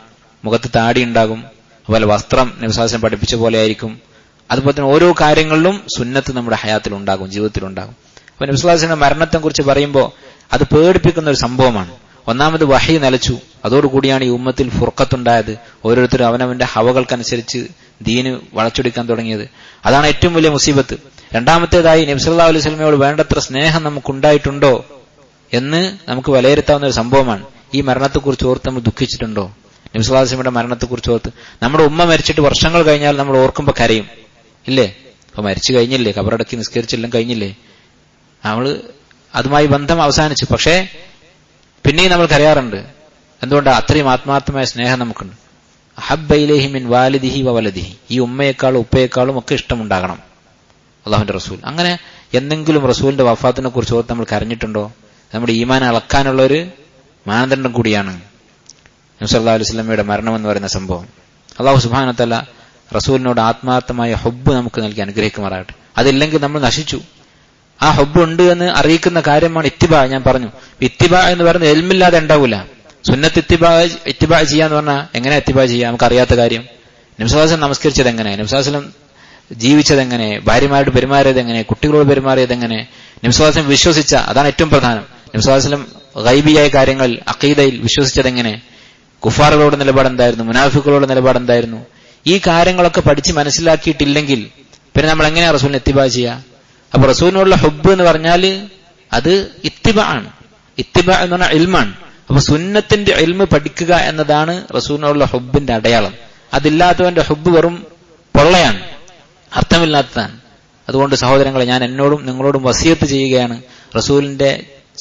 മുഖത്ത് താടി ഉണ്ടാകും, അതുപോലെ വസ്ത്രം നബി സല്ലല്ലാഹു അലൈഹി വസല്ലം പഠിപ്പിച്ച പോലെ ആയിരിക്കും. അതുപോലെ തന്നെ ഓരോ കാര്യങ്ങളിലും സുന്നത്ത് നമ്മുടെ ഹയാത്തിൽ ഉണ്ടാകും, ജീവിതത്തിൽ ഉണ്ടാകും. അപ്പൊ നബി സല്ലല്ലാഹു അലൈഹി വസല്ലം മരണത്തെ കുറിച്ച് പറയുമ്പോൾ അത് പേടിപ്പിക്കുന്ന ഒരു സംഭവമാണ്. ഒന്നാമത് വഹി നിലച്ചു, അതോടുകൂടിയാണ് ഈ ഉമ്മത്തിൽ ഫുർഖത്തുണ്ടായത്. ഓരോരുത്തരും അവനവന്റെ ഹവകൾക്കനുസരിച്ച് ദീന് വളച്ചൊടിക്കാൻ തുടങ്ങിയത്. അതാണ് ഏറ്റവും വലിയ മുസീബത്ത്. രണ്ടാമത്തേതായി നബി സല്ലല്ലാഹു അലൈഹി വസല്ലമയോട് വേണ്ടത്ര സ്നേഹം നമുക്കുണ്ടായിട്ടുണ്ടോ എന്ന് നമുക്ക് വിലയിരുത്താവുന്ന ഒരു സംഭവമാണ്. ഈ മരണത്തെക്കുറിച്ച് ഓർത്ത് നമ്മൾ ദുഃഖിച്ചിട്ടുണ്ടോ? നബി സല്ലല്ലാഹു അലൈഹി വസല്ലമയുടെ മരണത്തെക്കുറിച്ച് ഓർത്ത് നമ്മുടെ ഉമ്മ മരിച്ചിട്ട് വർഷങ്ങൾ കഴിഞ്ഞാൽ നമ്മൾ ഓർക്കുമ്പോൾ കരയും, ഇല്ലേ? അപ്പൊ മരിച്ചു കഴിഞ്ഞില്ലേ, ഖബറടക്കി നിസ്കരിച്ചെല്ലാം കഴിഞ്ഞില്ലേ, നമ്മള് അതുമായി ബന്ധം അവസാനിച്ചു. പക്ഷേ പിന്നെയും നമ്മൾ കരയാറുണ്ട്. എന്തുകൊണ്ടാണ്? അത്രയും ആത്മാർത്ഥമായ സ്നേഹം നമുക്കുണ്ട്. അഹബ്ബ ഇലൈഹി മിൻ വാലിദിഹി വവലദിഹി. ഈ ഉമ്മയെക്കാളും ഉപ്പയെക്കാളും ഒക്കെ ഇഷ്ടമുണ്ടാകണം അള്ളാഹുവിന്റെ റസൂൽ. അങ്ങനെ എന്തെങ്കിലും റസൂലിന്റെ വഫാത്തിനെ കുറിച്ച് ഓർത്ത് നമ്മൾ കരഞ്ഞിട്ടുണ്ടോ? നമ്മുടെ ഈമാൻ അളക്കാനുള്ള ഒരു മാനദണ്ഡം കൂടിയാണ് നബി സല്ലല്ലാഹു അലൈഹി വസല്ലമയുടെ മരണം എന്ന് പറയുന്ന സംഭവം. അല്ലാഹു സുബ്ഹാനഹു വ തആല റസൂലിനോട് ആത്മാർത്ഥമായ ഹുബ്ബ് നമുക്ക് നൽകി അനുഗ്രഹിക്കുമാറാകട്ടെ. അതില്ലെങ്കിൽ നമ്മൾ നശിച്ചു. ആ ഹുബ്ബ് ഉണ്ട് എന്ന് അറിയിക്കുന്ന കാര്യമാണ് ഇത്തിബാ. ഞാൻ പറഞ്ഞു, ഇത്തിബാ എന്ന് പറയുന്നത് ഇൽമില്ലാതെ ഉണ്ടാവില്ല. സുന്നത്ത് ഇത്തിബാ ചെയ്യാന്ന് പറഞ്ഞാൽ എങ്ങനെ ഇത്തിബാ ചെയ്യാം? നമുക്ക് അറിയാത്ത കാര്യം. നബി സല്ലല്ലാഹു അലൈഹി വസല്ലം നമസ്കരിച്ചത് എങ്ങനെ, നബി സല്ലല്ലാഹു അലൈഹി വസല്ലം ജീവിച്ചതെങ്ങനെ, ഭാര്യമാരോട് പെരുമാറിയത് എങ്ങനെ, കുട്ടികളോട് പെരുമാറിയത് എങ്ങനെ, നബി സല്ലല്ലാഹു അലൈഹി വസല്ലം വിശ്വസിച്ച, അതാണ് ഏറ്റവും പ്രധാനം. നബി സല്ലല്ലാഹു അലൈഹി വസല്ലം ഗൈബിയായ കാര്യങ്ങൾ അഖീദയിൽ വിശ്വസിച്ചതെങ്ങനെ, കുഫാറുകളോട് നിലപാടെന്തായിരുന്നു, മുനാഫിക്കുകളോട് നിലപാടെന്തായിരുന്നു, ഈ കാര്യങ്ങളൊക്കെ പഠിച്ച് മനസ്സിലാക്കിയിട്ടില്ലെങ്കിൽ പിന്നെ നമ്മൾ എങ്ങനെയാ റസൂലിനെ ഇത്തിബാ ചെയ്യുക? അപ്പൊ റസൂലിനുള്ള ഹുബ്ബ് എന്ന് പറഞ്ഞാൽ അത് ഇത്തിബാ ആണ്. ഇത്തിബാ എന്ന് പറഞ്ഞാൽ ഇൽമാണ്. അപ്പൊ സുന്നത്തിന്റെ ഇൽമ് പഠിക്കുക എന്നതാണ് റസൂലിനുള്ള ഹുബ്ബിന്റെ അടയാളം. അതില്ലാത്തവന്റെ ഹുബ്ബ് വെറും പൊള്ളയാണ്, അർത്ഥമില്ലാത്തതാണ്. അതുകൊണ്ട് സഹോദരങ്ങളെ, ഞാൻ എന്നോടും നിങ്ങളോടും വസിയത്ത് ചെയ്യുകയാണ്, റസൂലിന്റെ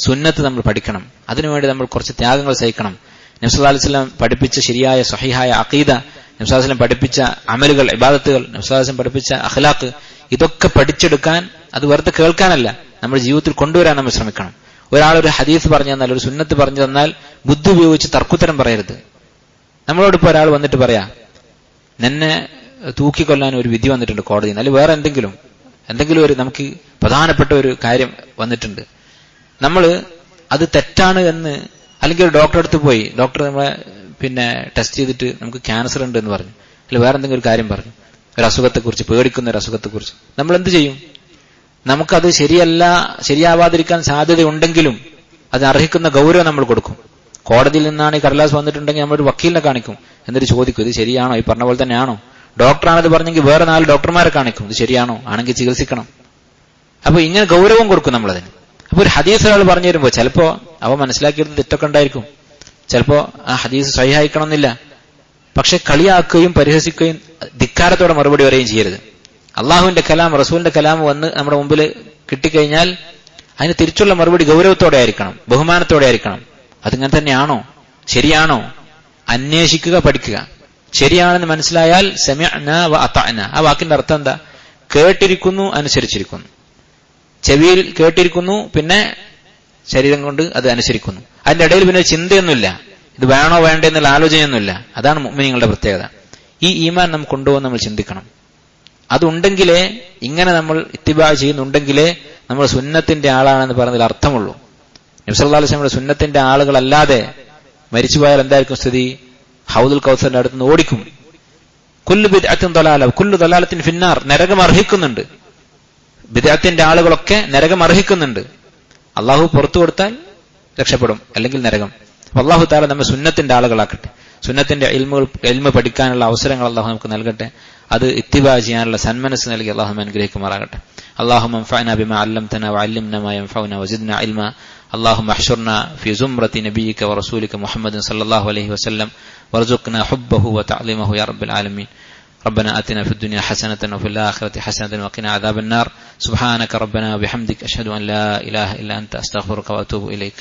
സുന്നത്ത് നമ്മൾ പഠിക്കണം. അതിനുവേണ്ടി നമ്മൾ കുറച്ച് ത്യാഗങ്ങൾ സഹിക്കണം. നബി സല്ലല്ലാഹു അലൈഹി വസല്ലം പഠിപ്പിച്ച ശരിയായ സ്വഹീഹായ അഖീദ, നബി സല്ലല്ലാഹു അലൈഹി വസല്ലം പഠിപ്പിച്ച അമലുകൾ, ഇബാദത്തുകൾ, നബി സല്ലല്ലാഹു അലൈഹി വസല്ലം പഠിപ്പിച്ച അഖ്ലാഖ്, ഇതൊക്കെ പഠിച്ചെടുക്കാൻ, അത് വെറുതെ കേൾക്കാനല്ല, നമ്മുടെ ജീവിതത്തിൽ കൊണ്ടുവരാൻ നമ്മൾ ശ്രമിക്കണം. ഒരാളൊരു ഹദീസ് പറഞ്ഞു തന്നാൽ, ഒരു സുന്നത്ത് പറഞ്ഞു തന്നാൽ ബുദ്ധി ഉപയോഗിച്ച് തർക്കുത്തരം പറയരുത്. നമ്മളോടിപ്പോ ഒരാൾ വന്നിട്ട് പറയാ, നിന്നെ തൂക്കിക്കൊല്ലാൻ ഒരു വിധി വന്നിട്ടുണ്ട് കോടതിയിൽ നിന്ന്, അല്ലെങ്കിൽ വേറെ എന്തെങ്കിലും ഒരു നമുക്ക് പ്രധാനപ്പെട്ട ഒരു കാര്യം വന്നിട്ടുണ്ട്, നമ്മൾ അത് തെറ്റാണ് എന്ന്, അല്ലെങ്കിൽ ഒരു ഡോക്ടറെ അടുത്ത് പോയി, ഡോക്ടർ നമ്മളെ ടെസ്റ്റ് ചെയ്തിട്ട് നമുക്ക് ക്യാൻസർ ഉണ്ട് എന്ന് പറഞ്ഞു, അല്ലെങ്കിൽ വേറെ എന്തെങ്കിലും ഒരു കാര്യം പറഞ്ഞു, ഒരു അസുഖത്തെക്കുറിച്ച്, പേടിക്കുന്ന ഒരു അസുഖത്തെക്കുറിച്ച്, നമ്മൾ എന്ത് ചെയ്യും? നമുക്കത് ശരിയാവാതിരിക്കാൻ സാധ്യതയുണ്ടെങ്കിലും അത് അർഹിക്കുന്ന ഗൗരവം നമ്മൾ കൊടുക്കും. കോടതിയിൽ നിന്നാണ് ഈ കടലാസ് വന്നിട്ടുണ്ടെങ്കിൽ നമ്മളൊരു വക്കീലിനെ കാണിക്കും, എന്നിട്ട് ചോദിക്കും ഇത് ശരിയാണോ, ഈ പറഞ്ഞ പോലെ തന്നെയാണോ? ഡോക്ടറാണത് പറഞ്ഞെങ്കിൽ വേറെ 4 ഡോക്ടർമാരെ കാണിക്കും, ഇത് ശരിയാണോ, ആണെങ്കിൽ ചികിത്സിക്കണം. അപ്പൊ ഇങ്ങനെ ഗൗരവം കൊടുക്കും നമ്മളതിന്. അപ്പൊ ഒരു ഹദീസ് ഒരാൾ പറഞ്ഞു തരുമ്പോ ചിലപ്പോ അവ മനസ്സിലാക്കിയെടുത്ത് തെറ്റൊക്കെ ഉണ്ടായിരിക്കും, ചിലപ്പോ ആ ഹദീസ് സ്വഹീഹായിക്കണമെന്നില്ല. പക്ഷെ കളിയാക്കുകയും പരിഹസിക്കുകയും ധിക്കാരത്തോടെ മറുപടി പറയുകയും ചെയ്യരുത്. അള്ളാഹുവിന്റെ കലാം, റസൂലിന്റെ കലാം വന്ന് നമ്മുടെ മുമ്പിൽ കിട്ടിക്കഴിഞ്ഞാൽ അതിന് തിരിച്ചുള്ള മറുപടി ഗൗരവത്തോടെ ആയിരിക്കണം, ബഹുമാനത്തോടെ ആയിരിക്കണം. അതിങ്ങനെ തന്നെയാണോ, ശരിയാണോ, അന്വേഷിക്കുക, പഠിക്കുക. ശരിയാണെന്ന് മനസ്സിലായാൽ സമിഅ്നാ വ അതഅ്നാ, ആ വാക്കിന്റെ അർത്ഥം എന്താ? കേട്ടിരിക്കുന്നു, അനുസരിച്ചിരിക്കുന്നു. ചെവിയിൽ കേട്ടിരിക്കുന്നു, പിന്നെ ശരീരം കൊണ്ട് അത് അനുസരിക്കുന്നു. അതിന്റെ ഇടയിൽ പിന്നെ ചിന്തയൊന്നുമില്ല, ഇത് വേണോ വേണ്ടേ എന്നുള്ള ആലോചനയൊന്നുമില്ല. അതാണ് മുഅ്മിനീങ്ങളുടെ പ്രത്യേകത. ഈ ഈമാൻ നമുക്ക് കൊണ്ടുപോകാൻ നമ്മൾ ചിന്തിക്കണം. അതുണ്ടെങ്കിലേ, ഇങ്ങനെ നമ്മൾ ഇത്തിബാ ചെയ്യുന്നുണ്ടെങ്കിലേ നമ്മൾ സുന്നത്തിന്റെ ആളാണെന്ന് പറയുന്നതിൽ അർത്ഥമുള്ളൂ. നബി സല്ലല്ലാഹു അലൈഹി വസല്ലം സുന്നത്തിന്റെ ആളുകളല്ലാതെ മരിച്ചുപോയാൽ എന്തായിരിക്കും സ്ഥിതി? ഹൗദുൽ കൗസറിന്റെ അടുത്ത് നിന്ന് ഓടിക്കും. കുല്ലു ബിദ്അത്തിൻ ദലാല കുല്ലു ദലാലത്തിൻ ഫിന്നാർ, നരകം അർഹിക്കുന്നുണ്ട്. ബിദ്അത്തിന്റെ ആളുകളൊക്കെ നരകം അർഹിക്കുന്നുണ്ട്. അള്ളാഹു പുറത്തു കൊടുത്താൽ രക്ഷപ്പെടും, അല്ലെങ്കിൽ നരകം. അപ്പൊ അള്ളാഹു തആല നമ്മെ സുന്നത്തിന്റെ ആളുകളാക്കട്ടെ. സുന്നത്തിന്റെ ഇൽമ പഠിക്കാനുള്ള അവസരങ്ങൾ അള്ളാഹു നമുക്ക് നൽകട്ടെ. അത് ഇത്തിബാ ചെയ്യാനുള്ള സന്മനസ് നൽകി അള്ളാഹു അനുഗ്രഹിക്കുമാറാകട്ടെ. اللهم انفعنا بما علمتنا وعلمنا ما ينفعنا وزدنا علما. اللهم احشرنا في زمرة نبيك ورسولك محمد صلى الله عليه وسلم وارزقنا حبه وتعظيمه يا رب العالمين. ربنا آتنا في الدنيا حسنة وفي الآخرة حسنة وقنا عذاب النار. سبحانك ربنا وبحمدك أشهد أن لا إله إلا أنت أستغفرك وأتوب إليك.